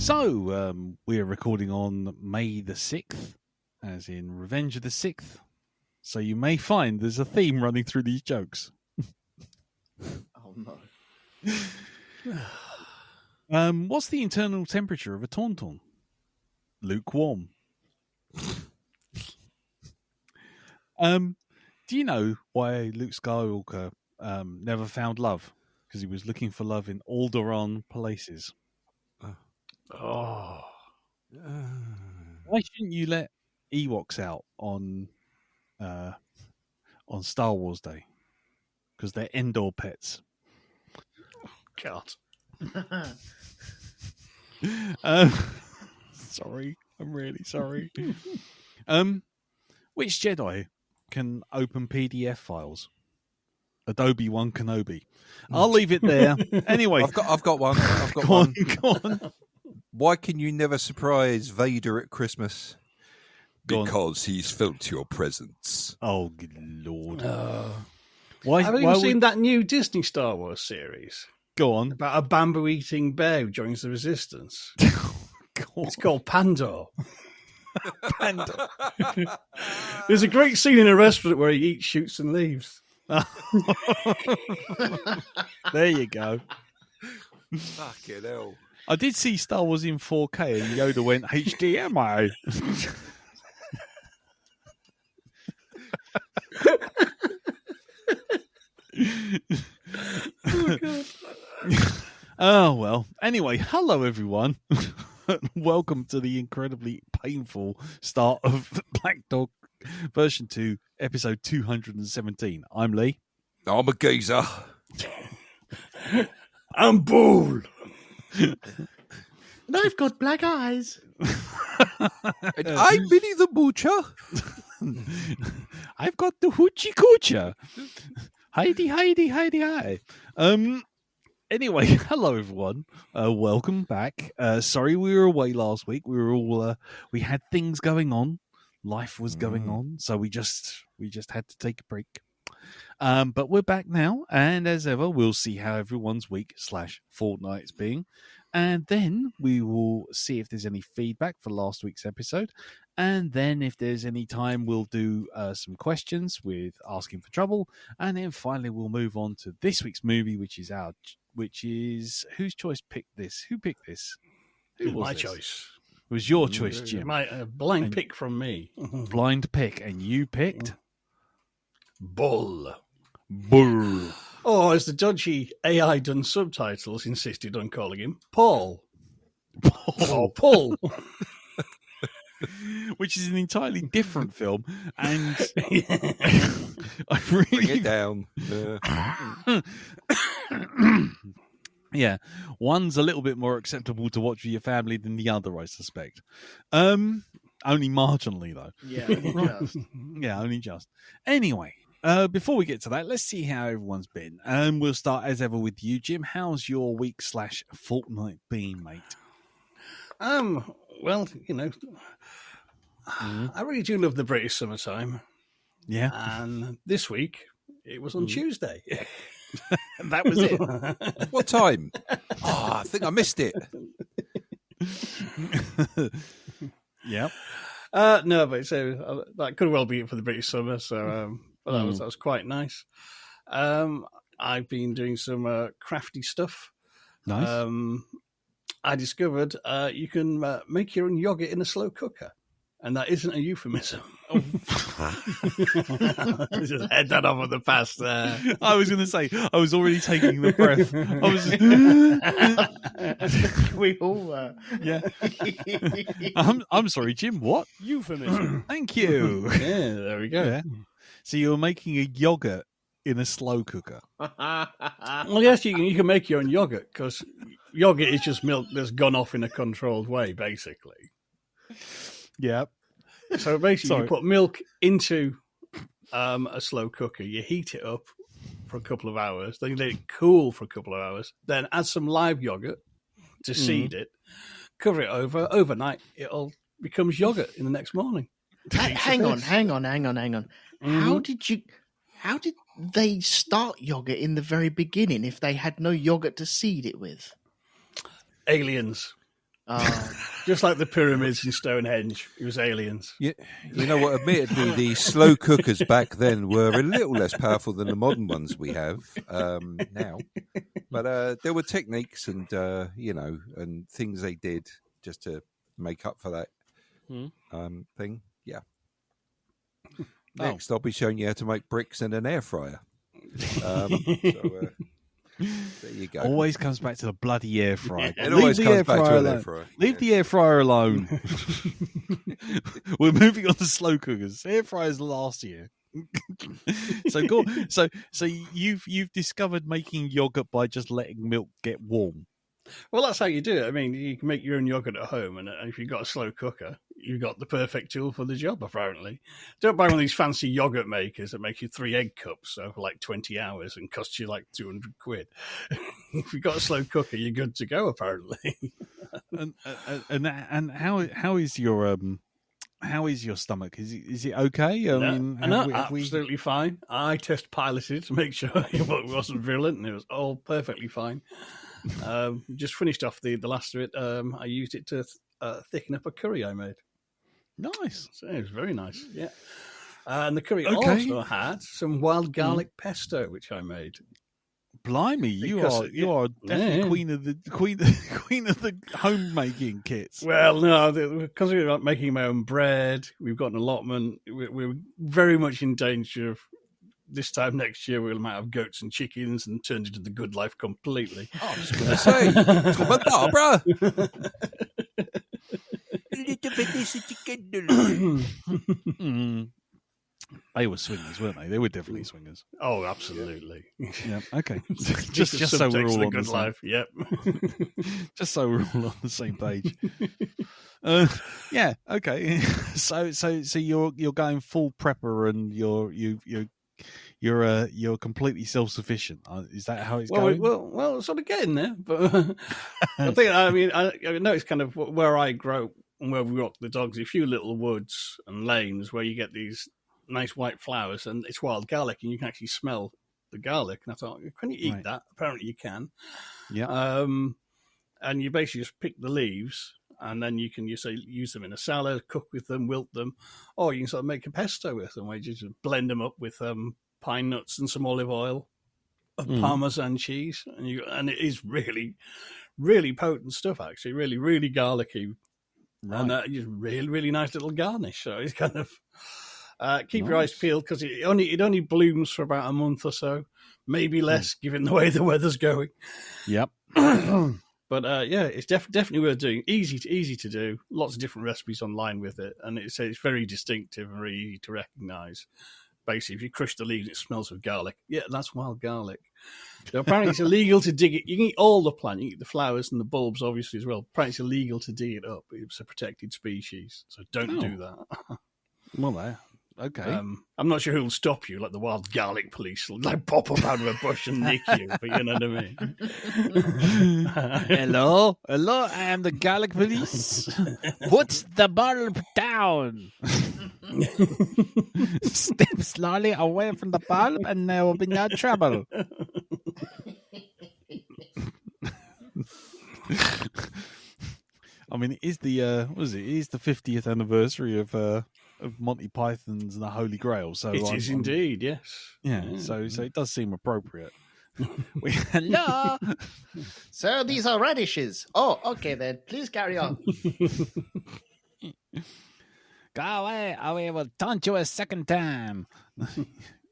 So, we're recording on May the 6th, as in Revenge of the 6th. So you may find there's a theme running through these jokes. Oh, no. What's the internal temperature of a tauntaun? Lukewarm. Do you know why Luke Skywalker never found love? Because he was looking for love in Alderaan places. Oh. Why shouldn't you let Ewoks out on Star Wars Day? Because they're Endor pets. God. Sorry, I'm really sorry. Which Jedi can open PDF files? Adobe One Kenobi. I'll leave it there. Anyway, I've got one. Go on. Why can you never surprise Vader at Christmas? Go on. Because he's felt your presence. Oh, good Lord. Have you seen that new Disney Star Wars series Go on. about a bamboo-eating bear who joins the Resistance? Go on. It's called Pandor. Panda. There's a great scene in a restaurant where he eats, shoots, and leaves. There you go. Fucking hell. I did see Star Wars in 4K and Yoda went HDMI. Oh, God. Oh, well. Anyway, hello, everyone. Welcome to the incredibly painful start of Black Dog version 2, episode 217. I'm Lee. I'm a geezer. I'm bold. And I've got black eyes. And I'm Billy the Butcher. I've got the hoochie coocher. Heidi, hi. Anyway, hello everyone. Welcome back. Sorry we were away last week. We were all we had things going on. Life was going on, so we just had to take a break. But we're back now, and as ever, we'll see how everyone's week/fortnight's being. And then we will see if there's any feedback for last week's episode. And then if there's any time, we'll do some questions with Asking for Trouble. And then finally, we'll move on to this week's movie, which is whose choice picked this? Who picked this? Who was My this? choice. It was your choice, Jim. My blind pick from me. Blind pick. And you picked? Bull. Bull. Oh, as the dodgy AI done subtitles insisted on calling him, Paul. Oh, Paul. Which is an entirely different film. And I Bring really... it down. Yeah, one's a little bit more acceptable to watch with your family than the other, I suspect. Only marginally, though. Yeah, just. Yeah, only just. Anyway, before we get to that, let's see how everyone's been. We'll start, as ever, with you, Jim. How's your week/fortnight been, mate? Well, you know, I really do love the British summertime. Yeah. And this week, it was on Tuesday. That was it. What time? Oh, I think I missed it. Yeah. No, but so that could well be it for the British summer. So, but that was quite nice. I've been doing some crafty stuff. Nice. I discovered you can make your own yogurt in a slow cooker, and that isn't a euphemism. Just head that off of the past there. I was going to say, I was already taking the breath. I was just... We all were. Yeah. I'm sorry, Jim. What? Euphemism. Thank you. Yeah, there we go. Yeah. So you're making a yogurt in a slow cooker. Well, yes, you can make your own yogurt, because yogurt is just milk that's gone off in a controlled way, basically. Yeah. So basically, you put milk into a slow cooker, you heat it up for a couple of hours, then you let it cool for a couple of hours, then add some live yogurt to seed it, cover it over, overnight, it all becomes yogurt in the next morning. Hang on. Mm-hmm. How did they start yogurt in the very beginning if they had no yogurt to seed it with? Aliens. Just like the pyramids in Stonehenge, it was aliens. You know what? Admittedly, the slow cookers back then were a little less powerful than the modern ones we have now. But there were techniques and and things they did just to make up for that thing. Yeah. Next, I'll be showing you how to make bricks in an air fryer. There you go. Always comes back to the bloody air fryer. It always comes back to an air fryer. Leave the air fryer alone. We're moving on to slow cookers. Air fryers last year. So go. So you've discovered making yogurt by just letting milk get warm. Well, that's how you do it. I mean, you can make your own yogurt at home, and if you've got a slow cooker, you've got the perfect tool for the job, apparently. Don't buy one of these fancy yogurt makers that make you 3 egg cups over like 20 hours and costs you like 200 quid. If you've got a slow cooker, you're good to go, apparently. And how is your stomach? Is it okay? I mean, absolutely fine. I test piloted to make sure it wasn't virulent, and it was all perfectly fine. Just finished off the last of it. I used it to thicken up a curry I made. Nice. So it was very nice. Yeah. And the curry also had some wild garlic pesto, which I made. Blimey, you are definitely queen of the homemaking kits. Well, no, because we're making my own bread, we've got an allotment. We're very much in danger of this time next year we might have goats and chickens and turned into the good life completely. I was going to say, Tom and Barbara. They were swingers, weren't they? They were definitely swingers. Oh, absolutely. Yeah. Okay. just so we're all on good the life. Yep. Just so we're all on the same page. Yeah. Okay. So you're going full prepper and you're completely self-sufficient. Is that how it's going? Well, sort of getting there. But I know it's kind of where I grow and where we walk the dogs. A few little woods and lanes where you get these nice white flowers, and it's wild garlic, and you can actually smell the garlic. And I thought, can you eat that? Apparently, you can. Yeah. And you basically just pick the leaves, and then you can use them in a salad, cook with them, wilt them, or you can sort of make a pesto with them, where you just blend them up with pine nuts and some olive oil, Parmesan cheese, and it is really, really potent stuff. Actually, really, really garlicky, and just really, really nice little garnish. So it's kind of keep your eyes peeled because it only blooms for about a month or so, maybe less, given the way the weather's going. Yep. But it's definitely worth doing. Easy to do. Lots of different recipes online with it, and it's very distinctive and very easy to recognise. Basically, if you crush the leaves, it smells of garlic. Yeah, that's wild garlic. So apparently, it's illegal to dig it. You can eat all the plant. You can eat the flowers and the bulbs, obviously, as well. Apparently, it's illegal to dig it up. It's a protected species, so don't do that. Well, there. Okay. I'm not sure who'll stop you, like the wild garlic police will like pop up out of a bush and nick you, but you know what I mean. Hello, I am the garlic police. Put the bulb down. Step slowly away from the bulb and there will be no trouble. I mean, it is the It is the 50th anniversary of Monty Python's and the Holy Grail. So it is indeed, yes. Yeah, so it does seem appropriate. Hello. So these are radishes. Oh, okay then. Please carry on. Go away. I will taunt you a second time.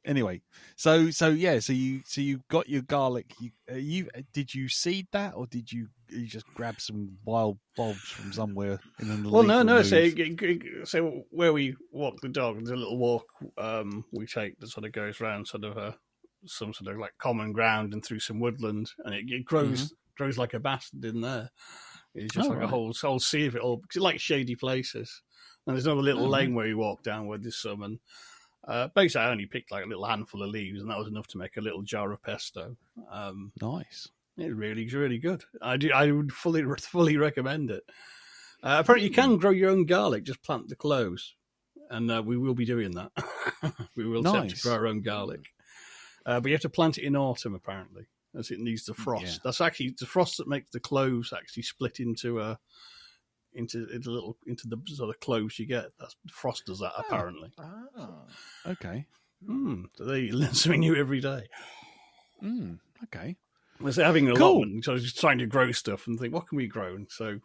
Anyway, so you got your garlic. Did you seed that, or did you just grab some wild bulbs from somewhere? Well, no. So where we walk the dog, there's a little walk we take that sort of goes around some sort of like common ground and through some woodland, and it grows like a bastard in there. It's just a whole sea of it all. Because it like shady places, and there's another little lane where you walk down where there's some and. Basically, I only picked like a little handful of leaves, and that was enough to make a little jar of pesto. Nice. It's really good. I would fully recommend it. Apparently, you can grow your own garlic. Just plant the cloves, and we will be doing that. We will attempt to grow our own garlic, but you have to plant it in autumn. Apparently, as it needs the frost. Yeah. That's actually the frost that makes the cloves actually split into into the sort of clothes you get. That's Frost does that apparently. Okay. So they learn something new every day. Okay. They're having an Cool. allotment, so I was just trying to grow stuff and think, what can we grow? And so,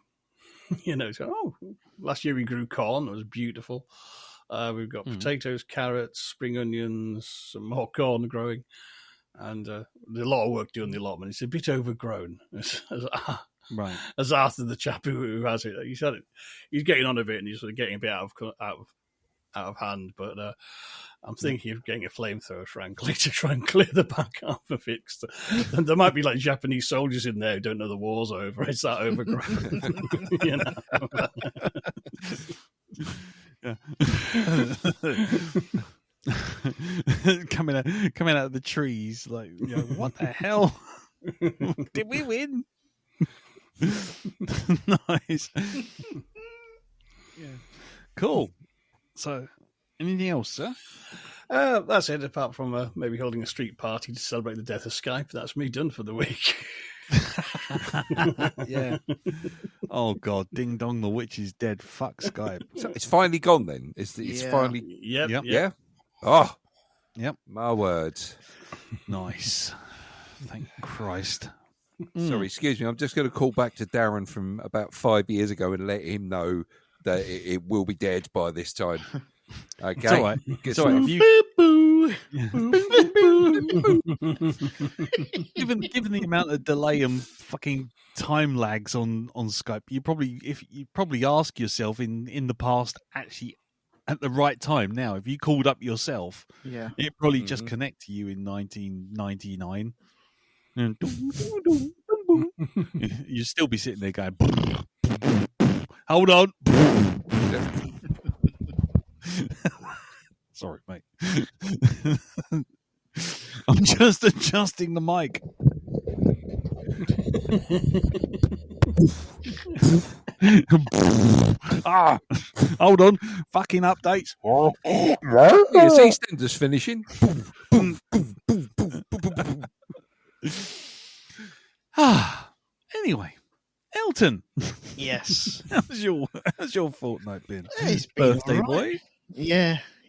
last year we grew corn. It was beautiful. We've got potatoes, carrots, spring onions, some more corn growing. And there's a lot of work doing the allotment. It's a bit overgrown. Right. As Arthur, the chap who has it, he said it. He's getting on a bit and he's sort of getting a bit out of hand. But I'm thinking of getting a flamethrower, frankly, to try and clear the back half of it. And there might be like Japanese soldiers in there who don't know the war's over. It's that overgrown, coming out of the trees, like, what the hell? Did we win? Nice. Cool. So, anything else, sir? That's it. Apart from maybe holding a street party to celebrate the death of Skype, that's me done for the week. Yeah. Oh God, ding dong, the witch is dead. Fuck Skype. So it's finally gone then. It's finally. Yep. Yeah. Oh. Yep. My word. Nice. Thank Christ. Sorry, excuse me. I'm just going to call back to Darren from about 5 years ago and let him know that it will be dead by this time. Okay. It's all right. It's all right. Given the amount of delay and fucking time lags on Skype, you probably ask yourself in the past, actually at the right time now, if you called up yourself, it probably just connect to you in 1999. And you'd still be sitting there going, hold on. Sorry, mate. I'm just adjusting the mic. Hold on. Fucking updates. Yes, EastEnders finishing. Anyway, Elton. Yes. How's your fortnight been? It's been Birthday all right. boy.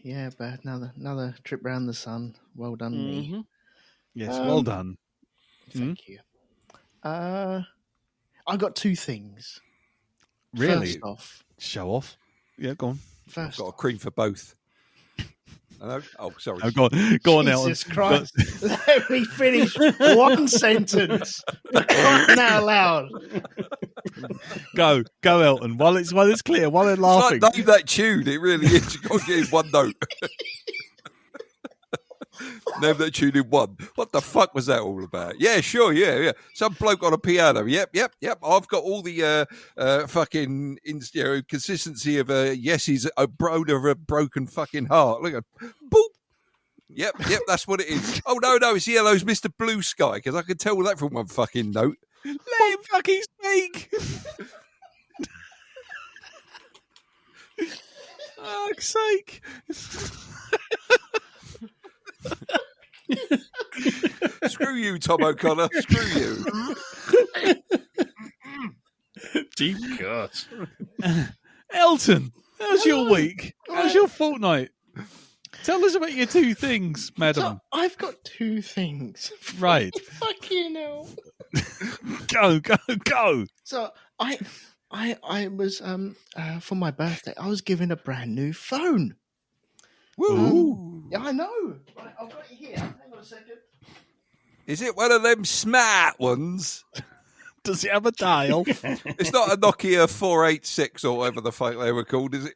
Yeah, but another trip round the sun. Well done, me. Yes, well done. Thank you. I got two things. Really? First off, Show off. Yeah, go on. I've got a cream for both. Oh, sorry. Oh, go on, Elton. Jesus Christ. Let me finish one sentence. For crying out loud. Go, Elton. While it's clear, while they're laughing. It's like, name that tune. It really is. You've got to get in one note. Name that tune in one. What the fuck was that all about? Yeah, sure, yeah. Some bloke on a piano. Yep. I've got all the fucking consistency of yes, he's a broken fucking heart. Look at boop. Yep, that's what it is. Oh no, it's Yellow's Mr. Blue Sky, because I can tell that from one fucking note. Let him fucking speak. Fuck's sake. Screw you, Tom O'Connor. Screw you. Deep cut. Elton, how's your week? How's your fortnight? Tell us about your two things, madam. So I've got two things. Right. Fucking hell. Go. So I was for my birthday, I was given a brand new phone. Woo! Yeah, I know. Right, I've got it here. Hang on a second. Is it one of them smart ones? Does it have a dial? It's not a Nokia 486 or whatever the fuck they were called, is it?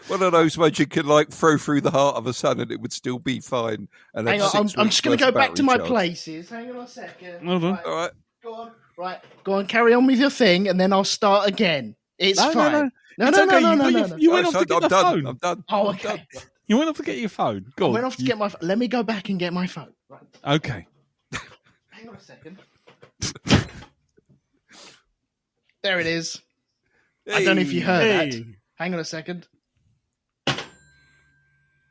One of those ones you could like throw through the heart of the sun and it would still be fine. And Hang on, I'm just going to go back to my places. Hang on a second. Hold on. Right, All right. Go on. Right, go on. Carry on with your thing, and then I'll start again. It's fine. No. It's okay. You went off to get the phone. I'm done. Oh, okay. You went off to get your phone. Go I on. went off to get my. Let me go back and get my phone. Right. Okay. Hang on a second. There it is. I don't know if you heard that. Hang on a second.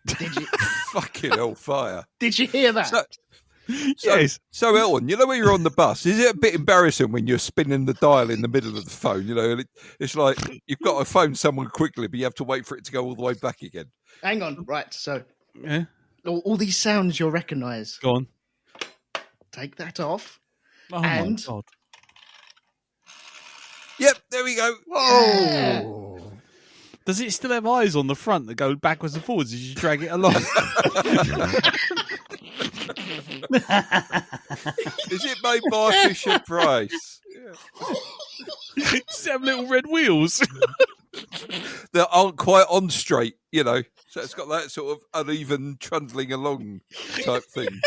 Did you? Fucking hellfire. Did you hear that? So, Yes. So, Elton, you know when you're on the bus, is it a bit embarrassing when you're spinning the dial in the middle of the phone? You know, and it's like you've got to phone someone quickly, but you have to wait for it to go all the way back again. Hang on. Right. So Yeah. all these sounds you'll recognise. Go on. Take that off. Oh And- my God. Yep, there we go. Oh. Does it still have eyes on the front that go backwards and forwards as you drag it along? Is it made by Fisher Price? Does it have little red wheels? That aren't quite on straight, you know. So it's got that sort of uneven trundling along type thing.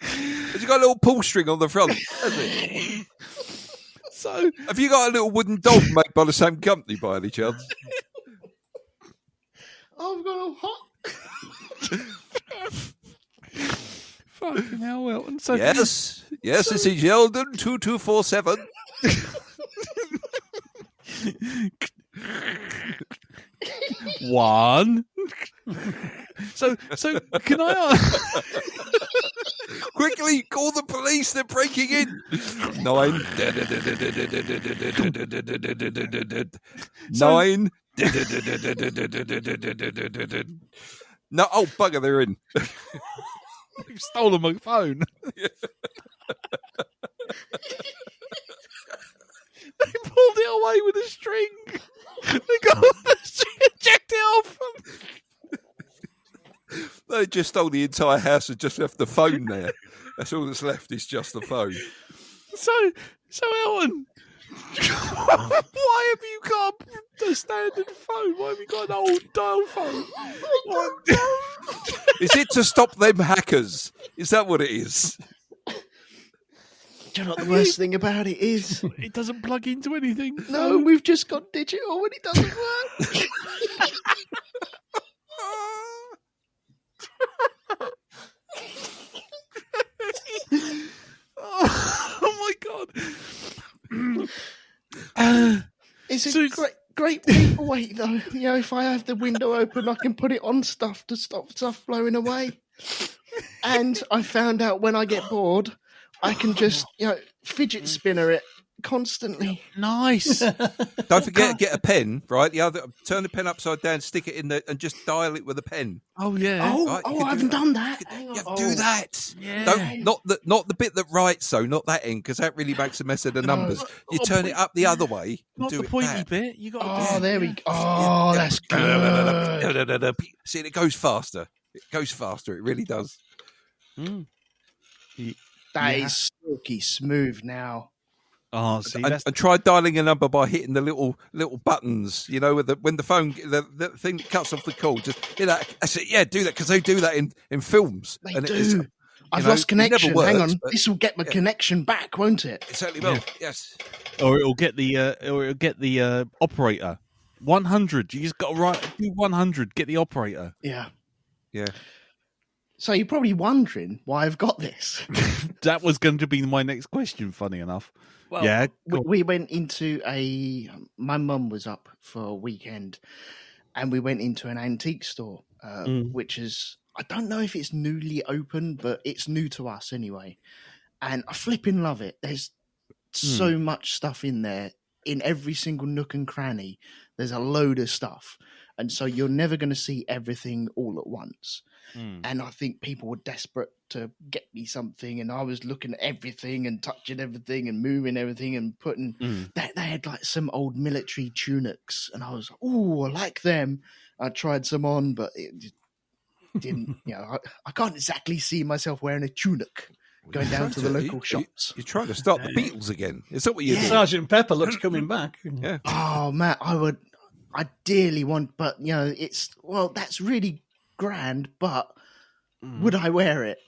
Has it got a little pull string on the front? Has it? So Have you got a little wooden dog made by the same company by any chance? I've got a hot. fucking hell, Elton. So Yes, this is Yeldon 2247. one. So can I ask? Quickly, call the police, they're breaking in. 9. 9. No, oh, bugger, they're in. You've stolen my phone. They pulled it away with a string. They got the string and jacked it off. They just stole the entire house and just left the phone there. That's all that's left is just the phone. So Elton, why have you got a standard phone? Why have you got an old dial phone? Is it to stop them hackers? Is that what it is? Do you know what the worst thing about it is? It doesn't plug into anything. No, we've just got digital and it doesn't work. Oh my God. It's a So- great paperweight, though. You know, if I have the window open, I can put it on stuff to stop stuff blowing away. And I found out when I get bored, I can just, fidget spinner it constantly. Nice. Don't forget to get a pen, right? Turn the pen upside down, stick it in there, and just dial it with a pen. Oh yeah. Right, you can I haven't do done that. Hang on. Yeah, do that. Yeah. Not the bit that writes, though, not that end, because that really makes a mess of the numbers. You turn it up the other way. Not do the it pointy that. bit. You got. Oh, there we go. Oh, that's good. See, it goes faster. It goes faster. It really does. Mm. That is silky smooth now. Oh, see, And try dialing a number by hitting the little buttons. You know, when the phone, the thing that cuts off the call, just hit that. I said, yeah, do that, because they do that in films. They and do. I've know, lost connection. it never Hang works, on. but- This will get my connection back, won't it? It certainly will. Yes. or it'll get the operator. 100. You just got to do 100. Get the operator. Yeah. Yeah. So you're probably wondering why I've got this. That was going to be my next question. Funny enough. Well, Yeah. We went into my mum was up for a weekend and we went into an antique store, which is, I don't know if it's newly open, but it's new to us anyway. And I flipping love it. There's so much stuff in there. In every single nook and cranny, there's a load of stuff. And so you're never going to see everything all at once. And I think people were desperate to get me something, and I was looking at everything and touching everything and moving everything and putting. They had like some old military tunics, and I was like, "Oh, I like them." I tried some on, but it just didn't. I can't exactly see myself wearing a tunic going down to the local shops. You're trying to start the Beatles again. Is that what you're doing? Sergeant Pepper looks coming back. Yeah. Oh, Matt, I dearly want, but that's really grand, but would I wear it?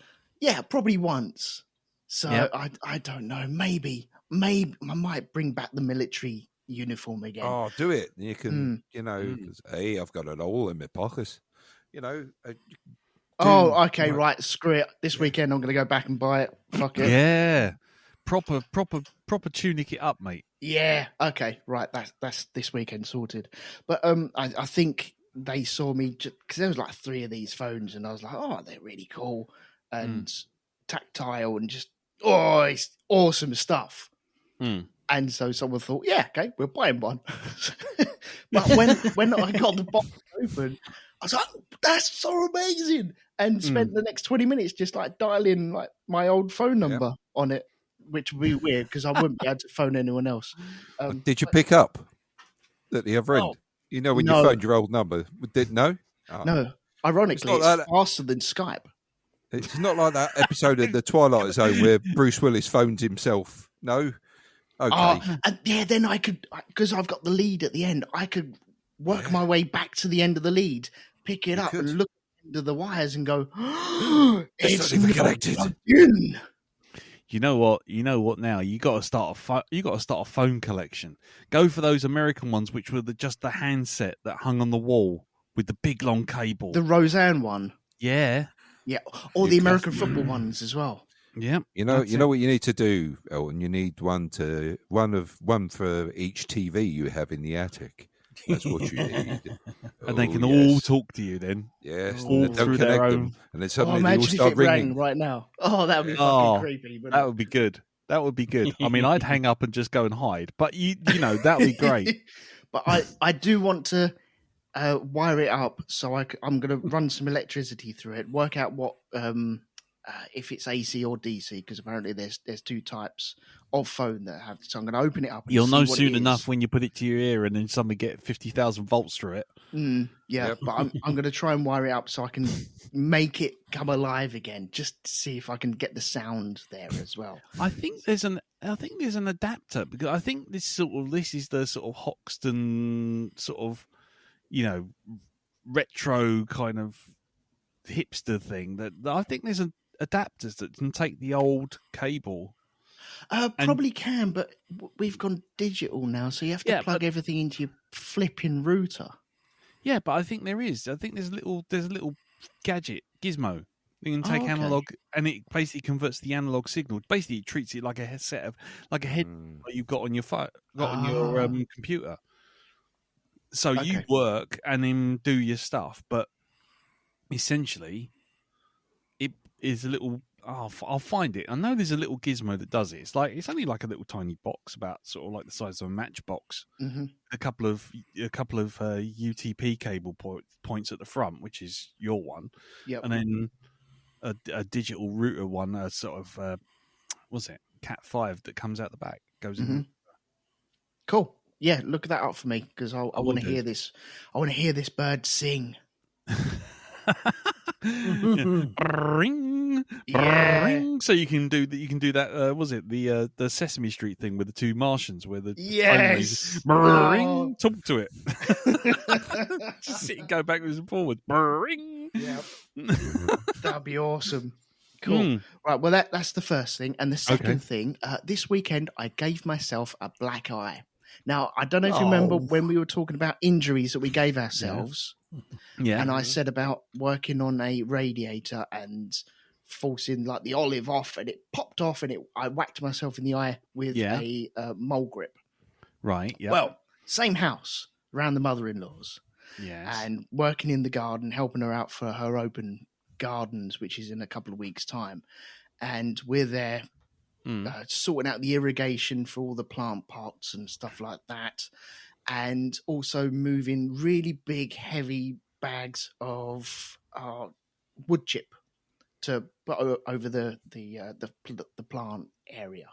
Yeah, probably once. So Yep. I don't know. Maybe I might bring back the military uniform again. Oh, do it. You can, hey, I've got it all in my pockets. Okay, right. Screw it. This weekend I'm going to go back and buy it. Fuck it. Yeah. Proper tunic it up, mate. Yeah. Okay. Right. That's this weekend sorted. But I think they saw me because there was like 3 of these phones, and I was like, oh, they're really cool. and tactile and just, it's awesome stuff. And so someone thought, yeah, okay, we'll buy him one. But when I got the box open, I was like, that's so amazing. And spent the next 20 minutes just like dialing like my old phone number on it, which would be weird because I wouldn't be able to phone anyone else. Did you pick up at the other end? You know, when you phoned your old number, no? Oh. No. Ironically, it's faster than Skype. It's not like that episode of The Twilight Zone where Bruce Willis phones himself. No? Okay. And then I could, because I've got the lead at the end, I could work my way back to the end of the lead, pick it up and look into the wires and go, it's not even connected. You know what now? You got to start a phone collection. Go for those American ones which were just the handset that hung on the wall with the big long cable. The Roseanne one. Yeah. Yeah, or the American football ones as well. Yeah, you know what you need to do, Elton. You need one for each TV you have in the attic. That's what you need, and they can all talk to you then. Yes, all through their own. And then suddenly they all start ringing right now. Oh, that would be fucking creepy. That would be good. That would be good. I mean, I'd hang up and just go and hide, but you know that would be great. But I do want to wire it up, so I'm going to run some electricity through it, work out what if it's AC or DC, because apparently there's two types of phone that have. So I'm going to open it up. You'll know soon enough when you put it to your ear, and then suddenly get 50,000 volts through it. But I'm going to try and wire it up so I can make it come alive again, just to see if I can get the sound there as well. I think there's an adapter, because I think this is the sort of Hoxton sort of, retro kind of hipster thing that I think there's adapters that can take the old cable. Probably can, but we've gone digital now, so you have to plug everything into your flipping router. Yeah, but I think there is. I think there's a little gadget gizmo. You can take analog, and it basically converts the analog signal. Basically, it treats it like a headset like a head you've got on your phone, on your computer. So you work and then do your stuff, but essentially, it is a little. I'll find it. I know there's a little gizmo that does it. It's only like a little tiny box, about sort of like the size of a matchbox. Mm-hmm. A couple of UTP cable points at the front, which is your one, and then a digital router one, a sort of what's it, Cat5 that comes out the back, goes in. Cool. Yeah, look that up for me, because I want to hear this. I want to hear this bird sing. Ring, ring. So you can do that. You can do that. Was it the Sesame Street thing with the two Martians, where the ring, talk to it, just sit and go backwards and forwards. Ring. Yeah, that'd be awesome. Cool. Right. Well, that's the first thing, and the second thing. This weekend, I gave myself a black eye. Now, I don't know if you remember when we were talking about injuries that we gave ourselves. Yeah. And I said about working on a radiator and forcing like the olive off, and it popped off, and I whacked myself in the eye with a mole grip. Right. Yeah. Well, same house, around the mother-in-law's. Yes. And working in the garden, helping her out for her open gardens, which is in a couple of weeks' time. And we're there sorting out the irrigation for all the plant pots and stuff like that. And also moving really big, heavy bags of wood chip to put over the plant area.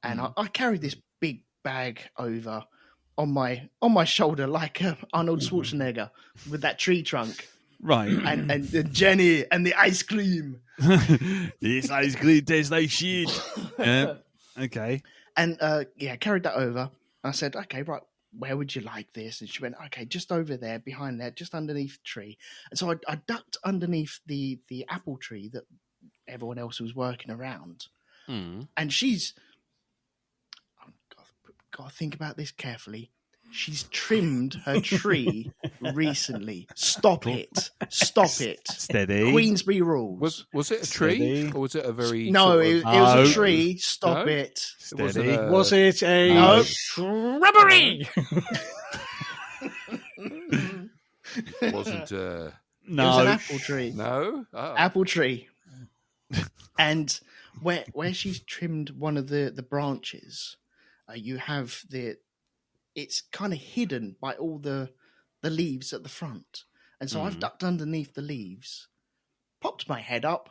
And I carried this big bag over on my shoulder like Arnold Schwarzenegger with that tree trunk. Right. And Jenny and the ice cream. This ice cream tastes like shit. Yeah. Okay. And carried that over. I said, okay, right, where would you like this? And she went, okay, just over there, behind there, just underneath the tree. And so I ducked underneath the apple tree that everyone else was working around. And she's, got to think about this carefully. She's trimmed her tree recently. Stop it. Steady. Queensbury rules. Was it a tree? Steady. Or was it a very... No, it was a tree. Stop it. Steady. Was it a shrubbery? It wasn't... No. It was an apple tree. No? Apple tree. And where she's trimmed one of the branches, you have it's kind of hidden by all the leaves at the front. And so I've ducked underneath the leaves, popped my head up,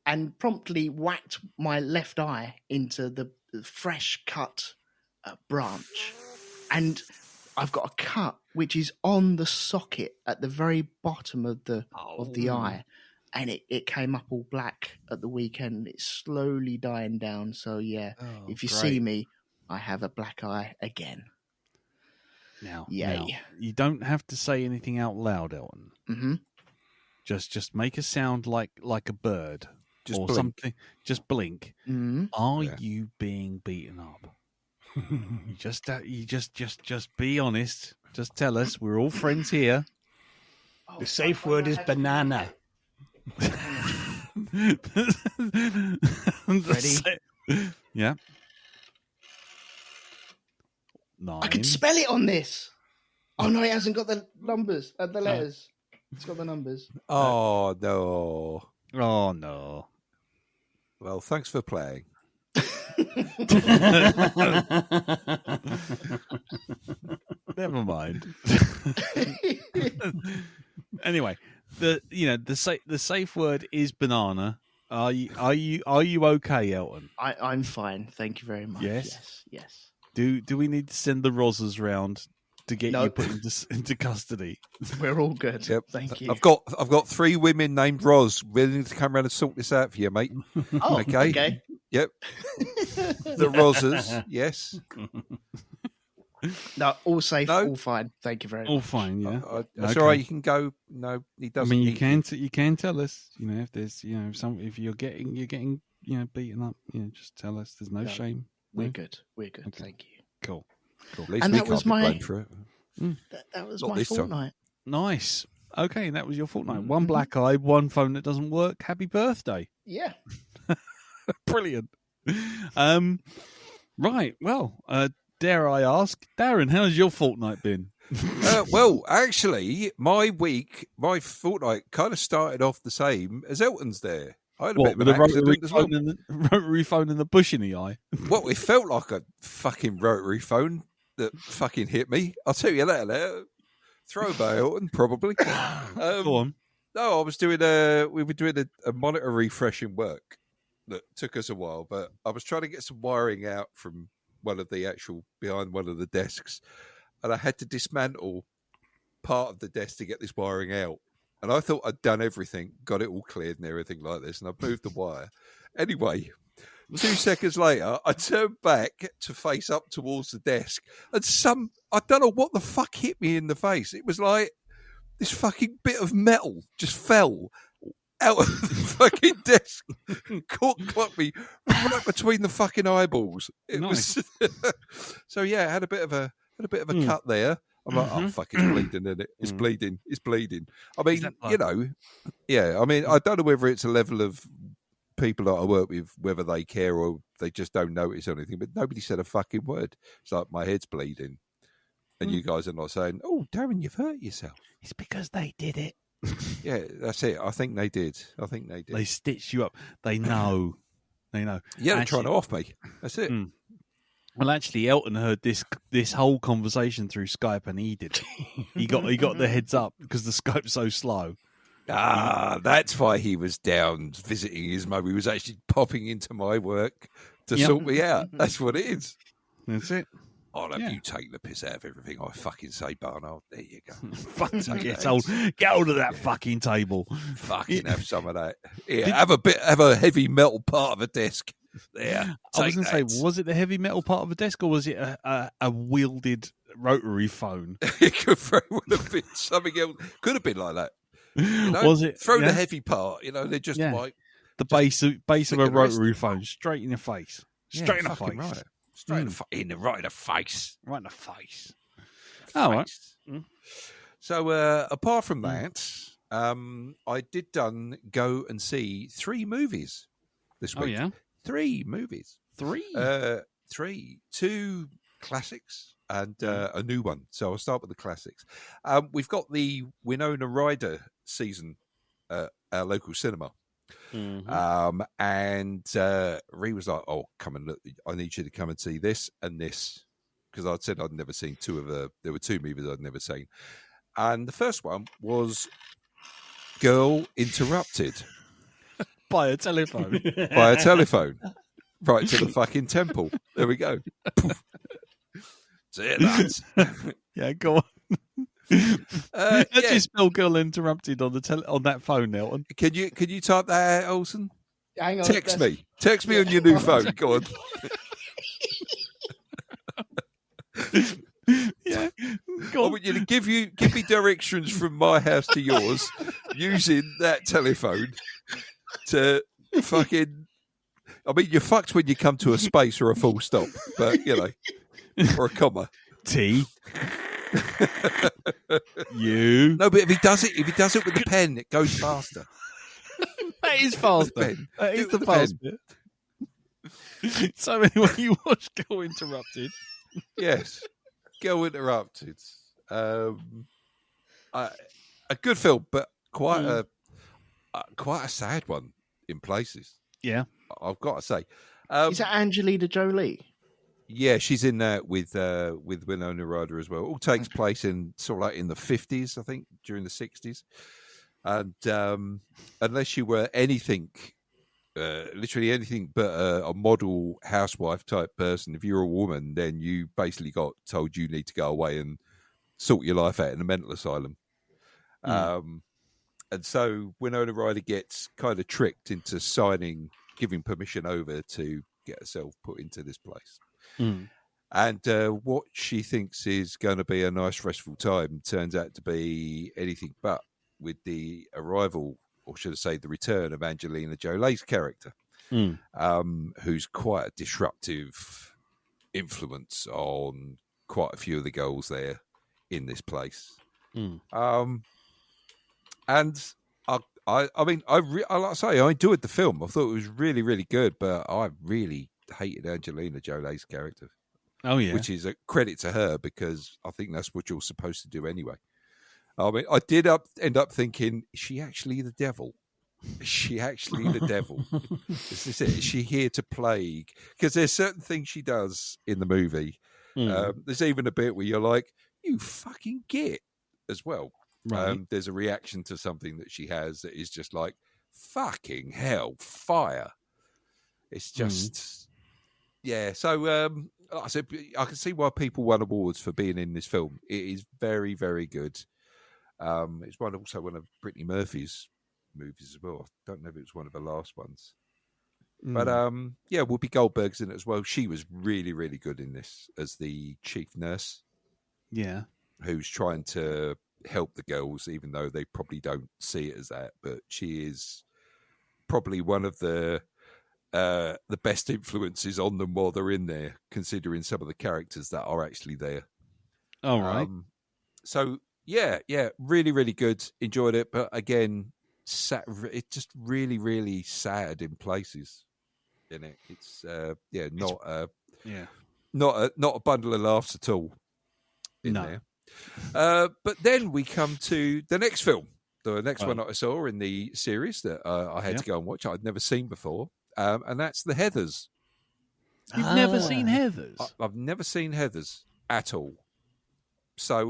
and promptly whacked my left eye into the fresh cut branch. And I've got a cut which is on the socket at the very bottom of the eye. And it came up all black at the weekend. It's slowly dying down. So, if you see me, I have a black eye again. Now, Yay. Now, you don't have to say anything out loud, Elton. Mm-hmm. Just make a sound like a bird Just or blink. something. Just blink. Mm-hmm. Are you being beaten up? you just be honest. Just tell us. We're all friends here. The safe word is banana. Ready? Yeah. 9. I can spell it on this. Oh, no, it hasn't got the numbers, the letters. It's got the numbers. Oh, no. Oh no. Well, thanks for playing. Never mind. Anyway, the safe word is banana. Are you okay, Elton? I'm fine. Thank you very much. Yes. Do we need to send the Rozzers round to get No. you put into custody? We're all good. Yep. Thank you. I've got 3 women named Roz willing to come around and sort this out for you, mate. Oh, Okay. okay. Yep. The Rozzers, yes. No, all safe, No? all fine. Thank you very much. All fine, yeah. That's Okay. all right. You can go. No, he I doesn't. mean, you need can tell us. If there's if you're getting beaten up. Just tell us. There's no No. shame. We're No? good. We're good. Okay. Thank you. Cool. At least And we that was can't be my- blamed for it. That was Not my this time. fortnight. Nice. Okay, that was your fortnight. Mm-hmm. One black eye, one phone that doesn't work. Happy birthday. Yeah. Brilliant. Right. Well, dare I ask, Darren, how's your fortnight been? Well, actually, my fortnight kind of started off the same as Elton's there. I had a bit With of a an accident as well. rotary phone in the bush in the eye? Well, it felt like a fucking rotary phone that fucking hit me. I'll tell you that. Throw by Elton, probably. Go on. No, we were doing a monitor refresh in work that took us a while, but I was trying to get some wiring out from behind one of the desks, and I had to dismantle part of the desk to get this wiring out. And I thought I'd done everything, got it all cleared and everything like this, and I moved the wire. Anyway, 2 seconds later, I turned back to face up towards the desk, and I don't know what the fuck hit me in the face. It was like this fucking bit of metal just fell out of the fucking desk, caught me right between the fucking eyeballs. It was so yeah. It had a bit of a cut there. I'm like, oh fuck, it's bleeding, isn't it? It's bleeding. It's bleeding. I mean, yeah. I mean, I don't know whether it's a level of people that I work with, whether they care or they just don't notice anything. But nobody said a fucking word. It's like my head's bleeding, and you guys are not saying, "Oh, Darren, you've hurt yourself." It's because they did it. Yeah, that's it. I think they did. They stitched you up. They know. Yeah, they're trying to off me. That's it. Well, actually, Elton heard this whole conversation through Skype, and he did. He got the heads up because the Skype's so slow. That's why he was down visiting his mum. He was actually popping into my work to sort me out. That's what it is. That's it. I'll have you take the piss out of everything I fucking say, Barnard. There you go. Get hold of that fucking table. Fucking have some of that. Yeah, have a heavy metal part of a desk. There. I was going to say, was it the heavy metal part of the desk, or was it a wielded rotary phone? It could very well have been something else. Could have been like that. Was it? Throw the heavy part. They're just like the base of a rotary phone straight in your face. Straight in the face. Right. Straight right in the face. Right in the face. Oh, right. So apart from that, I did go and see 3 movies this week. Oh, yeah? 3 movies. 3? 3. 2 classics and a new one. So I'll start with the classics. We've got the Winona Ryder season at our local cinema. And Ree was like, "Oh, come and look! I need you to come and see this and this," because I'd said I'd never seen there were two movies I'd never seen, and the first one was Girl Interrupted by a telephone. Right to the fucking temple. There we go. See that? Yeah, go on. How do you spell Girl Interrupted on on that phone, Elton? Can you type that out, Olsen? Hang on. Text me on your new phone. Go on. Yeah. I want you to give me directions from my house to yours using that telephone to fucking. I mean, you're fucked when you come to a space or a full stop, but or a comma. T. You. No, but if he does it with the pen, it goes faster. That is faster. That is the fast bit. So anyway, you watched Girl Interrupted. Yes, Girl Interrupted. A good film, but quite a sad one in places. Yeah, I've got to say. Is that Angelina Jolie? Yeah, she's in there with Winona Ryder as well. It all takes place in sort of like in the 50s, I think, during the 60s. And unless you were anything, literally anything but a model housewife type person, if you're a woman, then you basically got told you need to go away and sort your life out in a mental asylum. And so Winona Ryder gets kind of tricked into giving permission over to get herself put into this place. And what she thinks is going to be a nice, restful time turns out to be anything but, with the arrival, or should I say the return, of Angelina Jolie's character, who's quite a disruptive influence on quite a few of the girls there in this place. And I mean, like I say, I enjoyed the film. I thought it was really, really good, but I really hated Angelina Jolie's character. Oh yeah, which is a credit to her, because I think that's what you're supposed to do anyway. I mean, I did end up thinking, is she actually the devil? Is she actually the devil? Is this it? Is she here to plague? Because there's certain things she does in the movie. There's even a bit where you're like, you fucking git as well. Right. There's a reaction to something that she has that is just like, fucking hell, fire. It's just, yeah. So, like I said, I can see why people won awards for being in this film. It is very, very good. It's also one of Brittany Murphy's movies as well. I don't know if it was one of the last ones. But, yeah, Whoopi Goldberg's in it as well. She was really, really good in this as the chief nurse. Yeah. Who's trying to help the girls, even though they probably don't see it as that. But she is probably one of the best influences on them while they're in there, considering some of the characters that are actually there. All right. So, yeah, really, really good. Enjoyed it. But again, it's just really, really sad in places in it. It's, not a bundle of laughs at all in there. But then we come to the next film, the next one that I saw in the series that I had to go and watch. I'd never seen before, and that's The Heathers. You've never seen Heathers? I've never seen Heathers at all. So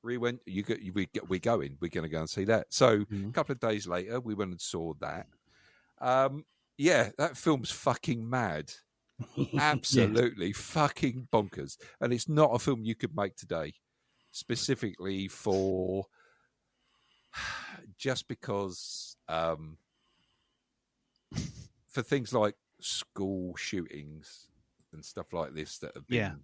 we're going to go and see that. So a couple of days later, we went and saw that. That film's fucking mad. Absolutely fucking bonkers. And it's not a film you could make today, specifically for just because for things like school shootings and stuff like this that have been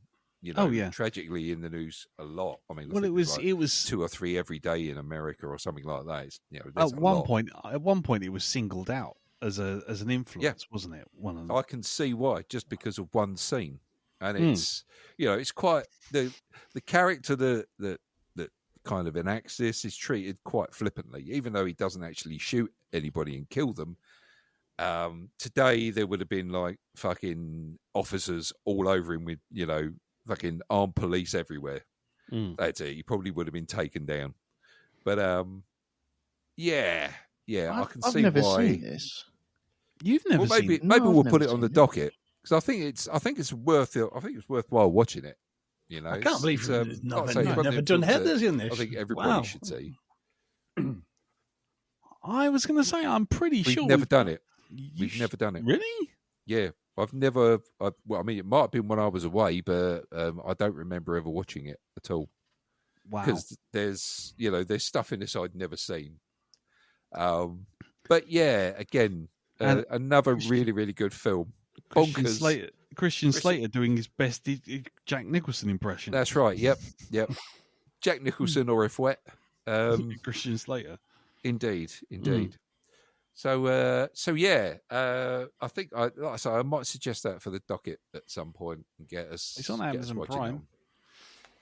tragically in the news a lot. I mean, it was 2 or 3 every day in America or something like that. At one point it was singled out as an influence, wasn't it? I can see why, just because of one scene. And it's it's quite the character that kind of enacts this is treated quite flippantly, even though he doesn't actually shoot anybody and kill them. Today there would have been like fucking officers all over him with fucking armed police everywhere. That's it. He probably would have been taken down. But I can I've see never why. seen this. You've never Well, seen it? maybe No, we'll I've put never it on the seen it. docket because I think it's worth it. I think it's worthwhile watching it. You know, I can't believe it's, you've like I say, it's one of never them done films that Heathers in this. I think everybody should see. I was going to say, I'm pretty We've sure never done it. You We've never done it. Really? Yeah, I've never. Well, I mean, it might have been when I was away, but I don't remember ever watching it at all. Wow. Because there's stuff in this I'd never seen. But yeah, again, another really, really good film. Bonkers. Christian Slater doing his best Jack Nicholson impression. That's right. Yep. Jack Nicholson or if wet. Christian Slater. Indeed. So yeah, I think I might suggest that for the docket at some point and get us. It's on Amazon Prime.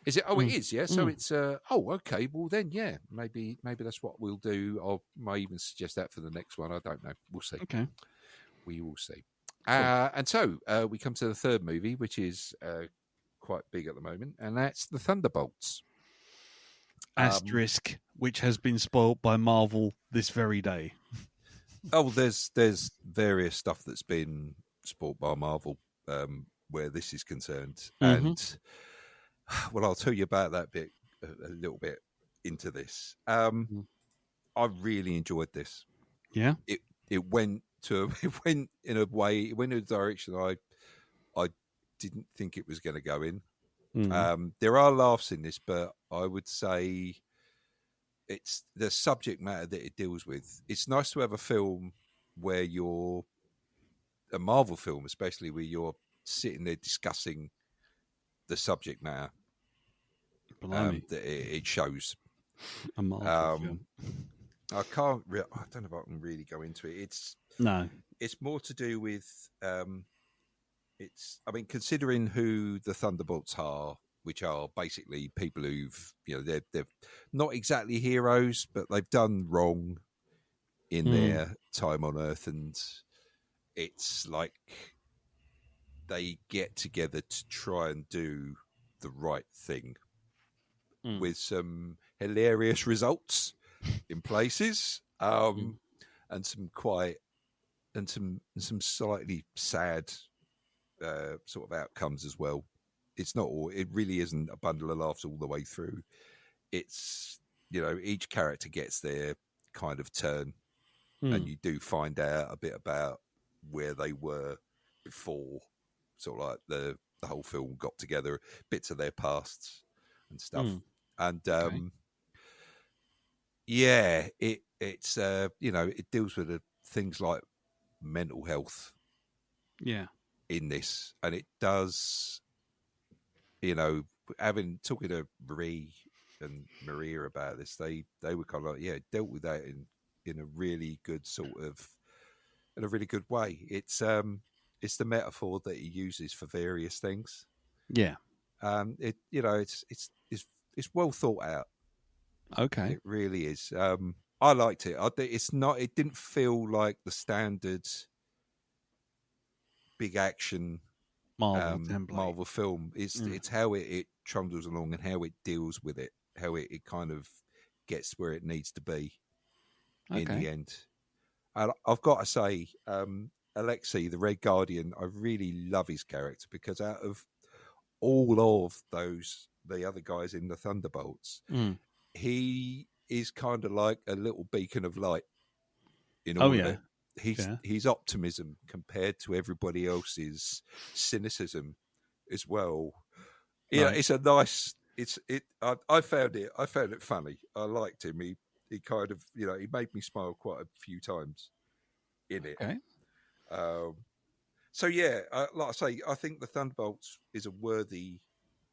Is it? Oh, it is. Yeah. So it's. Okay. Well, then, yeah. Maybe that's what we'll do. I might even suggest that for the next one. I don't know. We'll see. Okay. We will see. Cool. And so we come to the third movie, which is quite big at the moment, and that's the Thunderbolts. Asterisk, which has been spoiled by Marvel this very day. Oh, there's various stuff that's been spoiled by Marvel where this is concerned, and well, I'll tell you about that bit a little bit into this. I really enjoyed this. Yeah, it went in a way, it went in a direction I didn't think it was going to go in. There are laughs in this, but I would say it's the subject matter that it deals with. It's nice to have a film where a Marvel film, especially where you're sitting there discussing the subject matter that it shows. A Marvel film. I don't know if I can really go into it. It's more to do with considering who the Thunderbolts are, which are basically people who've, they're not exactly heroes, but they've done wrong in their time on Earth, and it's like they get together to try and do the right thing with some hilarious results in places, and some slightly sad sort of outcomes as well. It really isn't a bundle of laughs all the way through. It's, each character gets their kind of turn, and you do find out a bit about where they were before, sort of like the whole film got together, bits of their pasts and stuff. And yeah, it's it deals with things like mental health. Yeah. In this, and it does, talking to Marie and Maria about this, they were kind of like, dealt with that in a really good in a really good way. It's the metaphor that he uses for various things. Yeah. It's well thought out. Okay. It really is. I liked it. It didn't feel like the standard big action Marvel film. It's how it trundles along and how it deals with it, how it kind of gets where it needs to be in the end. And I've got to say, Alexei, the Red Guardian, I really love his character, because out of all of the other guys in the Thunderbolts, he is kind of like a little beacon of light in all of it. He's optimism compared to everybody else's cynicism as well. Yeah, it's a nice. I found it funny. I liked him. He kind of, he made me smile quite a few times in it. Okay. So yeah, like I say, I think the Thunderbolts is a worthy.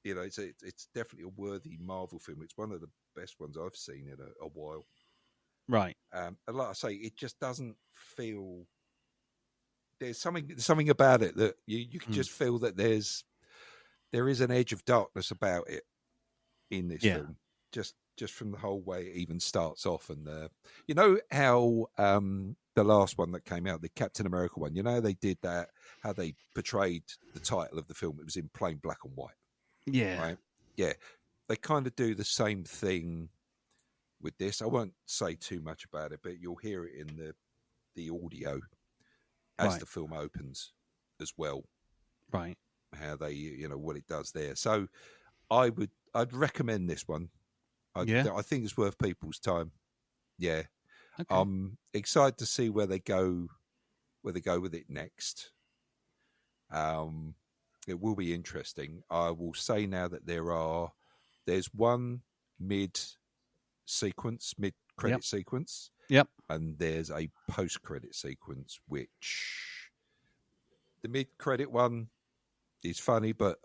It's definitely a worthy Marvel film. It's one of the best ones I've seen in a while. Right. And like I say, it just doesn't feel. There's something about it that you can just feel that there is an edge of darkness about it in this film. Just from the whole way it even starts off, and you know how the last one that came out, the Captain America one, they did that, how they portrayed the title of the film. It was in plain black and white. Yeah. Right. Yeah. They kind of do the same thing with this. I won't say too much about it, but you'll hear it in the audio as the film opens as well. Right. How they, what it does there. So I'd recommend this one. I think it's worth people's time. Yeah. Okay. I'm excited to see where they go with it next. It will be interesting. I will say now that there's one mid-credit sequence. Yep. And there's a post-credit sequence, which the mid-credit one is funny, but,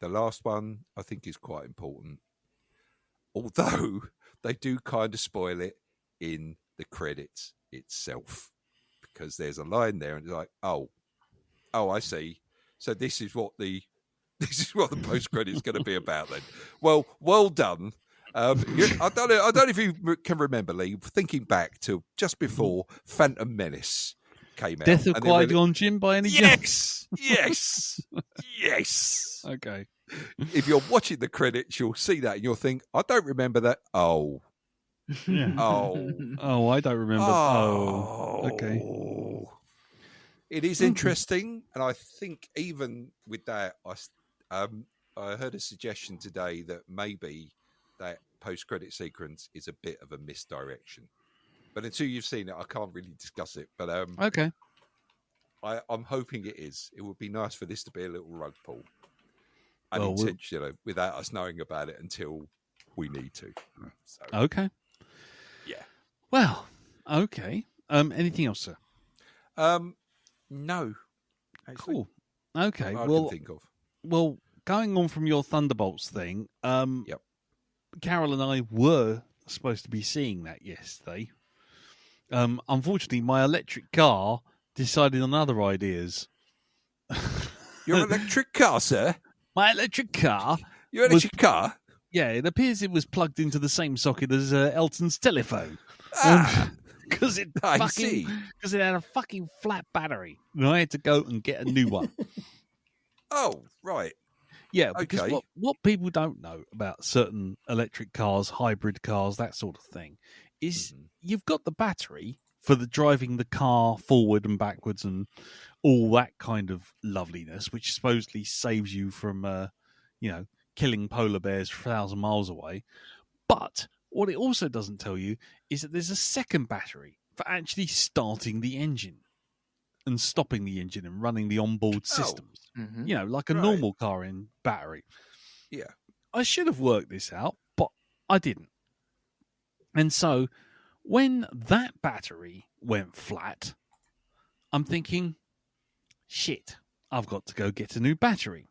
the last one I think is quite important. Although they do kind of spoil it in the credits itself, because there's a line there and it's like, oh, I see. So this is what the post credit is going to be about then. Well done. I don't know if you can remember, Lee, thinking back to just before Phantom Menace came out. Death of Qui-Gon Jinn by any chance? Yes. Okay. If you're watching the credits, you'll see that and you'll think, I don't remember that. Oh. Yeah. Oh, I don't remember. Oh. Okay. It is interesting, and I think even with that, I heard a suggestion today that maybe that post-credit sequence is a bit of a misdirection. But until you've seen it, I can't really discuss it. But okay, I'm hoping it is. It would be nice for this to be a little rug pull, unintentional, without us knowing about it until we need to. So, okay. Yeah. Well, okay. Anything else, sir? No. Actually. Cool. Okay. I can think of. Well, going on from your Thunderbolts thing, yep. Carol and I were supposed to be seeing that yesterday. Unfortunately, my electric car decided on other ideas. Your electric car, sir? My electric car? Your electric car? Yeah, it appears it was plugged into the same socket as Elton's telephone. Because it had a fucking flat battery. And I had to go and get a new one. Oh, right. Yeah, because what people don't know about certain electric cars, hybrid cars, that sort of thing, is you've got the battery for the driving the car forward and backwards and all that kind of loveliness, which supposedly saves you from, killing polar bears 1,000 miles away. But what it also doesn't tell you is that there's a second battery for actually starting the engine and stopping the engine and running the onboard systems. Like a normal car in battery. Yeah. I should have worked this out, but I didn't. And so when that battery went flat, I'm thinking, shit, I've got to go get a new battery.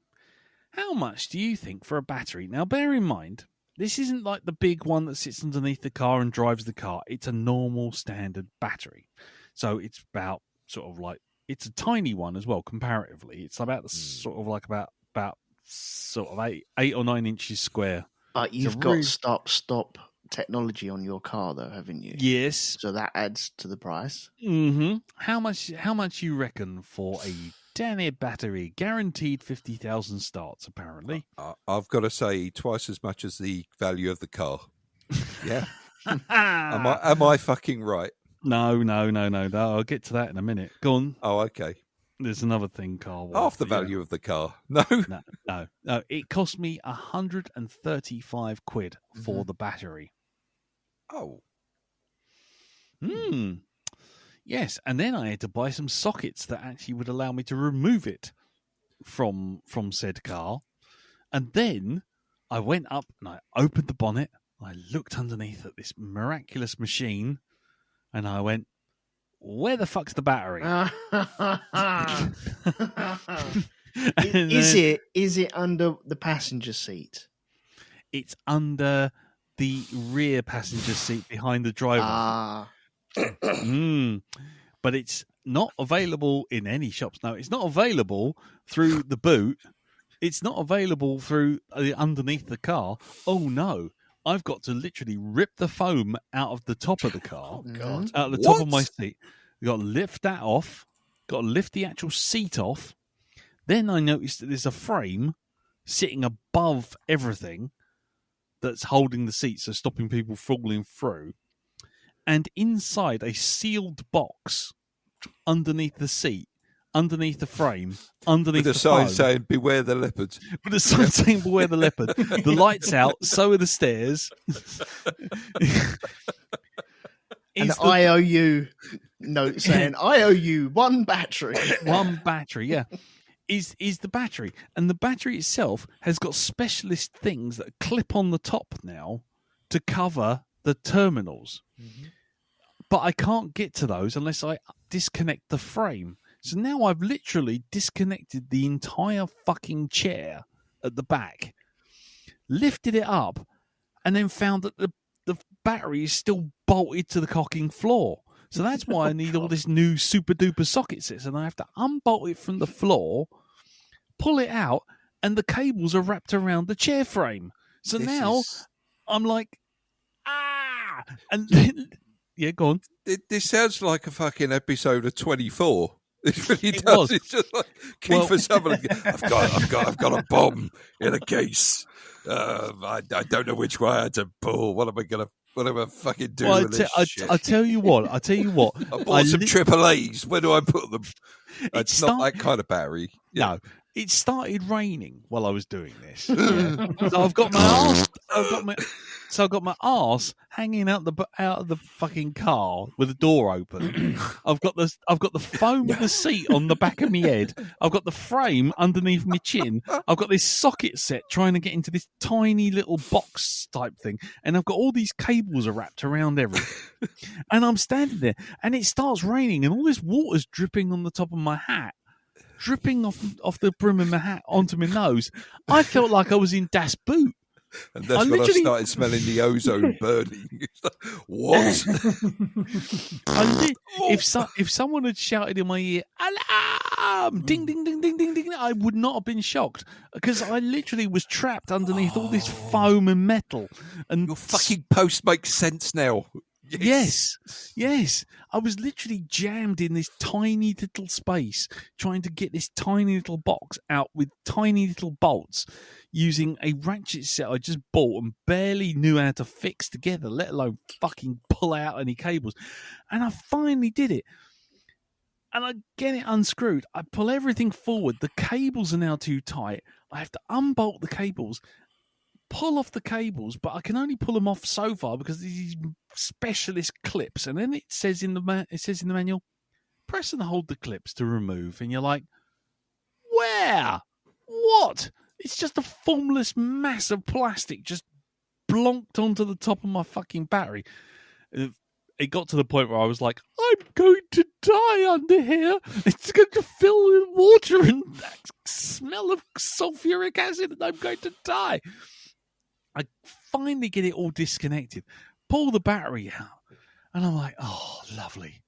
How much do you think for a battery? Now, bear in mind, this isn't like the big one that sits underneath the car and drives the car. It's a normal standard battery. So it's about it's a tiny one as well, comparatively. It's about about 8 or 9 inches square. But you've got stop technology on your car, though, haven't you? Yes. So that adds to the price. Mm-hmm. How much you reckon for a Danny battery? Guaranteed 50,000 starts, apparently. I've got to say twice as much as the value of the car. Yeah. Am I fucking right? No. I'll get to that in a minute. Go on. Oh, okay. There's another thing, Carl. Half the value of the car. No. It cost me 135 quid for the battery. Oh. Yes, and then I had to buy some sockets that actually would allow me to remove it from said car. And then I went up and I opened the bonnet. I looked underneath at this miraculous machine, and I went, "Where the fuck's the battery?" Is it under the passenger seat? It's under the rear passenger seat behind the driver. But it's not available in any shops. No, it's not available through the boot. It's not available through underneath the car. Oh no, I've got to literally rip the foam out of the top of the car. Oh God! Out of the top of my seat. You've got to lift that off. Got to lift the actual seat off. Then I noticed that there's a frame sitting above everything that's holding the seat, so stopping people falling through. And inside a sealed box underneath the seat, underneath the frame, underneath with the a sign phone, saying "Beware the leopard." with a sign saying "Beware the leopard." The lights out, so are the stairs. An IOU note saying, "I owe you one battery." One battery, yeah. Is the battery, and the battery itself has got specialist things that clip on the top now to cover the terminals. Mm-hmm. But I can't get to those unless I disconnect the frame. So now I've literally disconnected the entire fucking chair at the back, lifted it up, and then found that the battery is still bolted to the cocking floor. So that's why I need all this new super duper socket sets, and I have to unbolt it from the floor, pull it out, and the cables are wrapped around the chair frame. So I'm like, and then, yeah, go on. This sounds like a fucking episode of 24. It really does. It's just like Kiefer Sutherland. I've got a bomb in a case. I don't know which way I had to pull. What am I fucking do with this shit? I tell you what. I bought some AAAs. Where do I put them? It's not that kind of battery. Yeah. No, it started raining while I was doing this. Yeah. So I've got my arse hanging out of the fucking car with the door open. I've got the foam of the seat on the back of my head. I've got the frame underneath my chin. I've got this socket set trying to get into this tiny little box type thing, and I've got all these cables wrapped around everything. And I'm standing there, and it starts raining, and all this water's dripping on the top of my hat, dripping off the brim of my hat onto my nose. I felt like I was in Das Boot. And that's when I started smelling the ozone burning. What? If someone had shouted in my ear, "Alarm! Ding, ding, ding, ding, ding, ding," I would not have been shocked, because I literally was trapped underneath all this foam and metal. And your fucking post makes sense now. Yes. I was literally jammed in this tiny little space, trying to get this tiny little box out with tiny little bolts, using a ratchet set I just bought and barely knew how to fix together, let alone fucking pull out any cables. And I finally did it. And I get it unscrewed. I pull everything forward. The cables are now too tight. I have to unbolt the cables, pull off the cables, but I can only pull them off so far because these specialist clips. And then it says in the manual, press and hold the clips to remove. And you're like, where? What? It's just a formless mass of plastic just blonked onto the top of my fucking battery. It got to the point where I was like, I'm going to die under here. It's going to fill with water and smell of sulfuric acid, and I'm going to die. I finally get it all disconnected, pull the battery out, and I'm like, oh, lovely.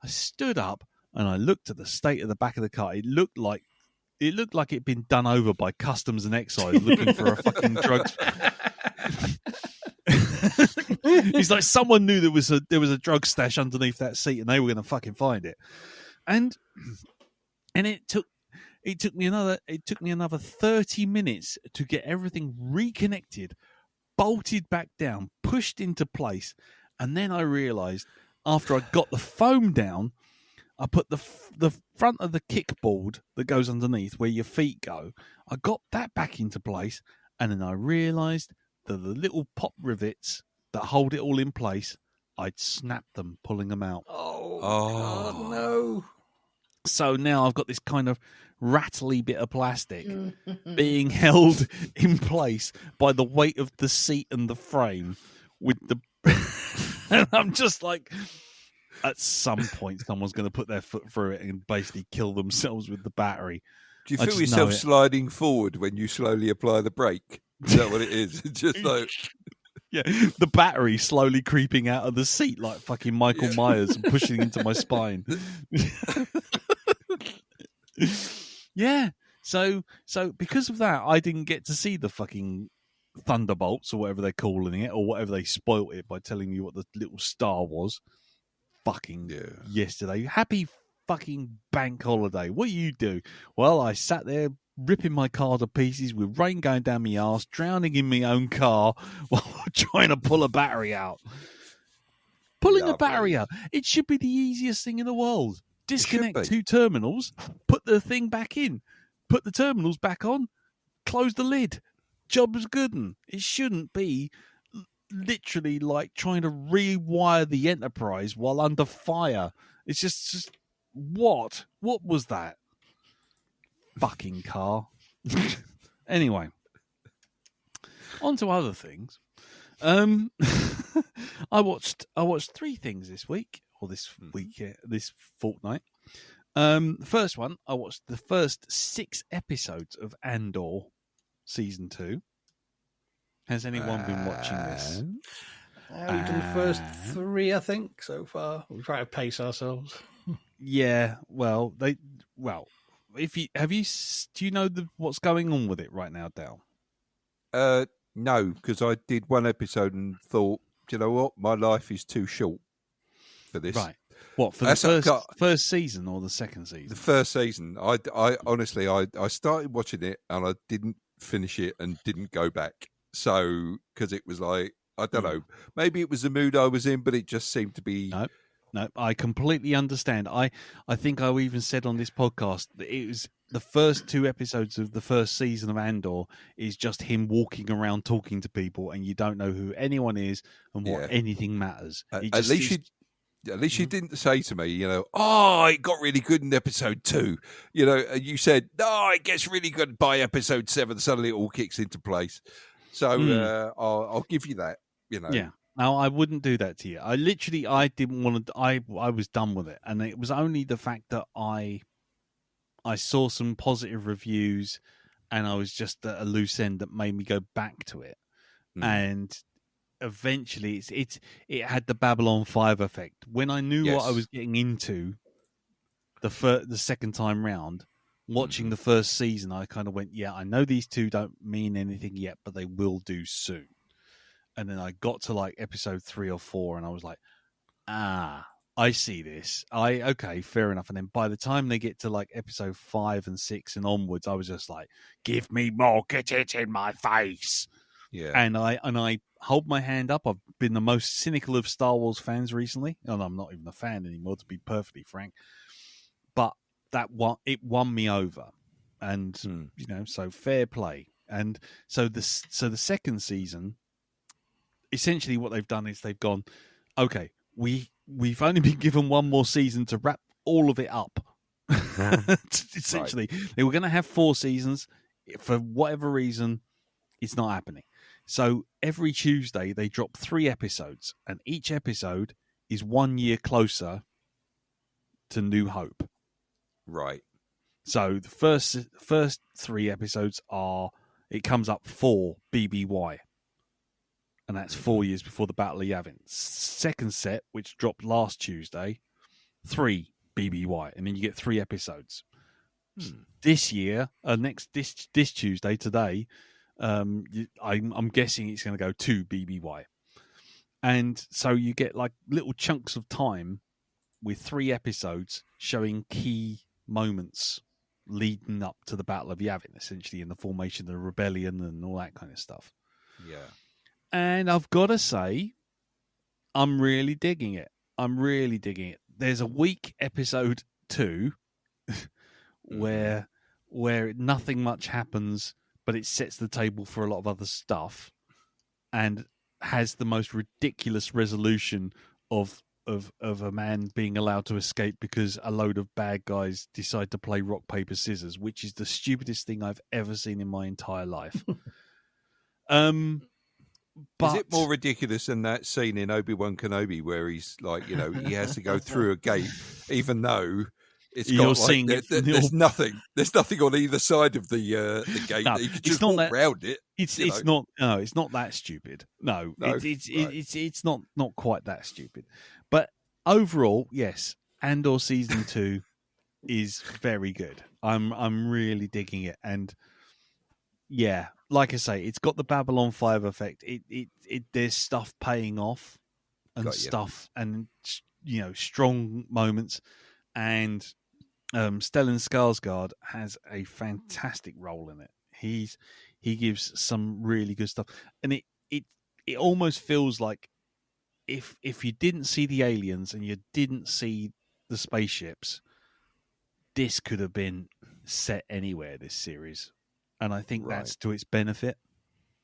I stood up and I looked at the state of the back of the car. It looked like it'd been done over by customs and excise looking for a fucking drugs. It's like someone knew there was a drug stash underneath that seat, and they were going to fucking find it. And it took me another 30 minutes to get everything reconnected, bolted back down, pushed into place. And then I realized, after I got the foam down, I put the front of the kickboard that goes underneath where your feet go, I got that back into place, and then I realized that the little pop rivets that hold it all in place, I'd snapped them, pulling them out. Oh God, no. So now I've got this kind of rattly bit of plastic being held in place by the weight of the seat and the frame with the and I'm just like, at some point someone's going to put their foot through it and basically kill themselves with the battery. Do you feel yourself sliding forward when you slowly apply the brake? Is that what it is? It's just like, yeah, the battery slowly creeping out of the seat like fucking Michael Myers and pushing into my spine. Yeah. So because of that, I didn't get to see the fucking Thunderbolts or whatever they're calling it, or whatever they spoilt it by telling me what the little star was. Fucking yesterday. Happy fucking bank holiday. What you do? Well, I sat there ripping my car to pieces with rain going down my arse, drowning in my own car while trying to pull a battery out. Pulling a battery out. It should be the easiest thing in the world. Disconnect 2 terminals, put the thing back in, put the terminals back on, close the lid. Job's good. It shouldn't be literally like trying to rewire the Enterprise while under fire. It's just what? What was that? Fucking car. Anyway, on to other things. I watched 3 things this week, or this fortnight. First one, I watched the first 6 episodes of Andor season 2. Has anyone been watching this? We've done the first 3, I think, so far. We try to pace ourselves. Yeah, do you know what's going on with it right now, Dal? No, because I did 1 episode and thought, do you know what? My life is too short for this. Right. What, for the first season or the second season? The first season. I honestly, I started watching it and I didn't finish it and didn't go back. So, because it was like, I don't know, maybe it was the mood I was in, but it just seemed to be... No, I completely understand. I think I even said on this podcast that it was the first 2 episodes of the first season of Andor is just him walking around talking to people, and you don't know who anyone is and what anything matters. At least you didn't say to me, it got really good in episode 2. You said, it gets really good by episode 7. Suddenly it all kicks into place. So I'll give you that. Yeah. No, I wouldn't do that to you. I didn't want to. I was done with it, and it was only the fact that I saw some positive reviews, and I was just at a loose end that made me go back to it. And eventually, it had the Babylon 5 effect. When I knew what I was getting into, the second time round, watching the first season, I kind of went, yeah, I know these 2 don't mean anything yet, but they will do soon. And then I got to like episode 3 or 4, and I was like, I see this. Okay, fair enough. And then by the time they get to like episode 5 and 6 and onwards, I was just like, give me more, get it in my face. Yeah. And I hold my hand up. I've been the most cynical of Star Wars fans recently. And I'm not even a fan anymore, to be perfectly frank. But it won me over. And so fair play. And so the second season, essentially what they've done is they've gone, okay, we've only been given 1 more season to wrap all of it up. Essentially, they were going to have 4 seasons. For whatever reason, it's not happening. So every Tuesday they drop 3 episodes, and each episode is 1 year closer to New Hope. Right. So the first 3 episodes it comes up 4 BBY. And that's 4 years before the Battle of Yavin. Second set, which dropped last Tuesday, 3 BBY, and then you get 3 episodes. This year, this Tuesday, today, I'm guessing it's going to go 2 BBY. And so you get like little chunks of time with 3 episodes showing key moments leading up to the Battle of Yavin, essentially in the formation of the rebellion and all that kind of stuff. Yeah. And I've got to say, I'm really digging it. There's a weak episode 2 where nothing much happens, but it sets the table for a lot of other stuff and has the most ridiculous resolution of a man being allowed to escape because a load of bad guys decide to play rock, paper, scissors, which is the stupidest thing I've ever seen in my entire life. But is it more ridiculous than that scene in Obi-Wan Kenobi where he's like, he has to go through a gate, even though it's got like, there's nothing on either side of the gate. No, you can just walk around it. It's not that stupid. No, it's not quite that stupid. But overall, yes, Andor season 2 is very good. I'm really digging it, and yeah, like I say, it's got the Babylon 5 effect. It there's stuff paying off and stuff, and strong moments, and Stellan Skarsgård has a fantastic role in it. He gives some really good stuff, and it almost feels like if you didn't see the aliens and you didn't see the spaceships, this could have been set anywhere, this series. And I think that's to its benefit.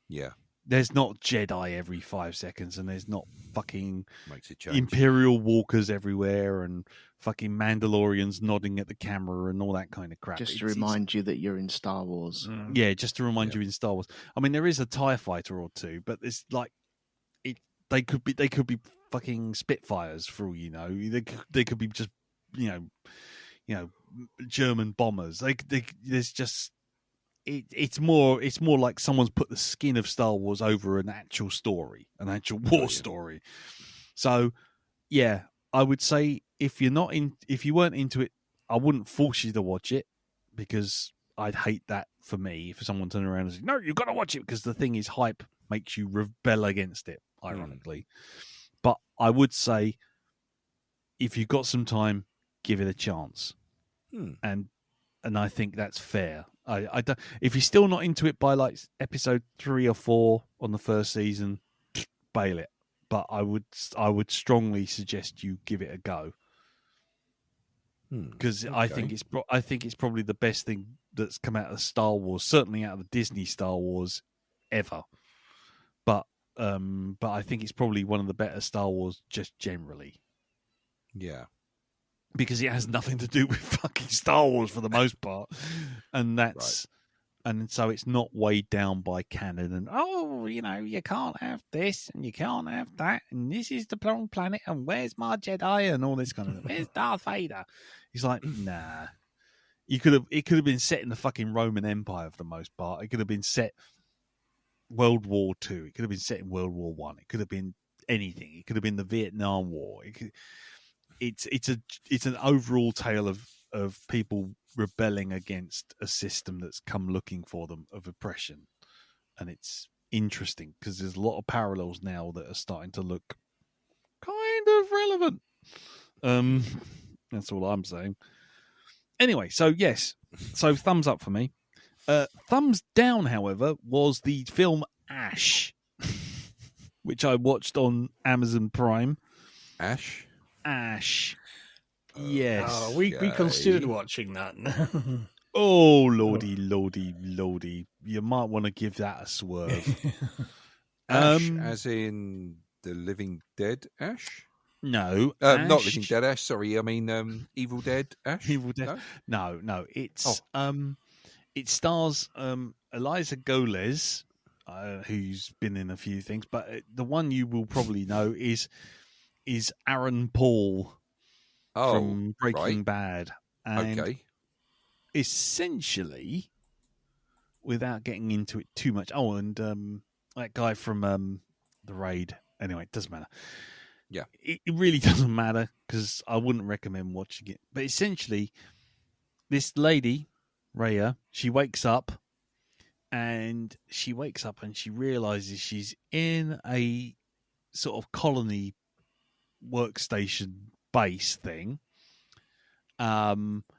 Yeah. There's not Jedi every 5 seconds, and there's not fucking Makes it change. Imperial walkers everywhere and fucking Mandalorians nodding at the camera and all that kind of crap. Just to remind you that you're in Star Wars. Yeah, just to remind you in Star Wars. I mean, there is a TIE fighter or two, but it's like they could be fucking Spitfires for all you know. They could be just you know German bombers. There's just it's more like someone's put the skin of Star Wars over an actual story, an actual war story. So yeah, I would say if you weren't into it, I wouldn't force you to watch it, because I'd hate that for me if someone turned around and said, no, you've got to watch it, because the thing is, hype makes you rebel against it, ironically. But I would say if you've got some time, give it a chance. And I think that's fair. I don't, if you're still not into it by like episode 3 or 4 on the first season, bail it. But I would strongly suggest you give it a go, because I think it's probably the best thing that's come out of Star Wars, certainly out of the Disney Star Wars ever. But I think it's probably one of the better Star Wars just generally. Yeah. Because it has nothing to do with fucking Star Wars for the most part, and and so it's not weighed down by canon and you can't have this and you can't have that and this is the wrong planet and where's my Jedi and all this kind of thing. Where's Darth Vader? He's like, nah. It could have been set in the fucking Roman Empire for the most part. It could have been set World War II. It could have been set in World War One. It could have been anything. It could have been the Vietnam War. It's an overall tale of people rebelling against a system that's come looking for them, of oppression. And it's interesting because there's a lot of parallels now that are starting to look kind of relevant. That's all I'm saying. Anyway, so yes, so thumbs up for me. Thumbs down, however, was the film Ash, which I watched on Amazon Prime. Ash? Yes. We considered watching that. Oh, lordy. You might want to give that a swerve. Ash, as in the Living Dead Ash? No. Not Living Dead Ash, sorry. I mean Evil Dead Ash? Evil Dead? No. It's it stars Eliza Golez, who's been in a few things, but the one you will probably know is Aaron Paul from Breaking Bad. And essentially, without getting into it too much, and that guy from The Raid. Anyway, it doesn't matter. Yeah. It really doesn't matter because I wouldn't recommend watching it. But essentially, this lady, Rhea, she wakes up and she realizes she's in a sort of colony workstation base thing.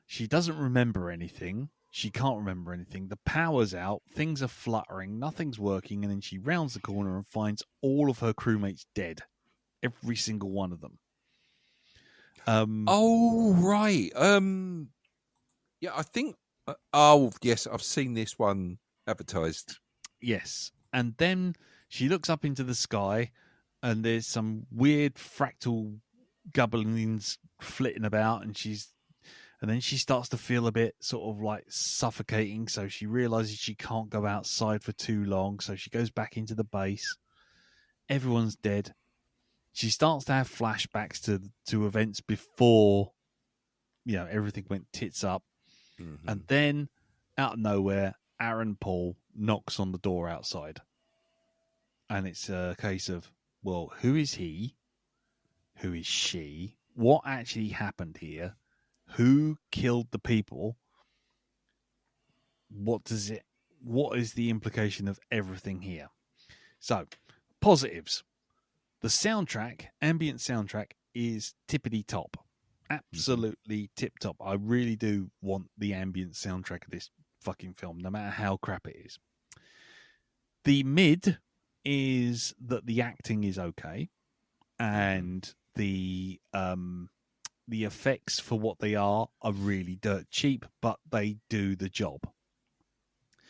She doesn't remember anything. She can't remember anything. The power's out. Things are fluttering. Nothing's working. And then she rounds the corner and finds all of her crewmates dead. Every single one of them. Right. Yeah, I think... yes, I've seen this one advertised. Yes. And then she looks up into the sky and there's some weird fractal gobblings flitting about, and then she starts to feel a bit sort of like suffocating, so she realizes she can't go outside for too long, so she goes back into the base. Everyone's dead. She starts to have flashbacks to events before, everything went tits up. Mm-hmm. And then, out of nowhere, Aaron Paul knocks on the door outside. And it's a case of, well, who is he? Who is she? What actually happened here? Who killed the people? What is the implication of everything here? So, positives. The soundtrack, ambient soundtrack, is tippity top. Absolutely tip top. I really do want the ambient soundtrack of this fucking film, no matter how crap it is. The mid is that the acting is okay, and the effects for what they are really dirt cheap, but they do the job.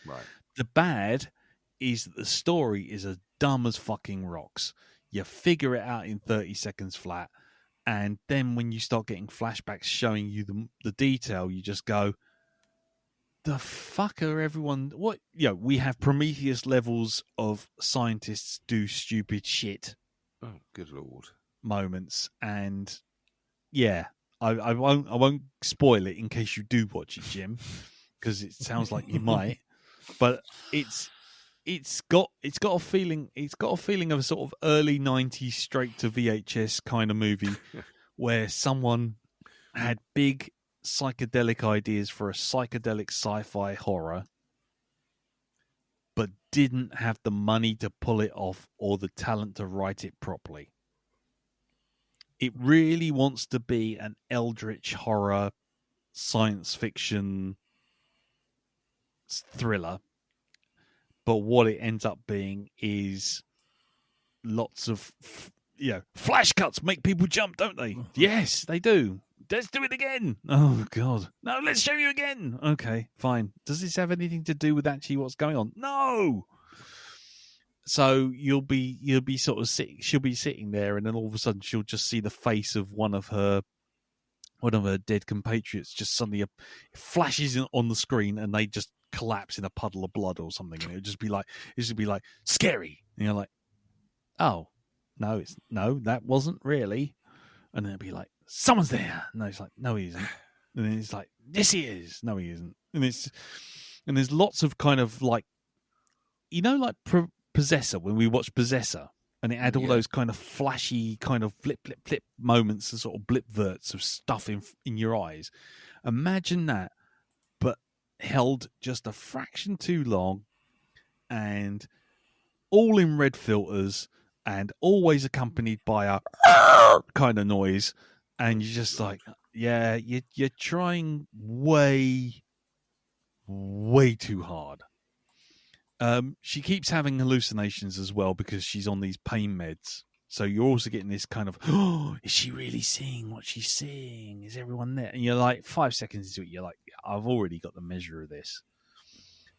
Right. The bad is that the story is as dumb as fucking rocks. You figure it out in 30 seconds flat, and then when you start getting flashbacks showing you the detail, you just go, the fuck are everyone... What? We have Prometheus levels of scientists do stupid shit. Oh, good Lord. Moments, and yeah, I won't spoil it in case you do watch it, Jim, because it sounds like you might. But it's got a feeling of a sort of early 90s straight to VHS kind of movie where someone had big psychedelic ideas for a psychedelic sci-fi horror but didn't have the money to pull it off or the talent to write it properly. It really wants to be an eldritch horror science fiction thriller, but what it ends up being is lots of flash cuts make people jump, don't they? Yes, they do. Let's do it again. Oh God, no! Let's show you again. Okay, fine. Does this have anything to do with actually what's going on? No. So you'll be sort of sitting. She'll be sitting there, and then all of a sudden she'll just see the face of one of her dead compatriots. Just suddenly flashes on the screen, and they just collapse in a puddle of blood or something. And it would just be like scary. And you're like, oh no, that wasn't really. And then it'd be like, someone's there. No, it's like, no, he isn't. And then it's like, yes, he is. No, he isn't. And there's lots of kind of like, like Possessor, when we watched Possessor, and it had all those kind of flashy kind of flip moments and sort of blipverts of stuff in your eyes. Imagine that, but held just a fraction too long, and all in red filters, and always accompanied by a kind of noise. And you're just like, yeah, you're trying way, way too hard. She keeps having hallucinations as well because she's on these pain meds. So you're also getting this kind of, is she really seeing what she's seeing? Is everyone there? And you're like, 5 seconds into it, you're like, I've already got the measure of this.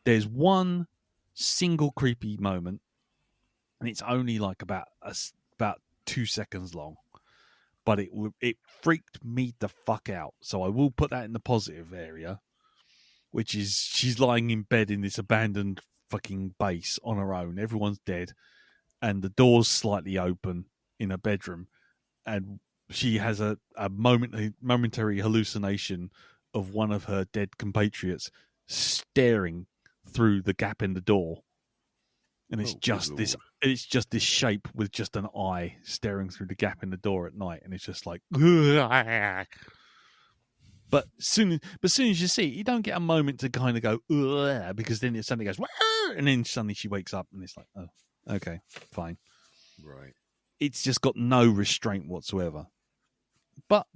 There's one single creepy moment, and it's only like about 2 seconds long. But it freaked me the fuck out. So I will put that in the positive area, which is she's lying in bed in this abandoned fucking base on her own. Everyone's dead, and the door's slightly open in her bedroom, and she has a momentary hallucination of one of her dead compatriots staring through the gap in the door. And it's it's just this shape with just an eye staring through the gap in the door at night, and it's just like, but as soon as you see it, you don't get a moment to kind of go, because then it suddenly goes, and then suddenly she wakes up, and it's like, oh, okay, fine, right. It's just got no restraint whatsoever. But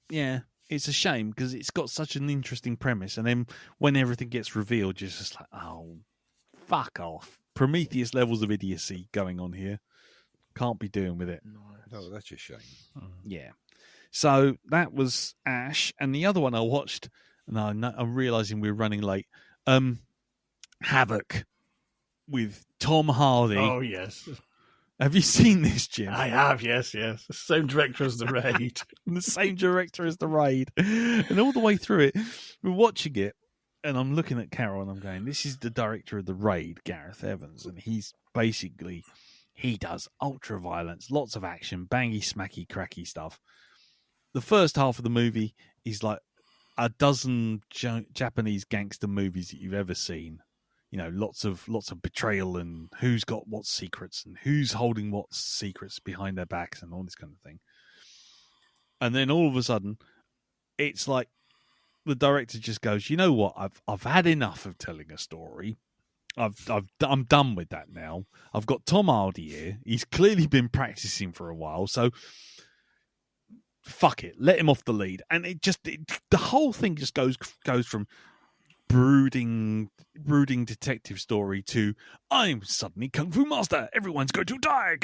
yeah, it's a shame because it's got such an interesting premise, and then when everything gets revealed, you're just like, oh, fuck off. Prometheus levels of idiocy going on here. Can't be doing with it. No, that's a shame. Yeah. So that was Ash. And the other one I watched, and I'm realising we're running late, Havoc with Tom Hardy. Oh, yes. Have you seen this, Jim? I have, yes. The same director as The Raid. The same director as The Raid. And all the way through it, we're watching it, and I'm looking at Carol and I'm going, this is the director of The Raid, Gareth Evans. And he's basically, he does ultra violence, lots of action, bangy, smacky, cracky stuff. The first half of the movie is like a dozen Japanese gangster movies that you've ever seen. You know, lots of betrayal and who's got what secrets and who's holding what secrets behind their backs and all this kind of thing. And then all of a sudden, it's like the director just goes, you know what? I've had enough of telling a story. I'm done with that now. I've got Tom Hardy here. He's clearly been practicing for a while, so fuck it, let him off the lead. And the whole thing just goes from brooding detective story to I'm suddenly Kung Fu Master. Everyone's going to die.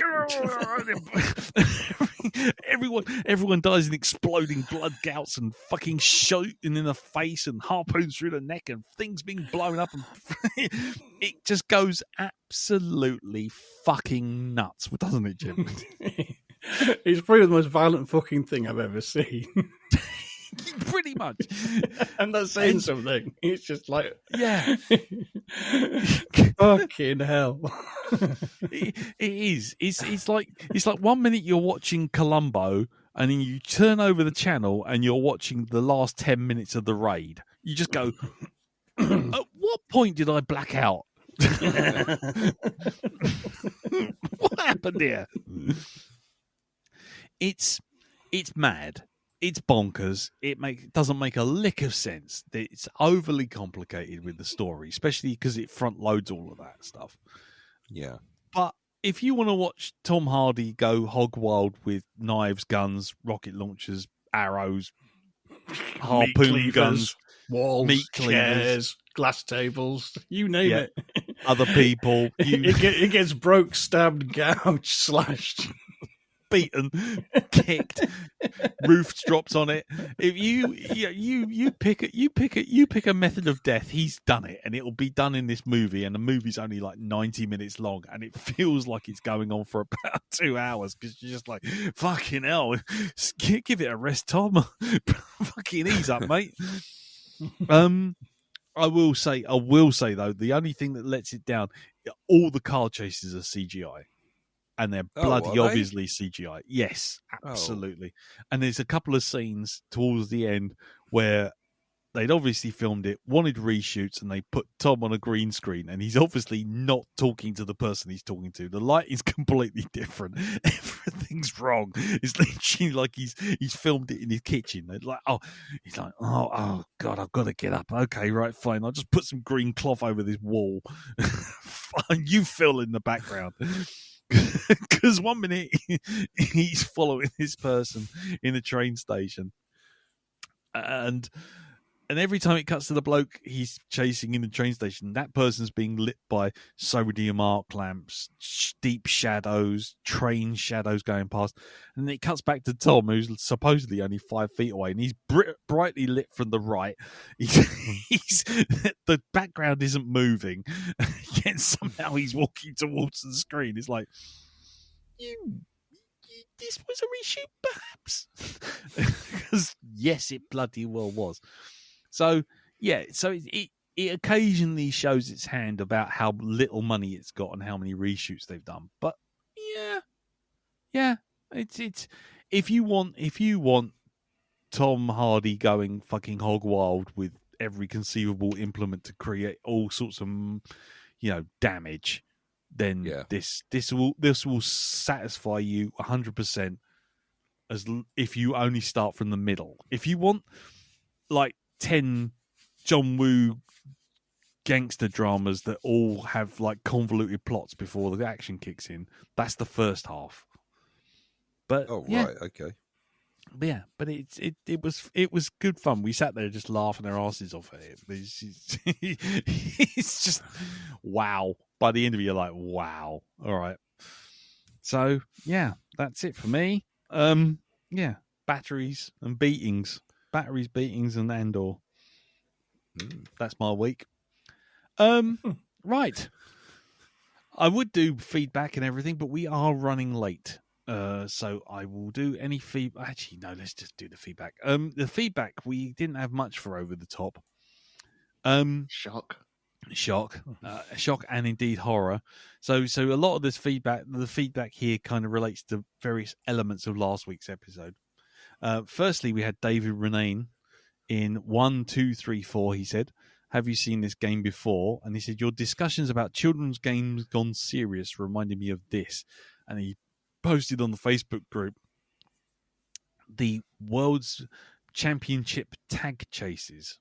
everyone dies in exploding blood gouts and fucking shooting in the face and harpoons through the neck and things being blown up. And it just goes absolutely fucking nuts, doesn't it, Jim? It's probably the most violent fucking thing I've ever seen. Pretty much. I'm not saying something. It's just like, yeah. Fucking hell. It is. It's like 1 minute you're watching Columbo and then you turn over the channel and you're watching the last 10 minutes of The Raid. You just go, at what point did I black out? What happened here? It's mad. It's bonkers. It doesn't make a lick of sense. It's overly complicated with the story, especially because it front loads all of that stuff. Yeah. But if you want to watch Tom Hardy go hog wild with knives, guns, rocket launchers, arrows, harpoon guns, walls, meat chairs, glass tables, you name it. Other people. It gets broke, stabbed, gouged, slashed. Beaten, kicked, roofs drops on it. If you pick a method of death, he's done it, and it'll be done in this movie. And the movie's only like 90 minutes long, and it feels like it's going on for about 2 hours because you're just like, fucking hell, give it a rest, Tom. Fucking ease up, mate. I will say though, the only thing that lets it down, all the car chases are CGI. And they're bloody obviously CGI. Yes, absolutely. And there's a couple of scenes towards the end where they'd obviously filmed it, wanted reshoots, and they put Tom on a green screen, and he's obviously not talking to the person he's talking to. The light is completely different. Everything's wrong. It's literally like he's filmed it in his kitchen. He's like, oh God, I've got to get up. Okay, right, fine. I'll just put some green cloth over this wall. Fine, you fill in the background. Because 1 minute he's following this person in a train station, and every time it cuts to the bloke he's chasing in the train station, that person's being lit by sodium arc lamps, deep shadows, train shadows going past, and then it cuts back to Tom, who's supposedly only 5 feet away, and he's brightly lit from the right. He's the background isn't moving, yet somehow he's walking towards the screen. It's like, this was a reshoot, perhaps? Because yes, it bloody well was. So yeah, so it occasionally shows its hand about how little money it's got and how many reshoots they've done. But yeah, it's if you want Tom Hardy going fucking hog wild with every conceivable implement to create all sorts of damage, then this will satisfy you 100%. As if you only start from the middle. If you want like 10 John Woo gangster dramas that all have like convoluted plots before the action kicks in, that's the first half. But right, okay. But yeah, but it was good fun. We sat there just laughing our asses off at it. It's just wow. By the end of it, you're like, wow. All right. So yeah, that's it for me. Batteries, beatings, and Andor. That's my week. Right. I would do feedback and everything, but we are running late. So I will do any feedback. Actually, no, let's just do the feedback. The feedback, we didn't have much for Over the Top. Shock, and indeed horror. So a lot of this feedback, the feedback here kind of relates to various elements of last week's episode. Firstly, we had David Renane in 1, 2, 3, 4. He said, "Have you seen this game before?" And he said, "Your discussions about children's games gone serious reminded me of this." And he posted on the Facebook group the World's Championship tag chases,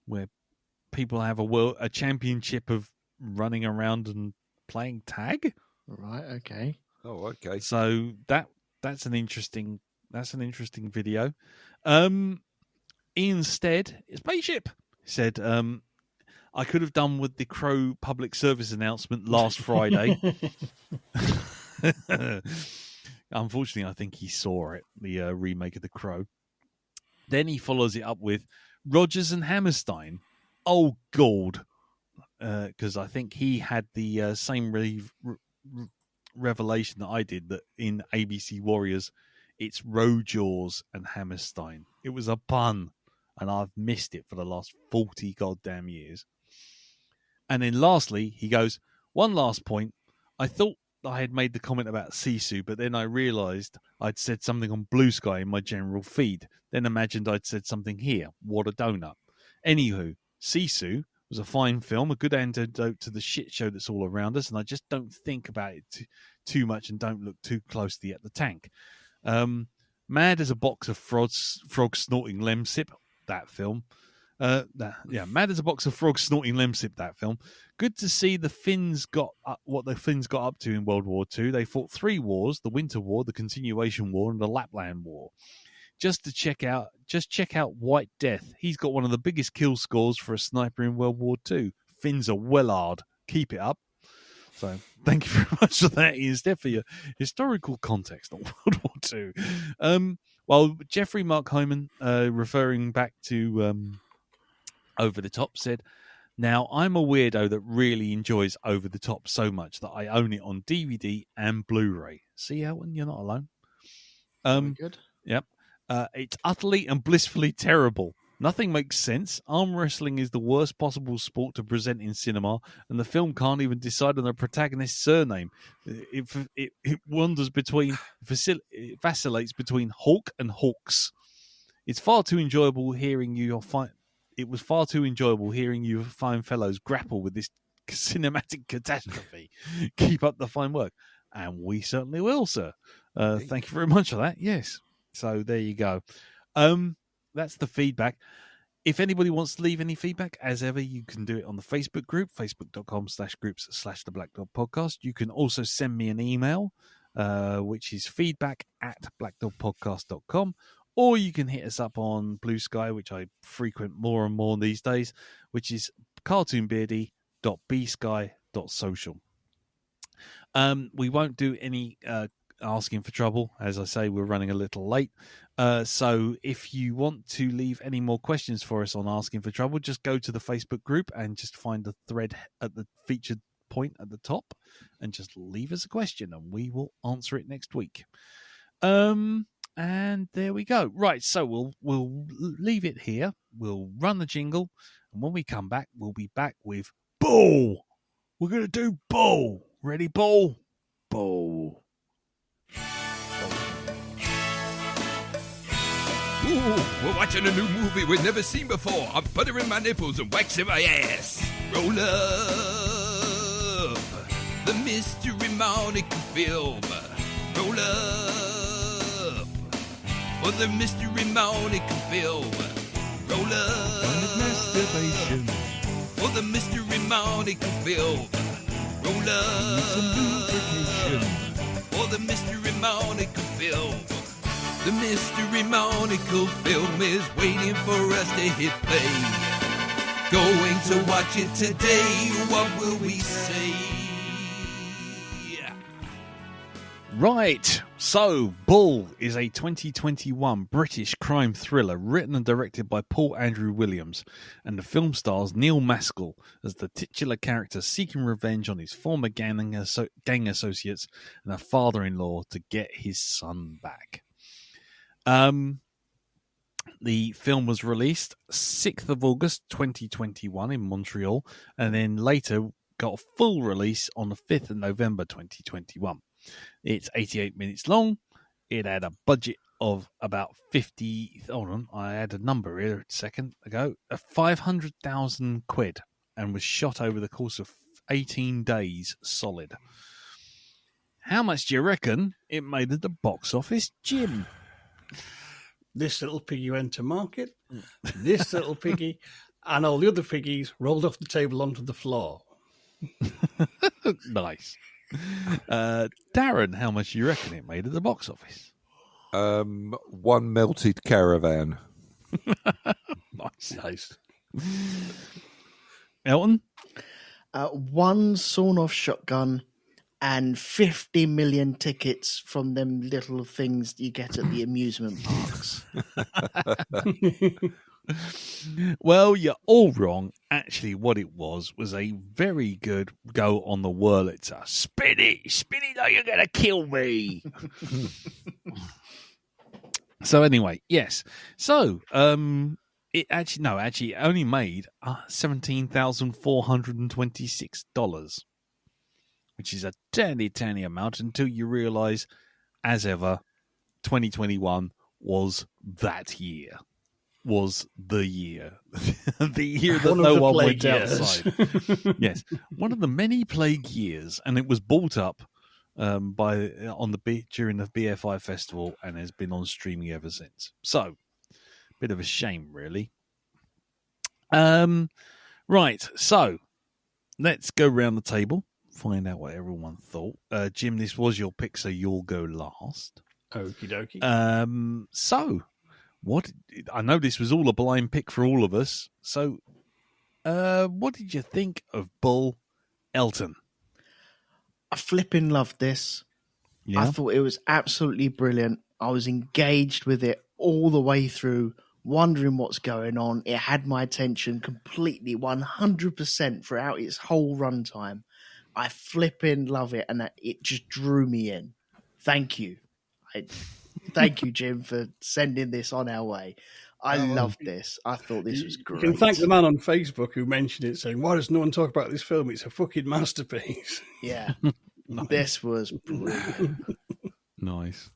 where people have a championship of running around and playing tag. Right. Okay. Oh, okay. So that's an interesting That's an interesting video. Ian Stead, spaceship, said, I could have done with the Crow public service announcement last Friday. Unfortunately, I think he saw it, the remake of The Crow. Then he follows it up with Rodgers and Hammerstein. Oh, God. Because I think he had the same revelation that I did, that in ABC Warriors, it's Rojaws and Hammerstein. It was a pun, and I've missed it for the last 40 goddamn years. And then lastly, he goes, one last point. I thought I had made the comment about Sisu, but then I realised I'd said something on Blue Sky in my general feed. Then imagined I'd said something here. What a donut. Anywho, Sisu was a fine film, a good antidote to the shit show that's all around us, and I just don't think about it too much and don't look too closely at the tank. Mad as a box of frogs snorting Lemsip, that film. Mad as a box of frogs snorting Lemsip, that film. Good to see the Finns got what the Finns got up to in World War II. They fought 3 wars: the Winter War, the Continuation War, and the Lapland War. Just check out White Death. He's got one of the biggest kill scores for a sniper in World War II. Finns are well hard. Keep it up. So thank you very much for that, Ian Stead, for your historical context on World War II. While Jeffrey Mark Hyman, referring back to Over the Top, said, now I'm a weirdo that really enjoys Over the Top so much that I own it on DVD and Blu-ray. See, Elton, you're not alone. Very good. Yep. It's utterly and blissfully terrible. Nothing makes sense. Arm wrestling is the worst possible sport to present in cinema, and the film can't even decide on the protagonist's surname. It wanders between, it vacillates between Hawk and Hawks. It's far too enjoyable hearing you find. It was far too enjoyable hearing you fine fellows grapple with this cinematic catastrophe. Keep up the fine work, and we certainly will, sir. Thank you very much for that. Yes. So there you go. That's the feedback. If anybody wants to leave any feedback, as ever, you can do it on the Facebook group, facebook.com/groups/the Black Dog Podcast. You can also send me an email, which is feedback@blackdogpodcast.com, or you can hit us up on Blue Sky, which I frequent more and more these days, which is cartoonbeardy.bsky.social. We won't do any asking for trouble. As I say, we're running a little late. So if you want to leave any more questions for us on asking for trouble, just go to the Facebook group and just find the thread at the featured point at the top and just leave us a question and we will answer it next week. And there we go. Right, so we'll leave it here. We'll run the jingle, and when we come back, we'll be back with Bull. We're going to do Bull. Ready, Bull? Bull. Ooh, we're watching a new movie we've never seen before. I'm buttering my nipples and waxing my ass. Roll up the Mystery Monica film. Roll up for the Mystery Monica film. Roll up Masturbation. for the Mystery Monica film. Roll up for the Mystery Monica film. The Mystery Monica film is waiting for us to hit play. Going to watch it today. What will we say? Right, so Bull is a 2021 British crime thriller written and directed by Paul Andrew Williams, and the film stars Neil Maskell as the titular character seeking revenge on his former gang associates and a father-in-law to get his son back. The film was released 6th of August 2021 in Montreal, and then later got a full release on the 5th of November 2021. It's 88 minutes long. It had a budget of about 50. Hold on, I had a number here a second ago. 500,000 quid, and was shot over the course of 18 days solid. How much do you reckon it made at the box office, Jim? This little piggy went to market. This little piggy and all the other piggies rolled off the table onto the floor. Nice. Darren, how much do you reckon it made at the box office? One melted caravan. Nice. Elton? One sawn-off shotgun and 50 million tickets from them little things you get at the amusement parks. Well, you're all wrong. Actually, what it was a very good go on the Wurlitzer. Spin it like you're going to kill me. So anyway, yes. So, it actually only made $17,426, which is a tiny amount until you realise, as ever, 2021 was that year. Was the year. The year that no one went outside. Yes. One of the many plague years, and it was bought up during the BFI festival and has been on streaming ever since. So, bit of a shame, really. Right, so let's go round the table, find out what everyone thought. Jim, this was your pick, so you'll go last. Okie dokie. So, I know this was all a blind pick for all of us. So, what did you think of Bull, Elton? I flipping loved this. Yeah. I thought it was absolutely brilliant. I was engaged with it all the way through, wondering what's going on. It had my attention completely, 100% throughout its whole runtime. I flipping love it, and it just drew me in. Thank you. Thank you, Jim, for sending this on our way. I loved this. I thought this was great. You can thank the man on Facebook who mentioned it, saying, "Why does no one talk about this film? It's a fucking masterpiece." Yeah. This was brilliant. Nice.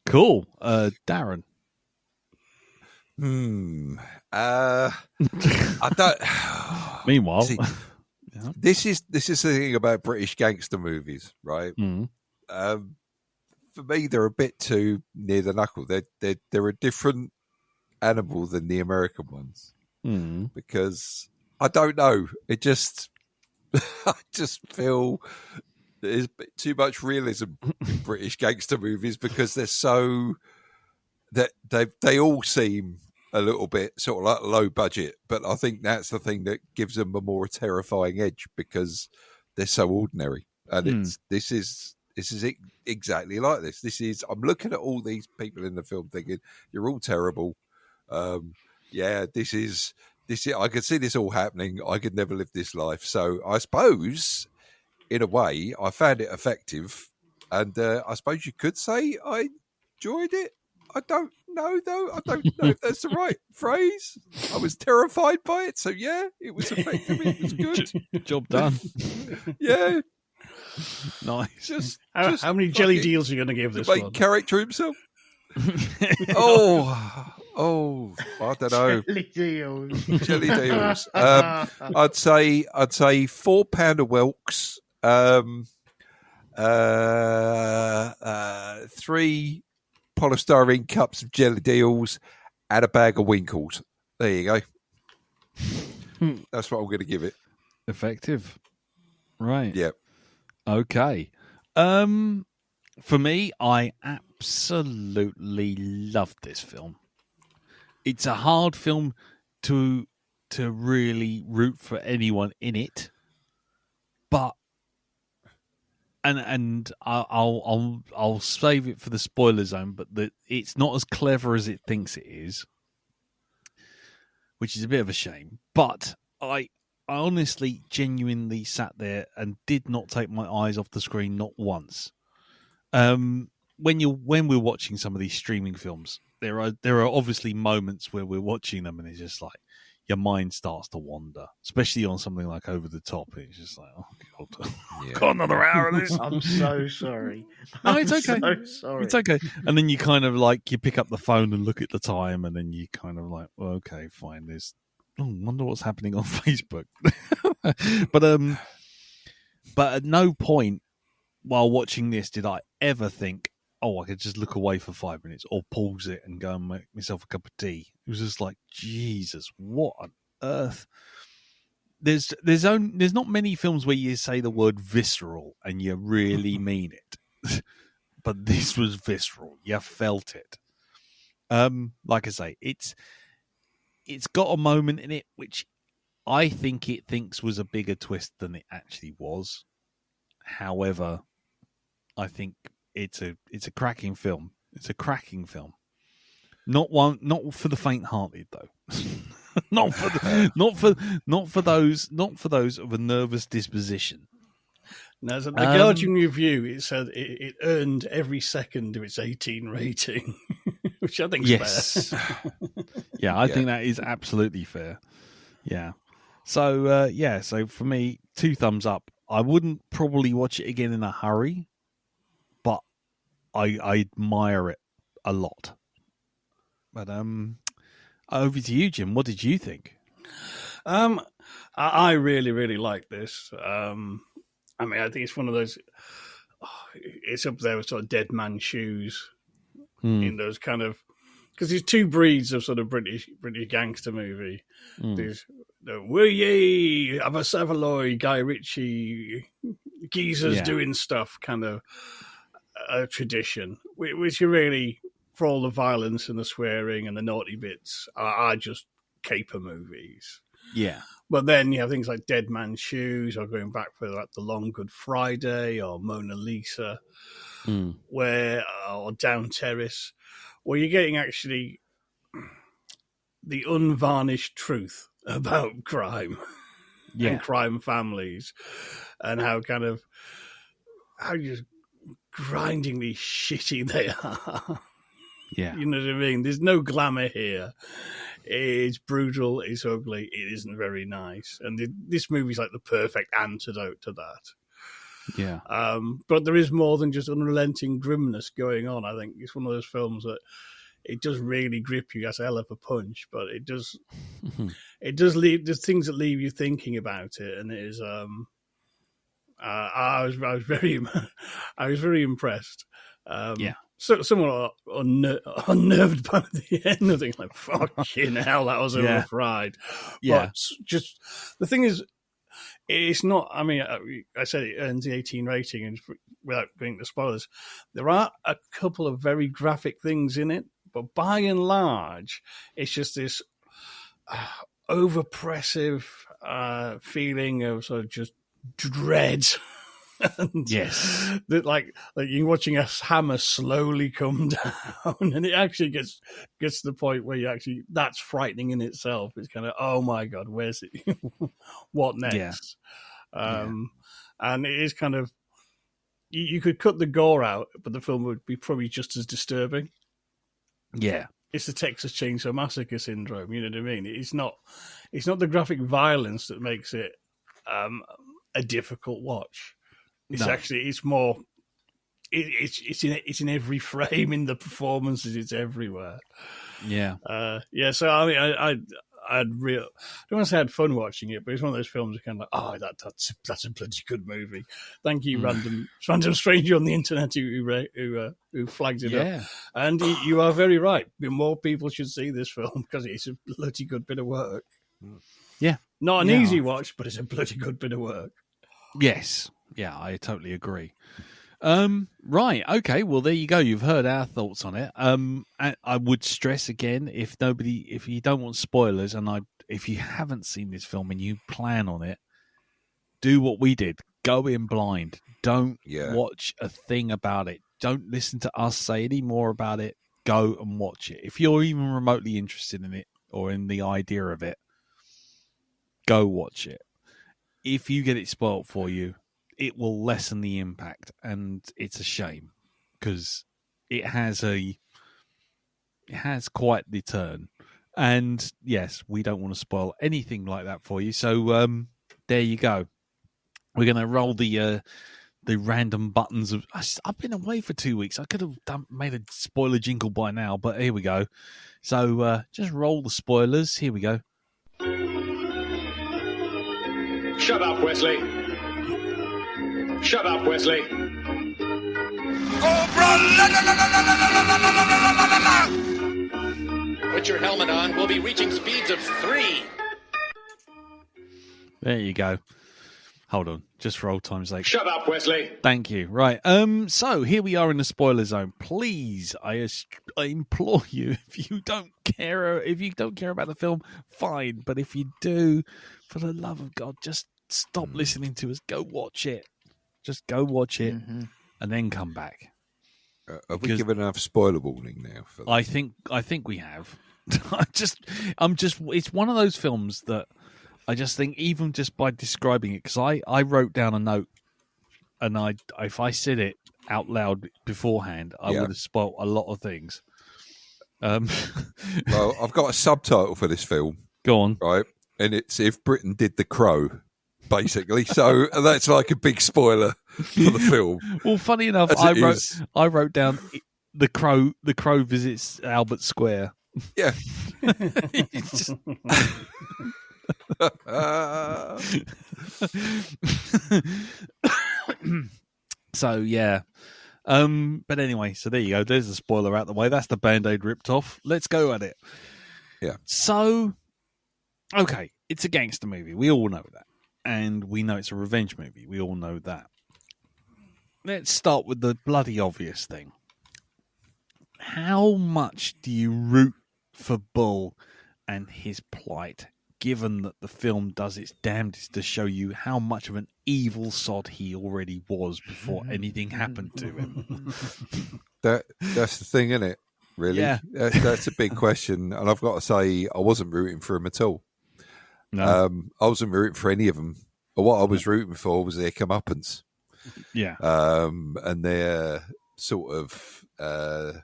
Cool. Darren. I don't. Meanwhile, See, this is the thing about British gangster movies, right? For me, they're a bit too near the knuckle. They're a different animal than the American ones because I don't know. It just I just feel there's a bit too much realism in British gangster movies because they're so that they all seem a little bit sort of like low budget, but I think that's the thing that gives them a more terrifying edge because they're so ordinary. And this is exactly like this. I'm looking at all these people in the film thinking, you're all terrible. This is I could see this all happening. I could never live this life. So I suppose, in a way, I found it effective. And I suppose you could say I enjoyed it. I don't know, though. I don't know if that's the right phrase. I was terrified by it. So, yeah, it was effective. It was good. Job done. Yeah. Nice. How many jelly deals are you going to give this one? Character himself. I don't know. Jelly deals. I'd say £4 of Welks, 3 polystyrene cups of jelly deals, and a bag of Winkles. There you go. That's what I'm going to give it. Effective. Right. Yep. Okay. For me, I absolutely loved this film. It's a hard film to really root for anyone in it, but and I'll save it for the spoiler zone. But it's not as clever as it thinks it is, which is a bit of a shame. But I honestly, genuinely sat there and did not take my eyes off the screen, not once. When we're watching some of these streaming films, there are obviously moments where we're watching them and it's just like your mind starts to wander, especially on something like Over the Top. It's just like, oh god, got another hour of this. I'm so sorry. No, it's okay. So sorry. It's okay. And then you kind of like you pick up the phone and look at the time, and then you kind of like, well, okay, fine. There's wonder what's happening on Facebook. But at no point while watching this did I ever think, I could just look away for 5 minutes or pause it and go and make myself a cup of tea. It was just like, Jesus, what on earth? There's not many films where you say the word visceral and you really mean it. But this was visceral. You felt it. Like I say, it's got a moment in it which I think it thinks was a bigger twist than it actually was. However, I think it's a cracking film. It's a cracking film. Not for the faint-hearted though. not for those of a nervous disposition. Now, so the Guardian review, it said it earned every second of its 18 rating, which I think is fair. Yeah, I think that is absolutely fair. Yeah. So, so for me, 2 thumbs up. I wouldn't probably watch it again in a hurry, but I admire it a lot. But over to you, Jim. What did you think? I really, really like this. I mean, I think it's one of those. It's up there with sort of Dead Man's Shoes in those kind of, because there's 2 breeds of sort of British gangster movie. There's the Will Ye have a Savoy, Guy Ritchie, geezers doing stuff kind of tradition, which are really, for all the violence and the swearing and the naughty bits, are just caper movies. Yeah. But then you have things like Dead Man's Shoes, or going back for like The Long Good Friday, or Mona Lisa, or Down Terrace, where you're getting actually the unvarnished truth about crime and crime families, and how just grindingly shitty they are. Yeah. You know what I mean? There's no glamour here. It's brutal, it's ugly, it isn't very nice. And this movie's like the perfect antidote to that. Yeah. But there is more than just unrelenting grimness going on. I think it's one of those films that it does really grip you. That's a hell of a punch, but it does leave, there's things that leave you thinking about it, and it is I was very impressed. So somewhat unnerved by the end. I think like, fucking hell, that was a rough ride. Yeah. But just the thing is, it's not. I mean, I said it earns the 18 rating, and without going into spoilers, there are a couple of very graphic things in it, but by and large, it's just this overpressive feeling of sort of just dread. And yes, that like you're watching a hammer slowly come down, and it actually gets to the point where that's frightening in itself. It's kind of, oh my god, where's it? What next? And it is kind of, you could cut the gore out, but the film would be probably just as disturbing. Yeah, it's the Texas Chainsaw Massacre syndrome. You know what I mean? It's not the graphic violence that makes it a difficult watch. It's actually, it's more, it's in every frame in the performances. It's everywhere. Yeah. So I mean, I don't want to say I had fun watching it, but it's one of those films that kind of like, oh, that's a bloody good movie. Thank you, random stranger on the internet who flagged it up. And you are very right. More people should see this film because it's a bloody good bit of work. Yeah. Not an easy watch, but it's a bloody good bit of work. Yes. Yeah, I totally agree. Right. Okay. Well, there you go. You've heard our thoughts on it. And I would stress again, if you don't want spoilers, and if you haven't seen this film and you plan on it, do what we did. Go in blind. Don't watch a thing about it. Don't listen to us say any more about it. Go and watch it. If you're even remotely interested in it or in the idea of it, go watch it. If you get it spoiled for you, it will lessen the impact, and it's a shame because it has quite the turn. And yes, we don't want to spoil anything like that for you. So there you go. We're going to roll the random buttons of. I've been away for 2 weeks. I could have made a spoiler jingle by now, but here we go. So just roll the spoilers. Here we go. Shut up, Wesley. Shut up, Wesley. Put your helmet on. We'll be reaching speeds of 3. There you go. Hold on, just for old time's sake. Shut up, Wesley. Thank you. Right. So here we are in the spoiler zone. Please, I implore you, if you don't care about the film, fine. But if you do, for the love of God, just stop listening to us. Go watch it. Just go watch it, and then come back. Have we given enough spoiler warning now? For I think we have. It's one of those films that I just think, even just by describing it, because I wrote down a note, and if I said it out loud beforehand, I would have spoilt a lot of things. Well, I've got a subtitle for this film. Go on. Right, and it's If Britain Did the Crow, basically. So that's like a big spoiler for the film. Well, funny enough, I wrote down the crow visits Albert Square. Yeah. So yeah. But anyway, so there you go. There's a spoiler out the way. That's the Band-Aid ripped off. Let's go at it. Yeah. So, okay, it's a gangster movie. We all know that. And we know it's a revenge movie. We all know that. Let's start with the bloody obvious thing. How much do you root for Bull and his plight, given that the film does its damnedest to show you how much of an evil sod he already was before anything happened to him? That's the thing, isn't it? Really? Yeah. That's a big question. And I've got to say, I wasn't rooting for him at all. No. I wasn't rooting for any of them. But what I was rooting for was their comeuppance. Yeah. And their sort of, the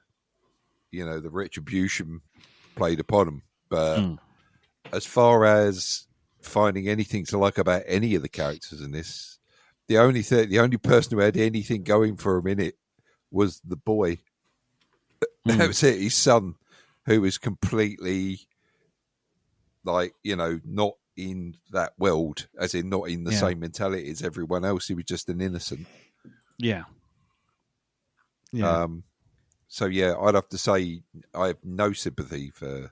retribution played upon them. But as far as finding anything to like about any of the characters in this, the only person who had anything going for him in it was the boy. That was it, his son, who was completely, not in that world, as in not in the same mentality as everyone else. He was just an innocent. Yeah. Yeah. So yeah, I'd have to say I have no sympathy for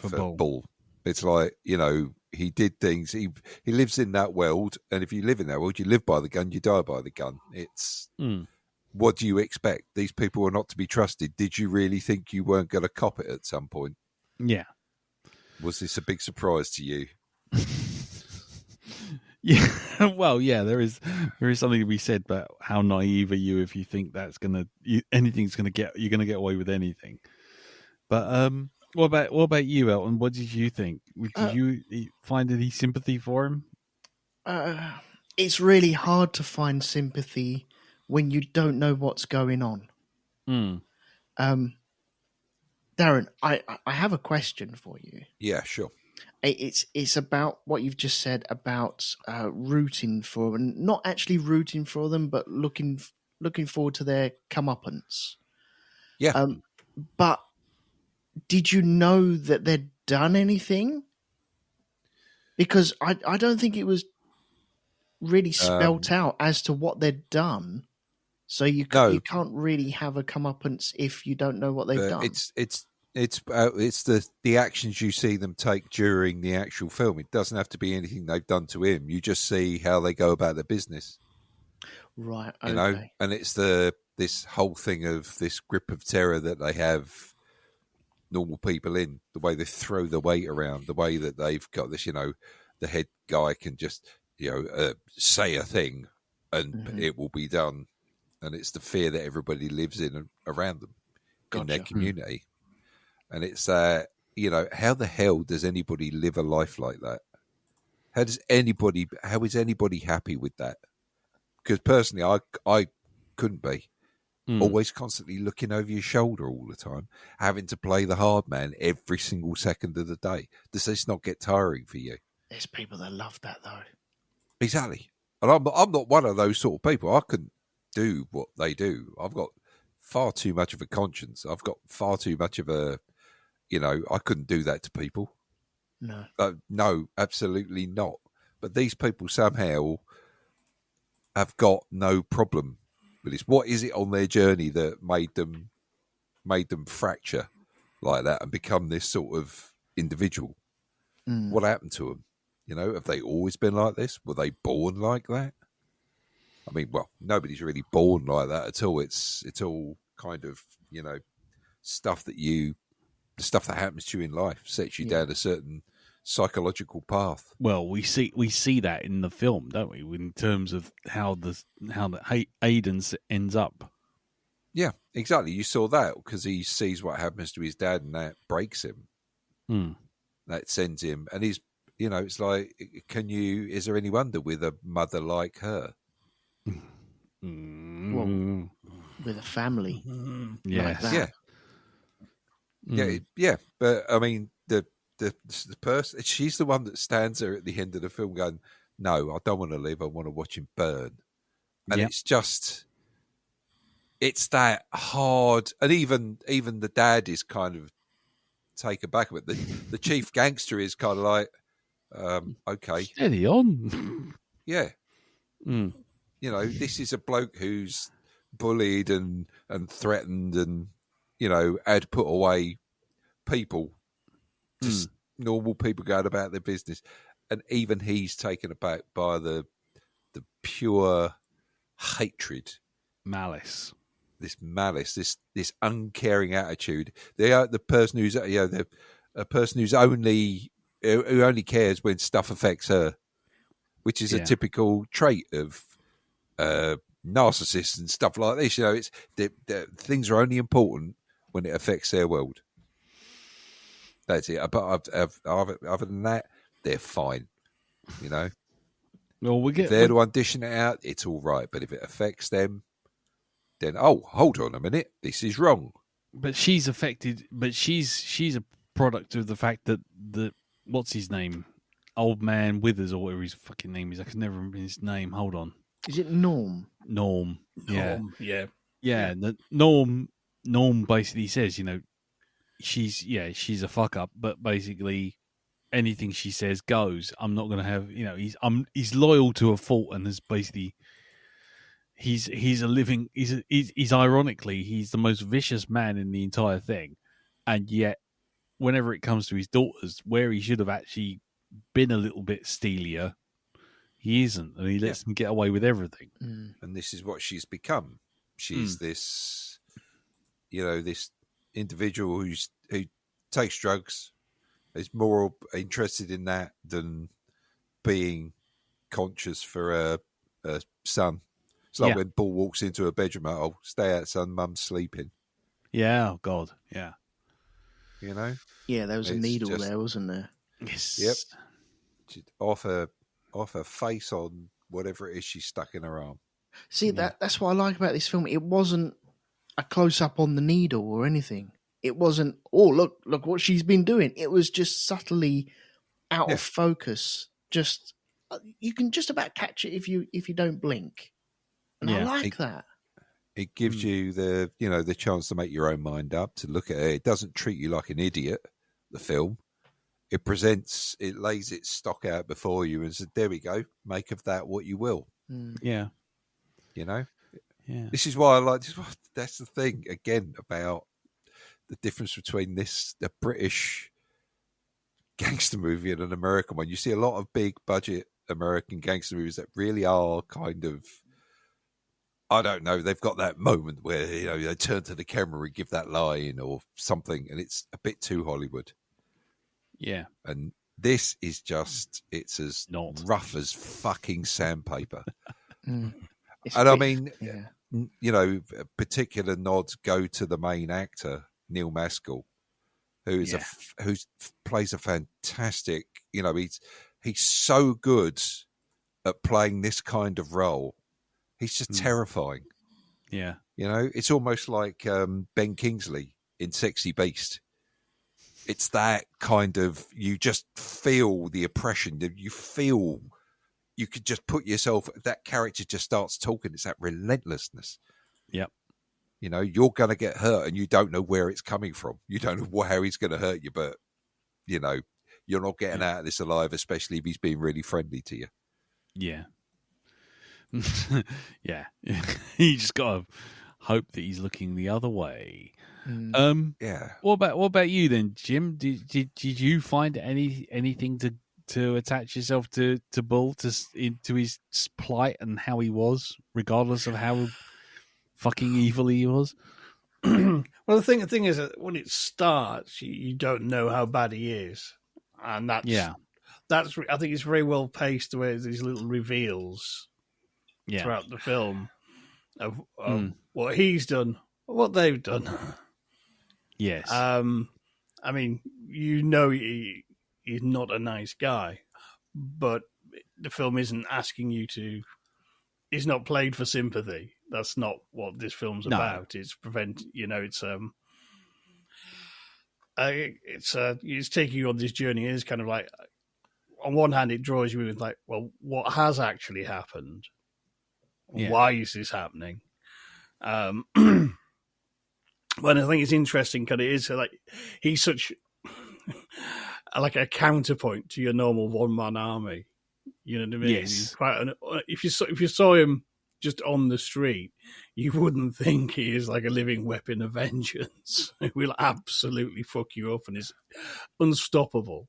Bull. It's like, he did things. He lives in that world, and if you live in that world, you live by the gun, you die by the gun. It's what do you expect? These people are not to be trusted. Did you really think you weren't going to cop it at some point? Yeah. Was this a big surprise to you? Yeah. Well, yeah, there is something to be said about how naive are you if you think that's you're going to get away with anything. But what about you, Elton? What did you think? Did you find any sympathy for him? It's really hard to find sympathy when you don't know what's going on. Darren, I have a question for you. Yeah, sure. It's about what you've just said about rooting for them, and not actually rooting for them, but looking forward to their comeuppance. Yeah. But did you know that they'd done anything? Because I don't think it was really spelt out as to what they'd done. So you can't really have a comeuppance if you don't know what they've done. It's the actions you see them take during the actual film. It doesn't have to be anything they've done to him. You just see how they go about their business. Right. Okay. You know, and it's this whole thing of this grip of terror that they have normal people in, the way they throw the weight around, the way that they've got this, the head guy can just, say a thing and it will be done. And it's the fear that everybody lives in around them in their community. And it's, how the hell does anybody live a life like that? How is anybody happy with that? Because personally, I couldn't be. Always constantly looking over your shoulder all the time, having to play the hard man every single second of the day. Does this not get tiring for you? There's people that love that, though. Exactly. And I'm not one of those sort of people. I couldn't do what they do. I've got far too much of a conscience. I've got far too much of a, I couldn't do that to people. No. No, absolutely not. But these people somehow have got no problem with this. What is it on their journey that made them fracture like that and become this sort of individual? What happened to them? You know, have they always been like this? Were they born like that? I mean, well, nobody's really born like that at all. It's all kind of, you know, stuff that happens to you in life sets you down a certain psychological path. Well, we see that in the film, don't we? In terms of how Aiden ends up. Yeah, exactly. You saw that because he sees what happens to his dad, and that breaks him. That sends him, and he's, you know, it's like, is there any wonder with a mother like her? Well, with a family, Yes. like that. Yeah. But I mean, the person, she's the one that stands there at the end of the film, going, "No, I don't want to live. I want to watch him burn." And it's just, it's that hard. And even the dad is kind of taken back with it. The chief gangster is kind of like, okay, Steady on. yeah. You know, this is a bloke who's bullied and threatened and, you know, had put away people, just normal people going about their business. And even he's taken aback by the pure hatred. Malice. This malice, this uncaring attitude. The person who's, you know, a person who only cares when stuff affects her, which is a typical trait of narcissists and stuff like this. You know, it's things are only important when it affects their world. That's it. But other than that, they're fine. You know, well, if they're the one dishing it out, it's all right. But if it affects them, then hold on a minute, this is wrong. But she's affected. But she's a product of the fact that what's his name, Old Man Withers or whatever his fucking name is. I can never remember his name. Hold on. Is it Norm? Norm. Yeah. Norm. Norm basically says, you know, she's a fuck up, but basically anything she says goes. I'm not going to have, you know, he's loyal to a fault, and is basically he's ironically he's the most vicious man in the entire thing, and yet whenever it comes to his daughters, where he should have actually been a little bit steelier, he isn't, and he lets them get away with everything. And this is what she's become. She's this, you know, this individual who takes drugs, is more interested in that than being conscious for a son. It's like when Paul walks into a bedroom, "Oh, stay out, son, mum's sleeping." Yeah, oh God, yeah. You know? Yeah, there was a needle there, wasn't there? Yes. Yep. Off her face on whatever it is she's stuck in her arm. See, that's what I like about this film. It wasn't a close-up on the needle or anything. It wasn't, look what she's been doing. It was just subtly out of focus. Just you can just about catch it if you don't blink. And I like that. It gives you the chance to make your own mind up, to look at it. It doesn't treat you like an idiot, the film. It lays its stock out before you and says, there we go, make of that what you will. Yeah. You know? Yeah. This is why I like this. That's the thing, again, about the difference between a British gangster movie and an American one. You see a lot of big budget American gangster movies that really are kind of, I don't know, they've got that moment where, you know, they turn to the camera and give that line or something, and it's a bit too Hollywood. Yeah. And this is just, it's as rough as fucking sandpaper. And I mean, you know, particular nods go to the main actor, Neil Maskell, who plays a fantastic, you know, he's so good at playing this kind of role. He's just terrifying. Yeah. You know, it's almost like Ben Kingsley in Sexy Beast. It's that kind of, you just feel the oppression. You feel, you could just put yourself, that character just starts talking. It's that relentlessness. Yep. You know, you're going to get hurt and you don't know where it's coming from. You don't know how he's going to hurt you, but, you know, you're not getting out of this alive, especially if he's being really friendly to you. Yeah. Yeah. You just got to hope that he's looking the other way. Yeah. What about you then, Jim? Did you find anything to to attach yourself to Bull to his plight and how he was, regardless of how fucking evil he was. Well, the thing is that when it starts, you don't know how bad he is, and that's I think it's very well paced the way these little reveals throughout the film of what he's done, what they've done. Yes. I mean, he's not a nice guy, but the film isn't asking you to. It's not played for sympathy. That's not what this film's about. It's it's taking you on this journey. It's kind of like, on one hand, it draws you in like, well, what has actually happened? Yeah. Why is this happening? Well, I think it's interesting because it is like he's such like a counterpoint to your normal one-man army. You know what I mean? Yes. He's quite if you saw him just on the street, you wouldn't think he is like a living weapon of vengeance. It will absolutely fuck you up and is unstoppable.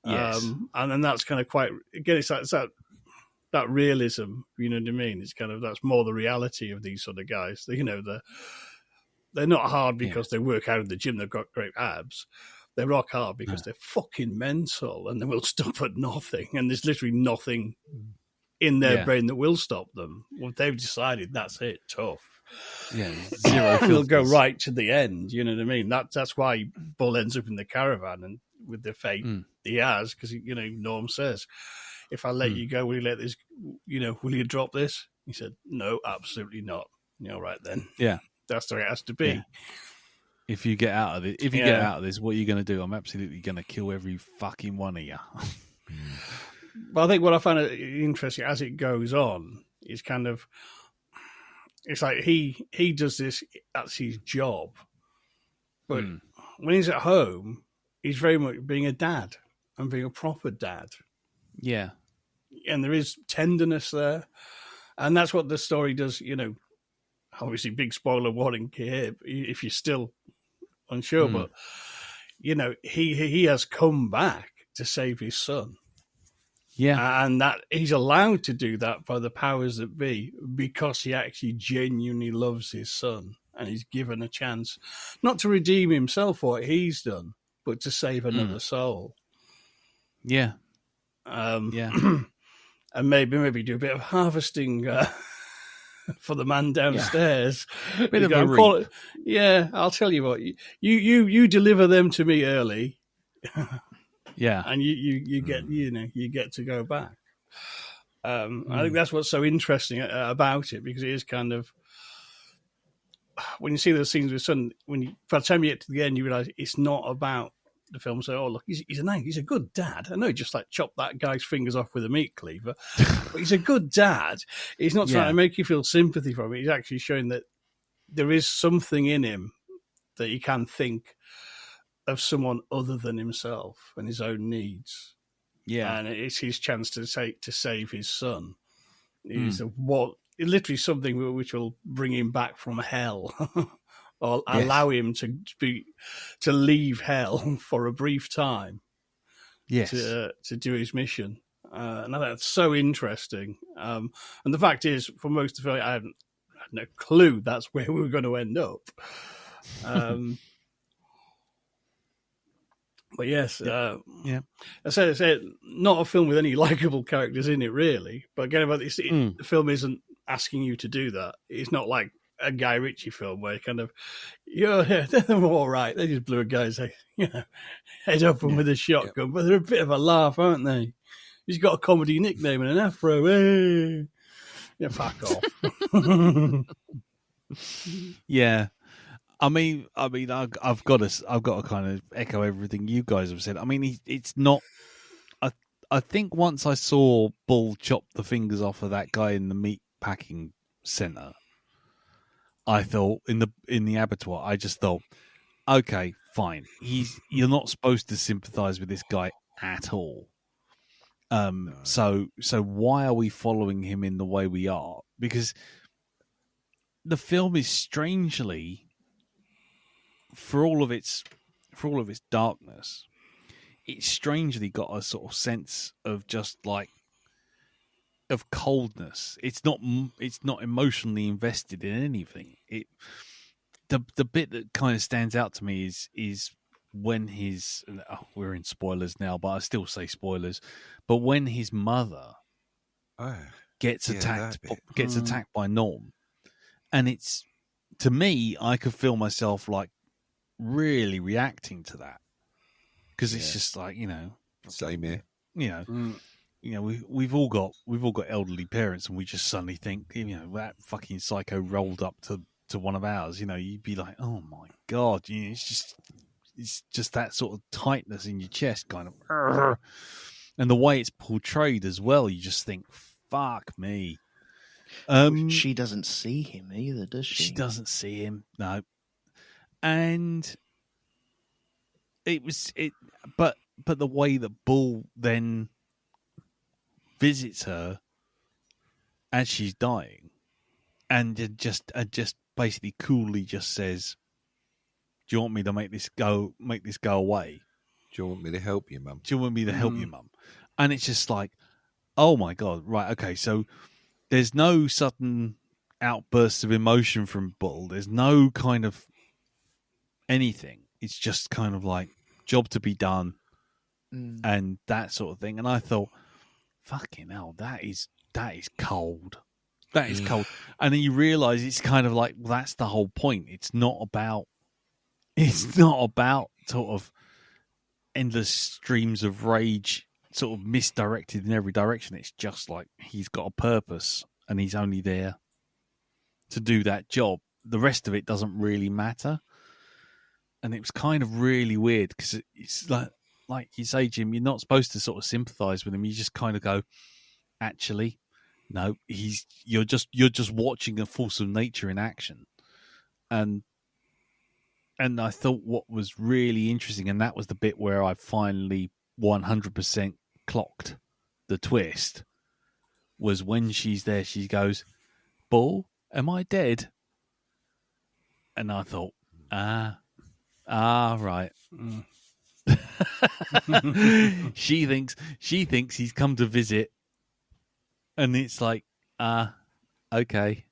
Yes. And then that's kind of quite, again, it's that realism, you know what I mean? It's kind of, that's more the reality of these sort of guys. You know, they're not hard because they work out in the gym, they've got great abs. They rock hard because they're fucking mental and they will stop at nothing. And there's literally nothing in their brain that will stop them. Well, they've decided that's it, tough. Yeah, zero. We'll go right to the end. You know what I mean? That's why Bull ends up in the caravan and with the fate he has, because Norm says, "If I let you go, will you let this? Will you drop this?" He said, "No, absolutely not." All right then. Yeah, that's the way it has to be. Yeah. If you get out of it, get out of this, what are you going to do? I'm absolutely going to kill every fucking one of you. Well, I think what I find interesting as it goes on is kind of, it's like he does this, that's his job. But when he's at home, he's very much being a dad and being a proper dad. Yeah. And there is tenderness there. And that's what the story does, obviously big spoiler warning here if you're still unsure, but, he has come back to save his son. Yeah. And that he's allowed to do that by the powers that be because he actually genuinely loves his son and he's given a chance not to redeem himself for what he's done, but to save another soul. Yeah. And maybe do a bit of harvesting for the man downstairs. Bit of a reap. I'll tell you what, you deliver them to me early. Yeah, and you get to go back. I think that's what's so interesting about it, because it is kind of, when you see those scenes with son, by the time you get to the end, you realise it's not about the film. So, oh look, he's a good dad. I know he just like chopped that guy's fingers off with a meat cleaver, but he's a good dad. He's not trying to make you feel sympathy for him. He's actually showing that there is something in him that he can think of someone other than himself and his own needs. Yeah. And it's his chance to save his son. It's literally something which will bring him back from hell or allow him to leave hell for a brief time. Yes. To do his mission. And that's so interesting. And the fact is, for most of it, I had no clue that's where we were going to end up. But yes, I said not a film with any likable characters in it, really. But again, about this, the film isn't asking you to do that. It's not like a Guy Ritchie film where kind of, they're all right. They just blew a guy's head open with a shotgun, but they're a bit of a laugh, aren't they? He's got a comedy nickname and an afro. Hey. Yeah, fuck off. Yeah. I mean, I've got to kind of echo everything you guys have said. I mean, it's not. I think once I saw Bull chop the fingers off of that guy in the meat packing center, I thought in the abattoir, I just thought, okay, fine. You're not supposed to sympathize with this guy at all. So why are we following him in the way we are? Because the film is strangely, for all of its darkness, it's strangely got a sort of sense of just like of coldness. It's not emotionally invested in anything. The bit that kind of stands out to me is when we're in spoilers now, but I still say spoilers. But when his mother gets attacked by Norm, and it's, to me, I could feel myself like really reacting to that, because it's just like, same here. We've all got elderly parents, and we just suddenly think, that fucking psycho rolled up to one of ours. You'd be like, oh my god, it's just that sort of tightness in your chest, kind of, and the way it's portrayed as well. You just think, fuck me. She doesn't see him either, does she? She doesn't see him, no. And but the way that Bull then visits her as she's dying, and just basically coolly just says, "Do you want me to make this go away? Do you want me to help you, Mum? Do you want me to help you, Mum?" And it's just like, oh my god, right, okay, so there's no sudden outbursts of emotion from Bull. There's no kind of anything. It's just kind of like job to be done, and that sort of thing. And I thought, fucking hell, that is cold. That is cold. And then you realise it's kind of like, well, that's the whole point. It's not about sort of endless streams of rage, sort of misdirected in every direction. It's just like he's got a purpose, and he's only there to do that job. The rest of it doesn't really matter. And it was kind of really weird, because it's like you say, Jim, you're not supposed to sort of sympathise with him. You just kind of go, actually, no, you're just watching a force of nature in action. And I thought what was really interesting, and that was the bit where I finally 100% clocked the twist, was when she's there, she goes, "Bull, am I dead?" And I thought, right. She thinks he's come to visit, and it's like, okay,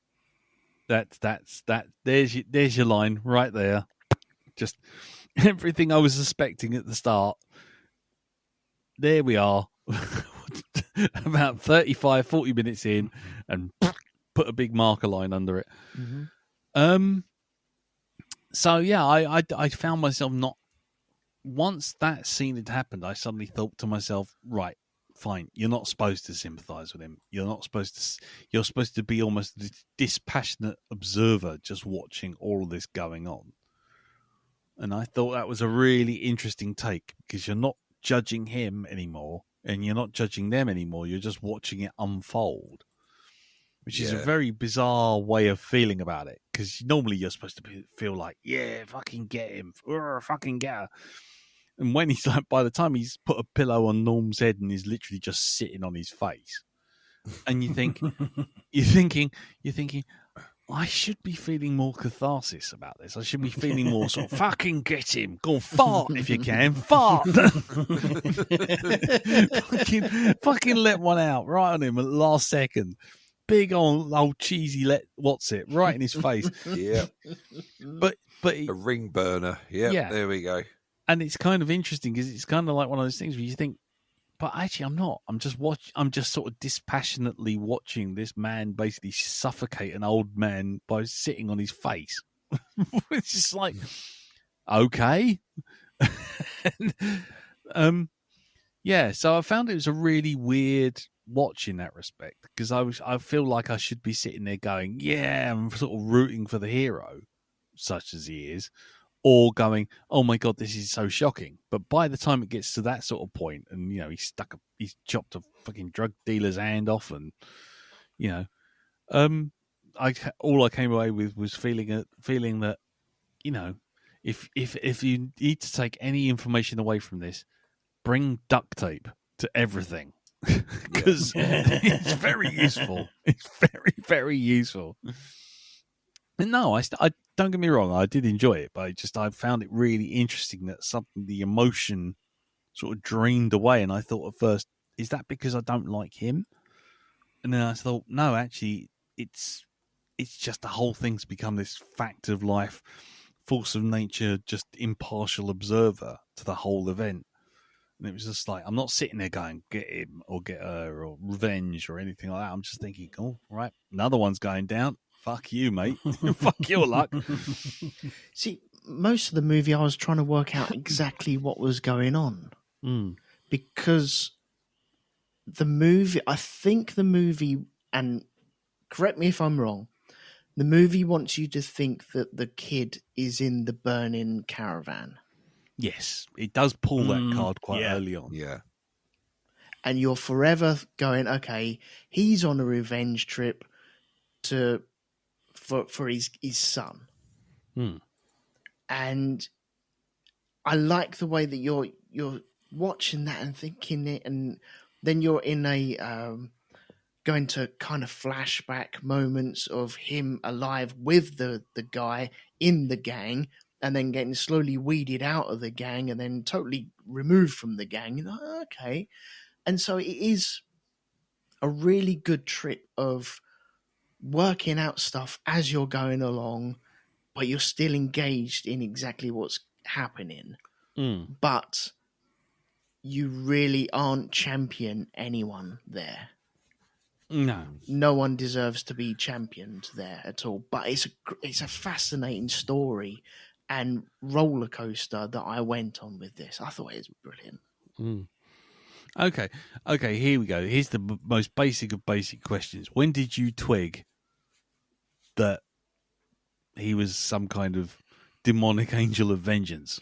that's that. There's your line right there. Just everything I was suspecting at the start. There we are, about 35, 40 minutes in, and put a big marker line under it. So yeah, I found myself not. Once that scene had happened, I suddenly thought to myself, right, fine, you're not supposed to sympathise with him. You're supposed to be almost a dispassionate observer, just watching all of this going on. And I thought that was a really interesting take, because you're not judging him anymore, and you're not judging them anymore. You're just watching it unfold, which is a very bizarre way of feeling about it, because normally you're supposed to feel like, yeah, fucking get him, fucking get her. And when he's like, by the time he's put a pillow on Norm's head and is literally just sitting on his face, and you think, you're thinking, I should be feeling more catharsis about this. I should be feeling more sort of, fucking get him, go fart if you can, fart. fucking let one out right on him at the last second. Big old cheesy what's it right in his face. Yeah, but a ring burner. Yeah, there we go. And it's kind of interesting, because it's kind of like one of those things where you think, but actually I'm not. I'm just sort of dispassionately watching this man basically suffocate an old man by sitting on his face. It's just like, okay. Yeah, so I found it was a really weird watch in that respect, because I feel like I should be sitting there going, yeah, I'm sort of rooting for the hero, such as he is, or going, oh my god, this is so shocking. But by the time it gets to that sort of point, and he's chopped a fucking drug dealer's hand off, and all I came away with was feeling that, if you need to take any information away from this, bring duct tape to everything, because it's very useful. It's very, very useful. And no, I don't get me wrong, I did enjoy it, but I found it really interesting that the emotion sort of drained away. And I thought at first, is that because I don't like him? And then I thought, no, actually, it's just the whole thing's become this fact of life, force of nature, just impartial observer to the whole event. And it was just like, I'm not sitting there going, get him or get her or revenge or anything like that. I'm just thinking, oh, right, another one's going down. Fuck you, mate. Fuck your luck. See, most of the movie, I was trying to work out exactly what was going on. Because I think the movie, and correct me if I'm wrong, the movie wants you to think that the kid is in the burning caravan. Yes, it does pull that card quite early on. Yeah. And you're forever going, okay, he's on a revenge trip for his son. And I like the way that you're watching that and thinking it, and then you're in a going to kind of flashback moments of him alive with the guy in the gang, and then getting slowly weeded out of the gang and then totally removed from the gang. You're like, okay. And so it is a really good trip of working out stuff as you're going along, but you're still engaged in exactly what's happening. But you really aren't champion anyone there. No one deserves to be championed there at all. But it's a fascinating story and roller coaster that I went on with this. I thought it was brilliant. Okay, here we go. Here's the most basic of basic questions. When did you twig that he was some kind of demonic angel of vengeance?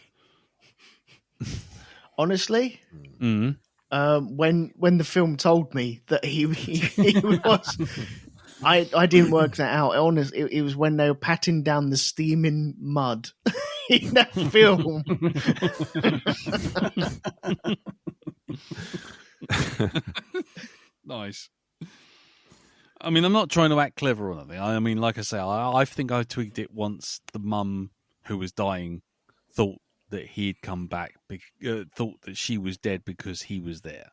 Honestly, when the film told me that he was, I didn't work that out. Honestly, it was when they were patting down the steaming mud in that film. Nice. I mean, I'm not trying to act clever or anything. I mean, like I say, I think I twigged it once the mum who was dying thought that he'd come back, thought that she was dead because he was there.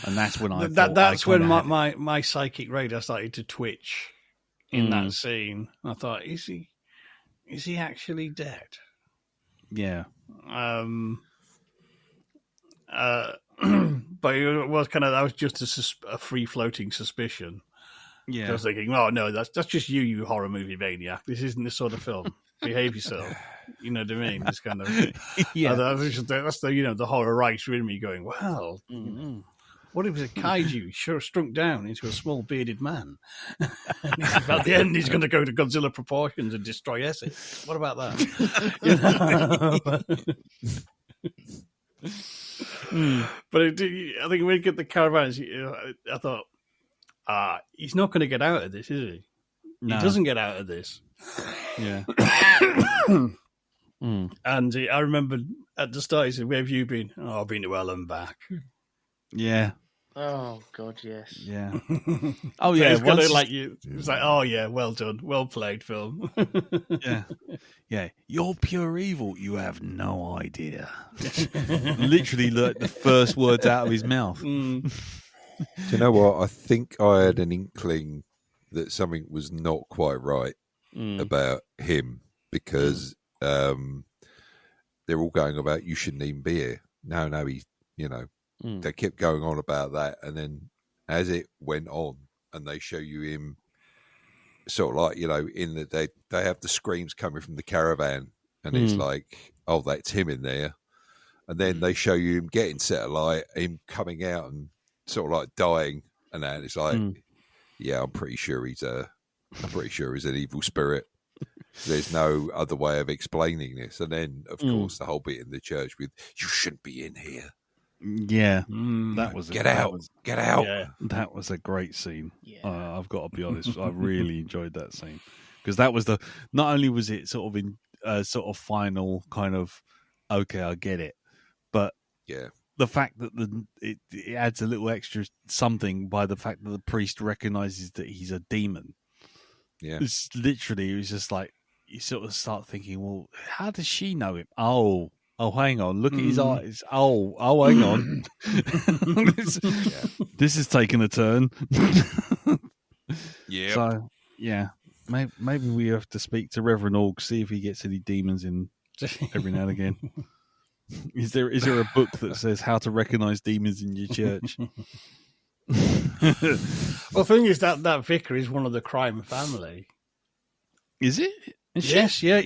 And that's when that's when my psychic radar started to twitch in that scene. I thought, is he actually dead? Yeah. But it was that was just a free floating suspicion. Yeah. I was thinking, oh no, that's just you horror movie maniac. This isn't this sort of film. Behave yourself. You know what I mean? It's kind of that's the horror writer in me going, well, what if it was a kaiju? Sure, shrunk down into a small bearded man. At the end, he's going to go to Godzilla proportions and destroy Essex. What about that? But I think when you get the caravans, I thought, he's not going to get out of this, is he? No. He doesn't get out of this. Yeah. And I remember at the start, he said, where have you been? Oh, I've been to hell and back. Yeah. Oh, God, yes. Yeah. Oh, yeah. It's like, oh, yeah, well done. Well played, film. Yeah. Yeah. You're pure evil. You have no idea. Literally the first words out of his mouth. Do you know what? I think I had an inkling that something was not quite right about him, because they're all going about, you shouldn't even be here. No, they kept going on about that, and then as it went on, and they show you him sort of like, in that they have the screams coming from the caravan, and it's like, oh, that's him in there, and then they show you him getting set alight, him coming out and sort of like dying, and then it's like, yeah, I'm pretty sure he's an evil spirit. There's no other way of explaining this. And then, of course, the whole bit in the church with, you shouldn't be in here. Yeah, that was get out. Yeah, that was a great scene. Yeah. I've got to be honest, I really enjoyed that scene, because that was not only was it sort of in sort of final kind of, okay, I get it, but the fact that it adds a little extra something by the fact that the priest recognizes that he's a demon. Yeah, it's literally, it was just like, you sort of start thinking, well, how does she know him? Oh, Oh, hang on. Look at his eyes. Oh, hang on. This is taking a turn. Yeah. So, yeah. Maybe we have to speak to Reverend Org, see if he gets any demons in every now and again. Is there a book that says how to recognize demons in your church? Well, the thing is that vicar is one of the crime family. Is it? Yes, yeah.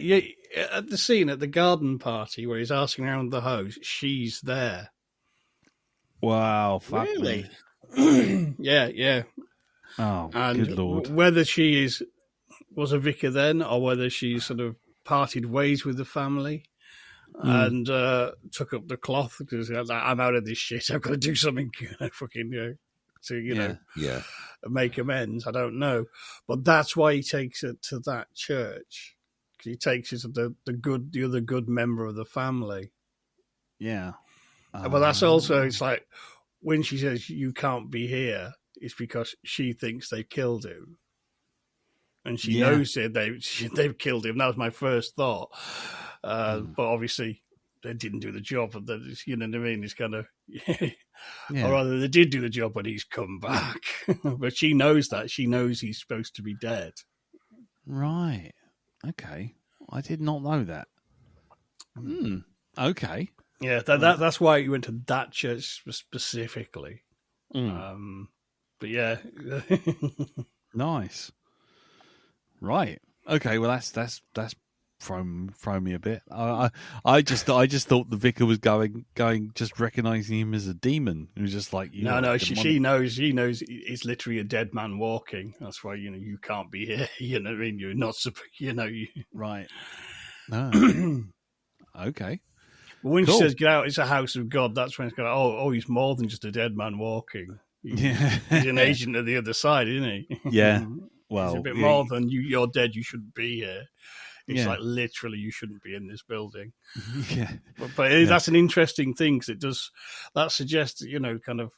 At the scene at the garden party where he's asking around the house, she's there. Wow, fuck Really? me. Yeah. Oh, and good Lord. Whether she was a vicar then, or whether she sort of parted ways with the family and took up the cloth because I'm out of this shit. I've got to do something, to make amends. I don't know, but that's why he takes it to that church. He takes it to the other good member of the family. Yeah. But that's also, it's like when she says you can't be here, it's because she thinks they killed him. And she knows it, they've killed him. That was my first thought. But obviously they didn't do the job. You know what I mean? It's kind of, or rather they did do the job when he's come back. But she knows that. She knows he's supposed to be dead. Right. Okay. I did not know that. Okay. Yeah, that's why he went to that church specifically. But yeah. Nice. Right. Okay. Well, that's thrown me a bit. I just thought the vicar was going just recognizing him as a demon. It was just like no. She knows it's literally a dead man walking. That's why you can't be here. You know what I mean? You're not right. No. Okay. But when she says get out, it's a house of God. That's when it's going. Oh, he's more than just a dead man walking. He's an agent of the other side, isn't he? Yeah. Well, he's a bit more than you're dead. You shouldn't be here. It's like literally you shouldn't be in this building. Yeah. But that's an interesting thing because that suggests that, kind of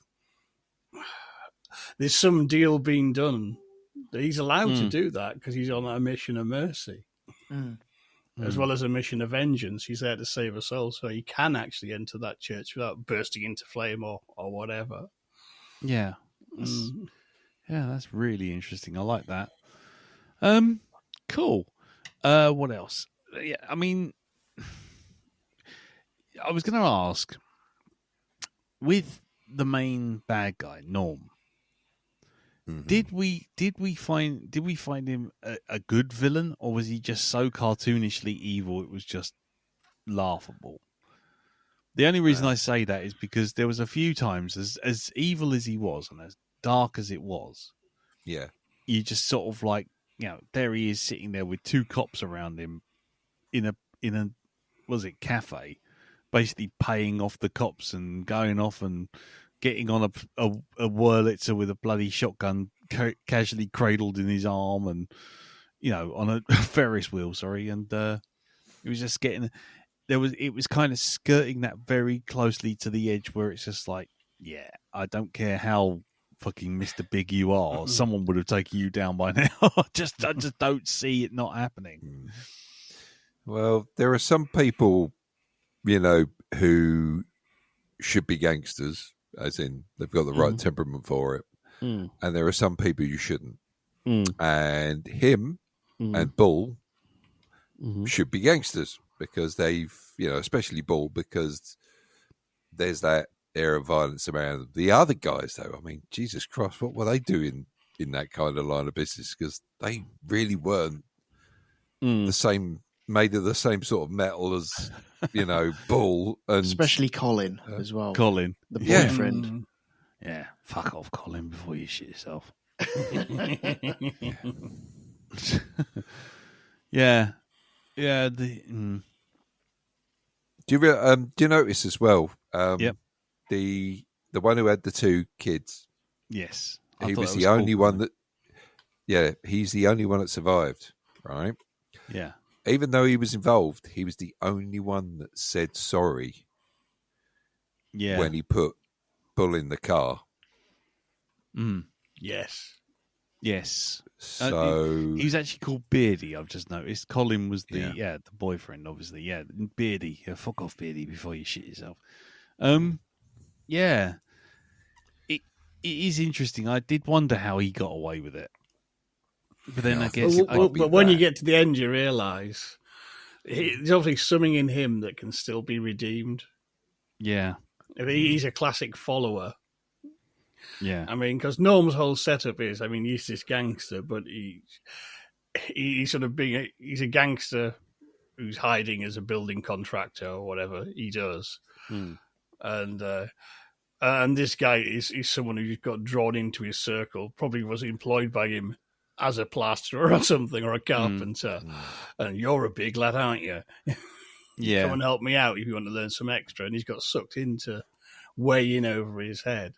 there's some deal being done. He's allowed to do that because he's on a mission of mercy. As well as a mission of vengeance. He's there to save us all, so he can actually enter that church without bursting into flame or whatever. Yeah. That's really interesting. I like that. Cool. What else? Yeah, I mean, I was going to ask, with the main bad guy, Norm, did we find him a good villain, or was he just so cartoonishly evil it was just laughable? The only reason I say that is because there was a few times, as evil as he was and as dark as it was, you just sort of like, there he is sitting there with two cops around him in a was it cafe, basically paying off the cops and going off and getting on a Wurlitzer with a bloody shotgun casually cradled in his arm and, on a Ferris wheel, and he was just getting, it was kind of skirting that very closely to the edge where it's just like, I don't care how fucking Mr. Big you are, someone would have taken you down by now. I just don't see it not happening. Well, there are some people, who should be gangsters, as in they've got the right temperament for it. And there are some people you shouldn't. And him and Bull should be gangsters because they've, especially Bull, because there's that air of violence around them. The other guys, though, I mean, Jesus Christ, what were they doing in that kind of line of business? Because they really weren't the same, made of the same sort of metal as, Bull. And especially Colin as well. Colin. The boyfriend. Yeah, fuck off, Colin, before you shit yourself. Yeah. Do you notice as well? Yep. The one who had the two kids. Yes, he was the only one that. Yeah, he's the only one that survived. Right. Yeah. Even though he was involved, he was the only one that said sorry. Yeah. When he put Bull in the car. Yes. Yes. So he was actually called Beardy. I've just noticed. Colin was the boyfriend, obviously. Yeah, Beardy. Yeah, fuck off, Beardy, before you shit yourself. Yeah. It is interesting. I did wonder how he got away with it, but then I guess. But when you get to the end, you realise there's obviously something in him that can still be redeemed. Yeah. I mean, he's a classic follower. Yeah. I mean, because Norm's whole setup is, I mean, he's this gangster, but he's sort of he's a gangster who's hiding as a building contractor or whatever he does. And this guy is someone who got drawn into his circle, probably was employed by him as a plasterer or something, or a carpenter. And you're a big lad, aren't you? Yeah. Come and help me out if you want to learn some extra. And he's got sucked into way in over his head.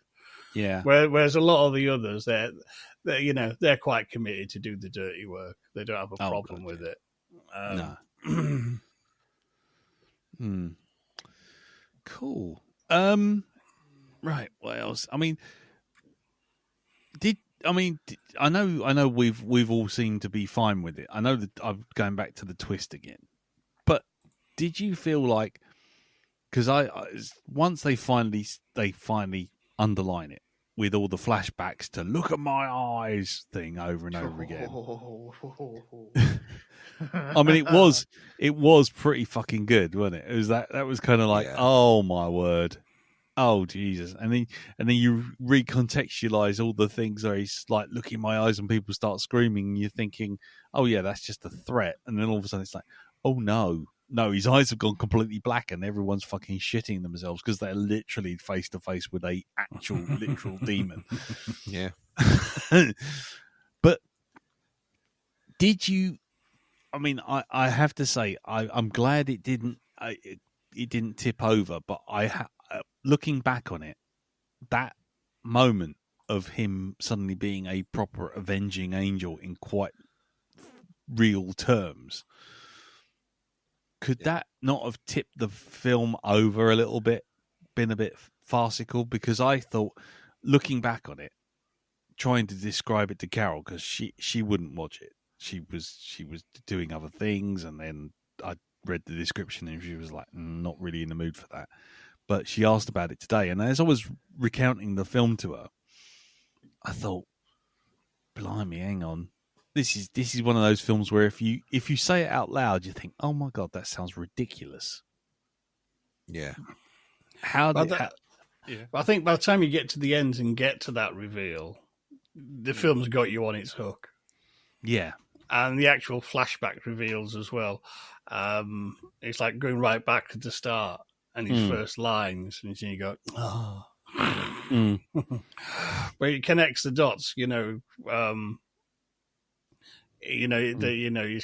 Yeah. Whereas a lot of the others, they're quite committed to do the dirty work. They don't have a problem with it. No. Cool. Right. What else? I mean, I know we've all seemed to be fine with it. I know that I'm going back to the twist again, but did you feel like, because once they finally underline it with all the flashbacks to look at my eyes thing over and over again. I mean, it was pretty fucking good, wasn't it? It was that was kind of like, oh my word. Oh Jesus! And then you recontextualize all the things where he's like, look in my eyes, and people start screaming, and you're thinking, oh yeah, that's just a threat. And then all of a sudden it's like, oh no, his eyes have gone completely black, and everyone's fucking shitting themselves because they're literally face to face with a actual literal demon. Yeah. But did you? I mean, I have to say, I'm glad it didn't tip over, but looking back on it, that moment of him suddenly being a proper avenging angel in quite real terms, could that not have tipped the film over a little bit, been a bit farcical? Because I thought, looking back on it, trying to describe it to Carol, because she wouldn't watch it. She was doing other things, and then I read the description and she was like, not really in the mood for that. But she asked about it today, and as I was recounting the film to her, I thought, blimey, hang on. This is one of those films where if you say it out loud, you think, oh my God, that sounds ridiculous. Yeah. I think by the time you get to the end and get to that reveal, the film's got you on its hook. Yeah. And the actual flashback reveals as well. It's like going right back to the start and his first lines, and you go, oh. But it connects the dots, he's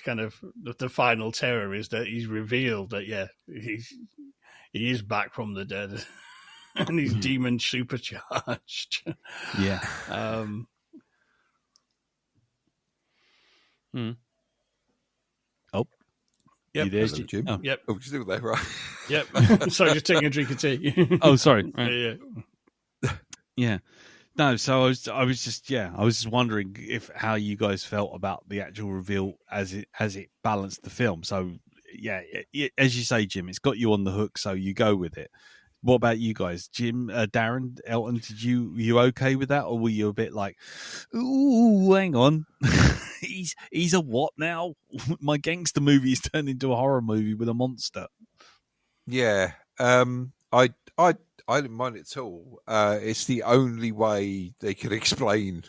kind of the final terror is that he's revealed that he is back from the dead, and he's demon supercharged. Yeah. Oh, yep. You there, Jim? Oh. Yep. Oh, you're still there, right? Yep. Sorry, just taking a drink of tea. Oh, sorry. Yeah. Yeah. No, so I was just wondering how you guys felt about the actual reveal as it balanced the film. So yeah, as you say, Jim, it's got you on the hook, so you go with it. What about you guys, Jim, Darren, Elton? Were you okay with that, or were you a bit like, ooh, hang on, he's a what now? My gangster movie has turned into a horror movie with a monster. Yeah, I didn't mind it at all. It's the only way they could explain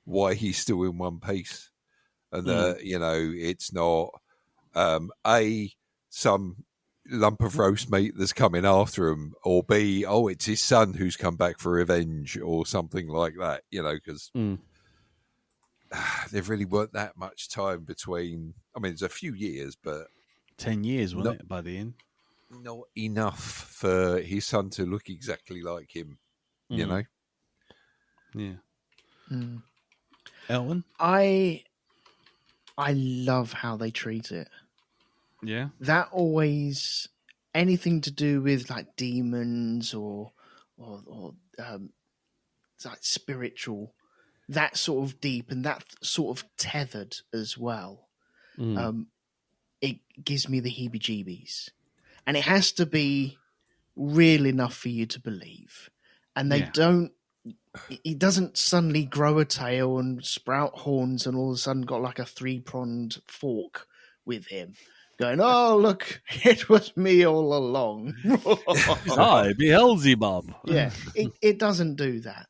why he's still in one piece, and it's not some lump of roast meat that's coming after him, or B, it's his son who's come back for revenge, or something like that. Because there really weren't that much time between. I mean, there's a few years, but 10 years, wasn't it, by the end? Not enough for his son to look exactly like him, Yeah. Elton? I love how they treat it. Yeah. That always, anything to do with like demons or like spiritual, that sort of deep and that sort of tethered as well, it gives me the heebie-jeebies. And it has to be real enough for you to believe. And they don't, he doesn't suddenly grow a tail and sprout horns and all of a sudden got like a 3-pronged fork with him going, oh, look, it was me all along. I Beelzebub. Yeah, it doesn't do that,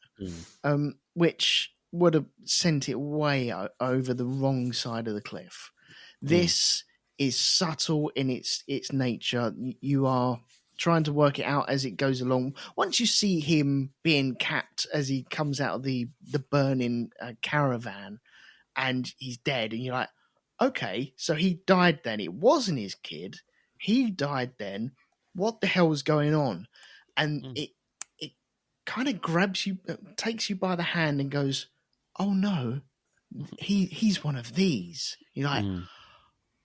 which would have sent it way over the wrong side of the cliff. This is subtle in its nature. You are trying to work it out as it goes along. Once you see him being capped as he comes out of the burning caravan and he's dead, and you're like, okay, so he died then. It wasn't his kid. He died then. What the hell is going on? And it kind of grabs you, takes you by the hand and goes, oh no, he's one of these. You're like,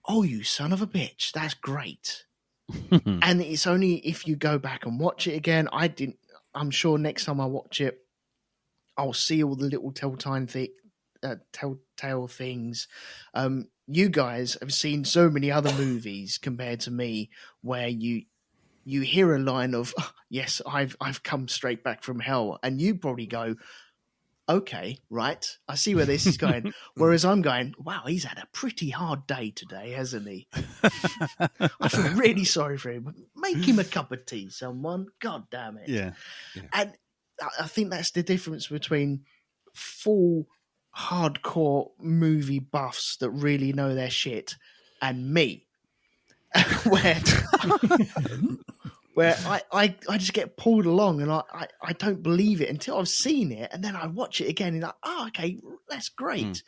oh, you son of a bitch. That's great. And it's only if you go back and watch it again. I'm sure next time I watch it, I'll see all the little telltale things. You guys have seen so many other movies compared to me where you hear a line of, oh, yes, I've come straight back from hell. And you probably go, okay, right, I see where this is going. Whereas I'm going, wow, he's had a pretty hard day today, hasn't he? I feel really sorry for him. Make him a cup of tea, someone. God damn it. Yeah. And I think that's the difference between full hardcore movie buffs that really know their shit and me. where I just get pulled along and I don't believe it until I've seen it, and then I watch it again and like, oh, okay, that's great.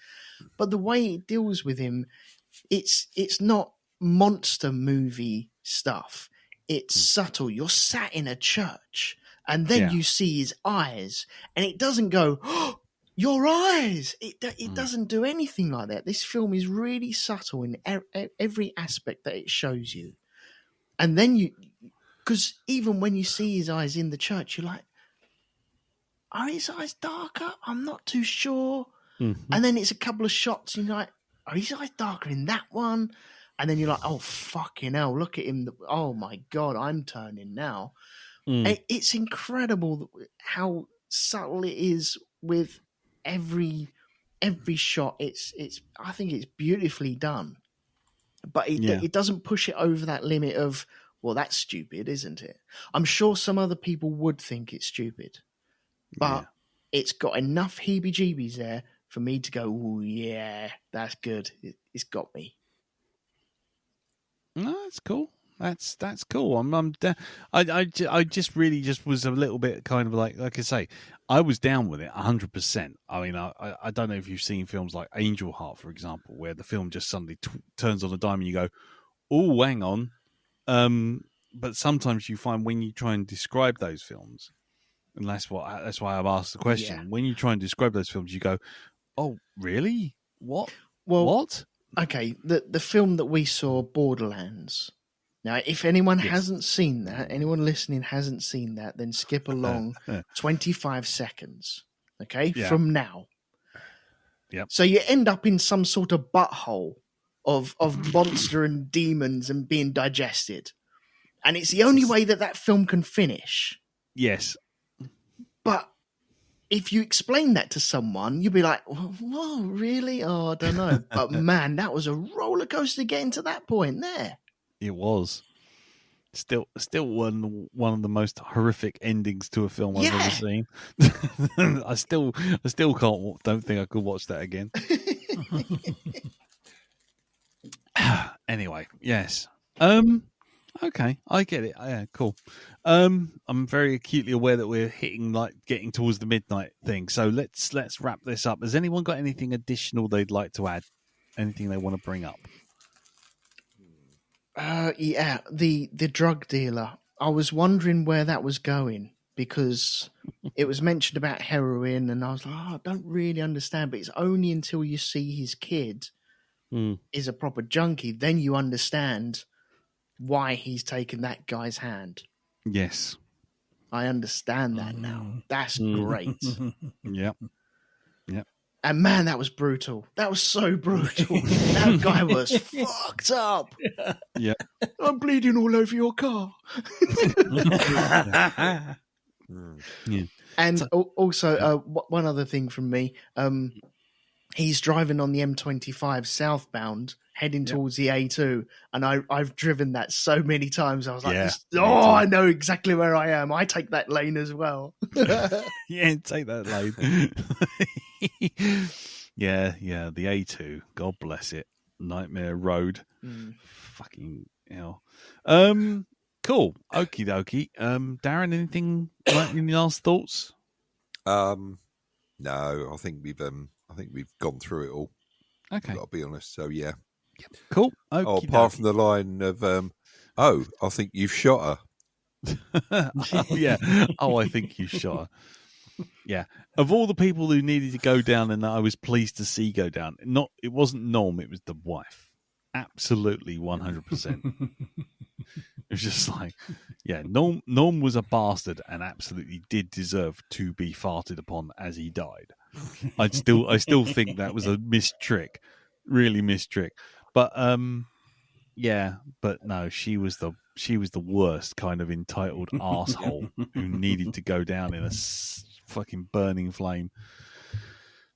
But the way it deals with him, it's not monster movie stuff. It's subtle. You're sat in a church and then you see his eyes and it doesn't go, oh, your eyes. It doesn't do anything like that. This film is really subtle in every aspect that it shows you. And then because even when you see his eyes in the church, you're like, are his eyes darker? I'm not too sure. Mm-hmm. And then it's a couple of shots and you're like, are his eyes darker in that one? And then you're like, oh, fucking hell, look at him. Oh, my God, I'm turning now. It's incredible how subtle it is with every shot. I think it's beautifully done. But it doesn't push it over that limit of, well, that's stupid, isn't it? I'm sure some other people would think it's stupid. But it's got enough heebie-jeebies there for me to go, oh, yeah, that's good. It's got me. No, that's cool. That's cool. I just really just was a little bit kind of like I say, I was down with it 100%. I mean, I don't know if you've seen films like Angel Heart, for example, where the film just suddenly turns on a dime and you go, oh, hang on. But sometimes you find when you try and describe those films, and that's why I've asked the question. Yeah. When you try and describe those films, you go, oh, really? What? Well, what? Okay, the film that we saw, Borderlands. Now, if anyone hasn't seen that, anyone listening hasn't seen that, then skip along 25 seconds, okay, from now. Yep. So you end up in some sort of butthole of monster and demons and being digested. And it's the only way that film can finish. Yes. But if you explain that to someone, you'd be like, whoa, really? Oh, I don't know. But man, that was a roller coaster getting to that point there. It was. Still one of the most horrific endings to a film I've ever seen. I still don't think I could watch that again. Anyway, yes. Okay, I get it. Yeah, cool. I'm very acutely aware that we're getting towards the midnight thing. So let's wrap this up. Has anyone got anything additional they'd like to add? Anything they want to bring up? The drug dealer. I was wondering where that was going because it was mentioned about heroin, and I was like, I don't really understand. But it's only until you see his kid is a proper junkie, then you understand why he's taken that guy's hand. Yes, I understand that now. That's great. Yep. And man, that was brutal. That was so brutal. That guy was fucked up. Yeah. I'm bleeding all over your car. Yeah. And also, one other thing from me. He's driving on the M25 southbound, heading towards the A2, and I've driven that so many times. I was like, I know exactly where I am. I take that lane as well. Yeah, take that lane. yeah, the A2. God bless it. Nightmare Road. Fucking hell. Cool. Okie dokie. Darren, any last thoughts? No, I think we've gone through it all. Okay. I've got to be honest. So yeah. Cool. Apart from the line of, I think you've shot her. Yeah. Oh, I think you shot her. Yeah. Of all the people who needed to go down and that I was pleased to see go down, it wasn't Norm, it was the wife. Absolutely 100%. It was just like, yeah, Norm was a bastard and absolutely did deserve to be farted upon as he died. I still think that was a missed trick. Really missed trick. But yeah, but no, she was the worst kind of entitled arsehole who needed to go down in a fucking burning flame.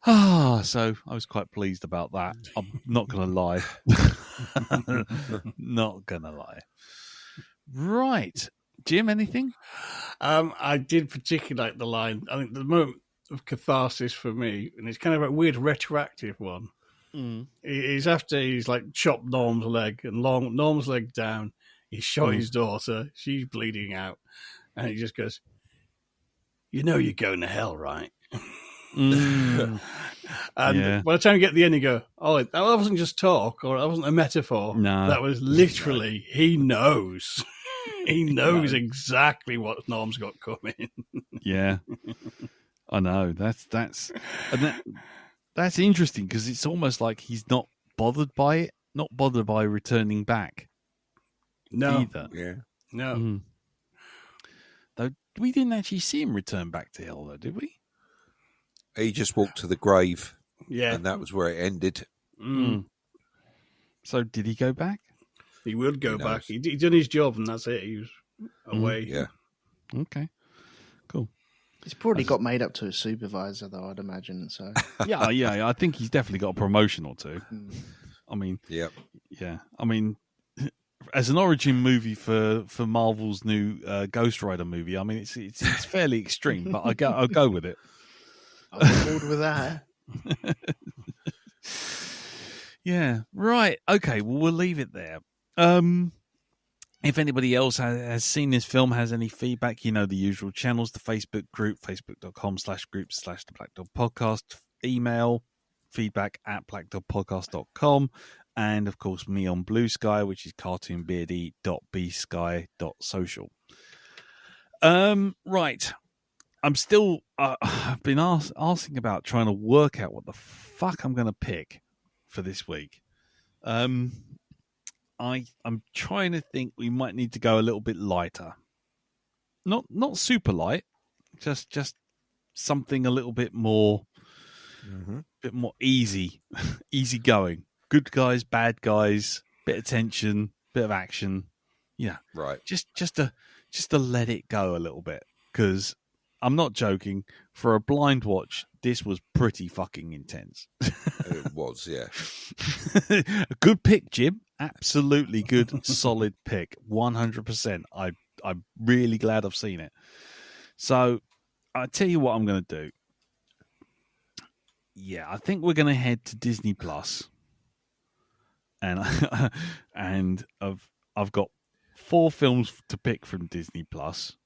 So I was quite pleased about that. I'm not gonna lie. Not gonna lie. Right. Jim, anything? I did particularly like the line. I think the moment of catharsis for me, and it's kind of a weird retroactive one, is after he's like chopped Norm's leg and Norm's leg down, he shot his daughter, she's bleeding out, and he just goes, "You know you're going to hell, right?" And by the time you get to the end, you go, "Oh, that wasn't just talk, or that wasn't a metaphor. No, that was literally he knows." He knows exactly what Norm's got coming. Yeah, I know. That's interesting because it's almost like he's not bothered by it, not bothered by returning back. No, either. Yeah, no. Though we didn't actually see him return back to hell, though, did we? he just walked to the grave. Yeah, and that was where it ended. So did he go back? He would go back. He done his job, and that's it. He was away. Yeah. Okay. Cool. He's probably got made up to a supervisor, though, I'd imagine. So yeah. I think he's definitely got a promotion or two. I mean, yeah. I mean, as an origin movie for Marvel's new Ghost Rider movie, I mean, it's fairly extreme, but I'll go with it. I'm on board with that. Yeah. Right. Okay. Well, we'll leave it there. If anybody else has seen this film, has any feedback, you know the usual channels, the Facebook group, facebook.com/groups/the Black Dog Podcast, email feedback@blackdogpodcast.com, and of course me on Blue Sky, which is cartoonbeardy.bsky.social. Right. I'm still, I've been asking about trying to work out what the fuck I'm going to pick for this week. I'm trying to think we might need to go a little bit lighter. Not super light, just something a little bit more, easy going. Good guys, bad guys, bit of tension, bit of action. Yeah, right. Just to let it go a little bit, because I'm not joking. For a blind watch, this was pretty fucking intense. It was, yeah. A good pick, Jim. Absolutely good, solid pick. 100%. I'm really glad I've seen it. So, I'll tell you what I'm going to do. Yeah, I think we're going to head to Disney Plus, and I've got 4 films to pick from Disney Plus.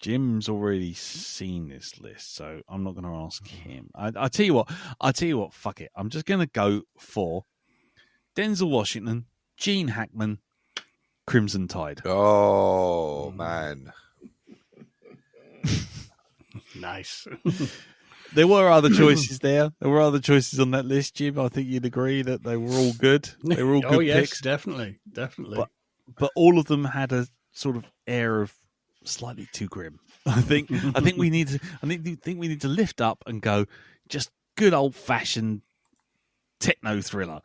Jim's already seen this list, so I'm not going to ask him. I tell you what. Fuck it. I'm just going to go for Denzel Washington, Gene Hackman, Crimson Tide. Oh man, nice. There were other choices there. There were other choices on that list, Jim. I think you'd agree that they were all good. They were all good picks. Definitely. But all of them had a sort of air of slightly too grim. I think we need to lift up and go. Just good old-fashioned techno thriller.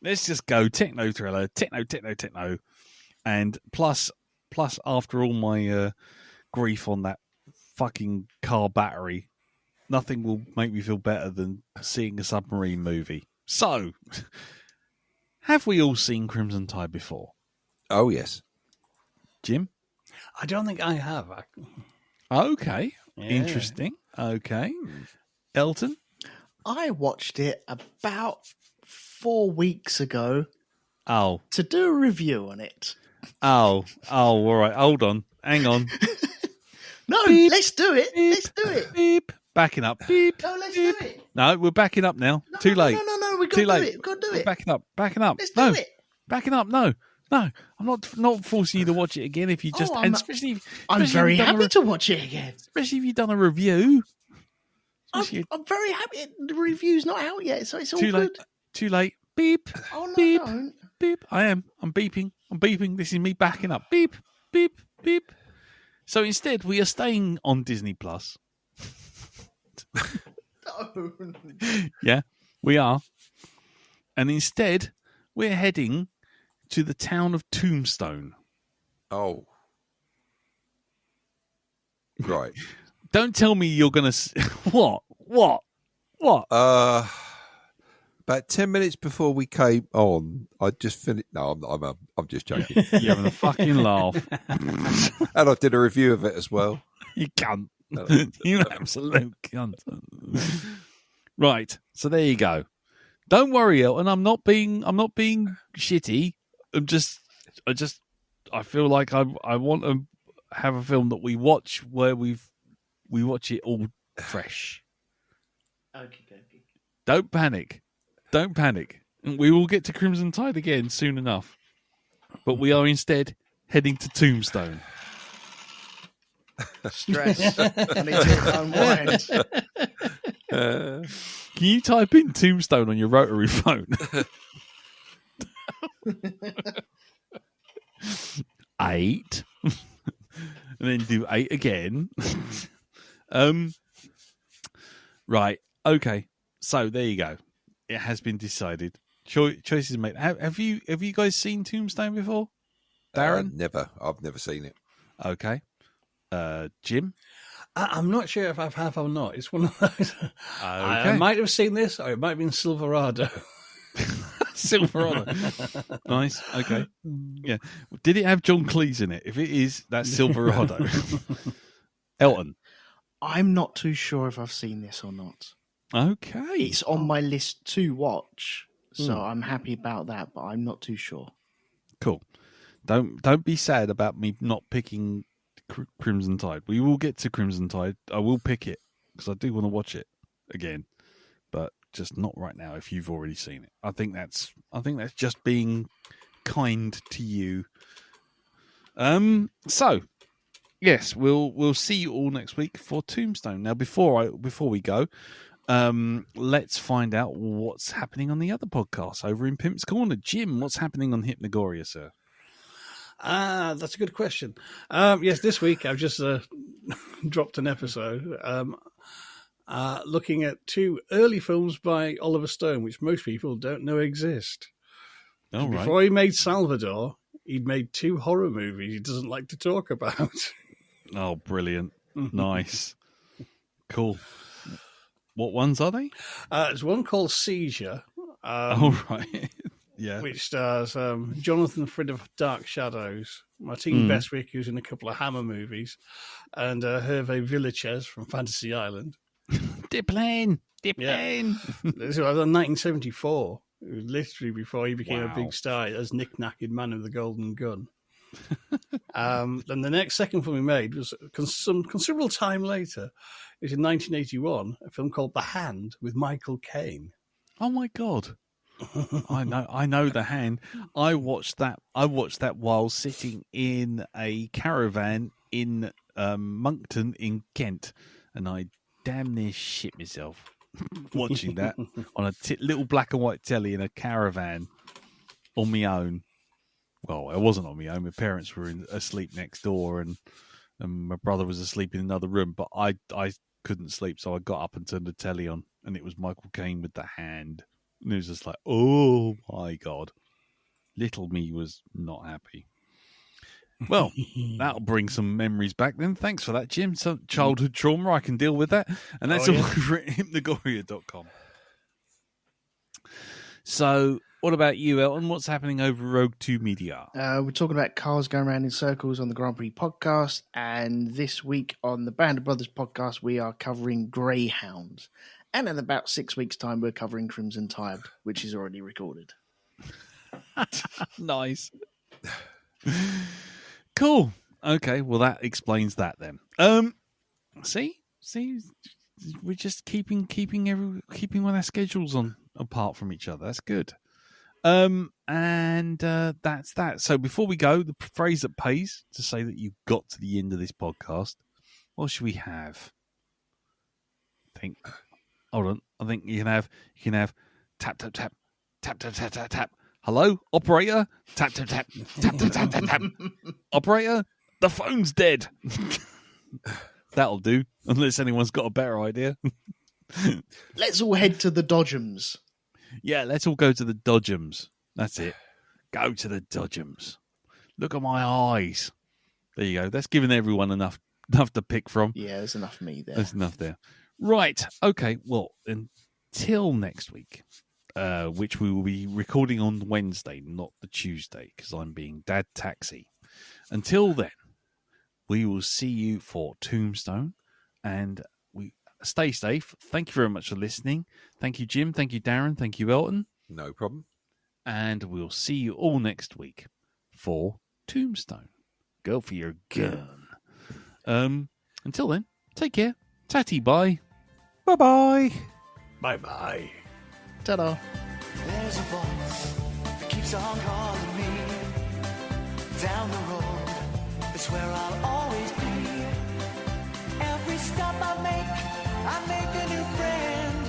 Let's just go techno thriller, techno. And plus, after all my grief on that fucking car battery, nothing will make me feel better than seeing a submarine movie. So, have we all seen Crimson Tide before? Oh, yes. Jim? I don't think I have. Okay. Yeah. Interesting. Okay. Elton? I watched it about 4 weeks ago Oh. to do a review on it. Oh, all right. Hold on. Hang on. No, Beep. let's do it. Beep. Let's do it. Beep. Backing up. Beep. No, let's Beep. do it. No, we're backing up now. No, Too late. No, we got Too to do late. it. We've got to do We're it. backing up. Backing up. Let's No. do it. Backing up. No. I'm not forcing you to watch it again if you just... Oh, and I'm very happy to watch it again. Especially if you've done a review. I'm very happy. The review's not out yet, so it's all Too good. late. Too late. Beep. Oh, no, Beep. don't. Beep. I am. I'm beeping. This is me backing up. Beep. Beep. Beep. So instead, we are staying on Disney Plus. No. Yeah, we are. And instead, we're heading to the town of Tombstone. Oh. Right. Don't tell me you're going to... What? About 10 minutes before we came on, I just finished... No, I'm just joking. You're having a fucking laugh. And I did a review of it as well. You cunt. You absolute cunt. Right. So there you go. Don't worry, Elton. I'm not being shitty. I feel like I want to have a film that we watch where we watch it all fresh. Okay. Don't panic. We will get to Crimson Tide again soon enough. But we are instead heading to Tombstone. Stress. I need to unwind. Can you type in Tombstone on your rotary phone? 8. And then do 8 again. Right. Okay. So there you go. It has been decided. Choices made. Have you guys seen Tombstone before? Darren? Never. I've never seen it. Okay. Jim? I'm not sure if I have or not. It's one of those. I might have seen this, or it might have been Silverado. Silverado. Nice. Okay. Yeah. Did it have John Cleese in it? If it is, that's Silverado. Elton? I'm not too sure if I've seen this or not. Okay. It's on my list to watch, so I'm happy about that, but I'm not too sure. Cool. Don't be sad about me not picking Crimson Tide. We will get to Crimson Tide. I will pick it because I do want to watch it again, but just not right now. If you've already seen it, I think that's just being kind to you. So yes, we'll see you all next week for Tombstone. Now, before we go, let's find out what's happening on the other podcasts over in Pimp's Corner. Jim, what's happening on Hypnagoria, sir? That's a good question. Yes, this week I've just dropped an episode looking at 2 early films by Oliver Stone, which most people don't know exist. All right. Before he made Salvador, he'd made 2 horror movies he doesn't like to talk about. Oh, brilliant. Nice. Cool. What ones are they? There's one called Seizure. All right. Yeah. Which stars Jonathan Fridd of Dark Shadows, Martine Beswick, who's in a couple of Hammer movies, and Hervé Villachez from Fantasy Island. Dipplane. This was 1974. It was literally before he became a big star as Nick Nack in Man of the Golden Gun. Then the second film he made was some considerable time later. It was in 1981, a film called The Hand with Michael Caine. Oh my God. I know The Hand. I watched that while sitting in a caravan in Moncton in Kent, and I damn near shit myself watching that on a little black and white telly in a caravan on my own. Well, I wasn't on my own. My parents were asleep next door, and my brother was asleep in another room. But I couldn't sleep, so I got up and turned the telly on, and it was Michael Caine with the hand. And it was just like, oh my God. Little me was not happy. Well, that'll bring some memories back then. Thanks for that, Jim. Some childhood trauma, I can deal with that. And that's all over at hypnagoria.com. So, what about you, Elton? What's happening over Rogue 2 Media? We're talking about cars going around in circles on the Grand Prix podcast. And this week on the Band of Brothers podcast, we are covering Greyhounds. And in about 6 weeks' time, we're covering Crimson Tide, which is already recorded. Nice. Cool. Okay, well, that explains that then. See, we're just keeping all our schedules on apart from each other. That's good. And that's that. So before we go, the phrase that pays to say that you got to the end of this podcast. What should we have? Hold on. I think you can have tap tap tap tap tap tap tap tap. Hello, operator. Tap tap tap tap tap tap tap tap. Operator, the phone's dead. That'll do, unless anyone's got a better idea. Let's all head to the Dodgems. Yeah, let's all go to the Dodgems. That's it. Go to the Dodgems. Look at my eyes. There you go. That's giving everyone enough to pick from. Yeah, there's enough for me there. There's enough there. Right. Okay. Well, until next week, which we will be recording on Wednesday, not the Tuesday, because I'm being Dad Taxi. Until then, we will see you for Tombstone, and we stay safe. Thank you very much for listening. Thank you, Jim. Thank you, Darren. Thank you, Elton. No problem. And we'll see you all next week for Tombstone. Go for your gun. Until then, take care. Tatty, bye. Bye-bye. Bye-bye. Ta-da. There's a voice that keeps on calling me. Down the road, it's where I'll always be. Every stop I make a new friend.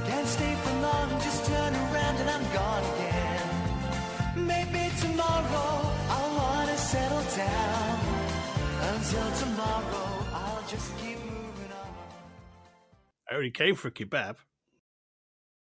Can't stay for long, just turn around and I'm gone again. Maybe tomorrow I'll wanna settle down. Until tomorrow, I'll just keep moving on. I already came for a kebab.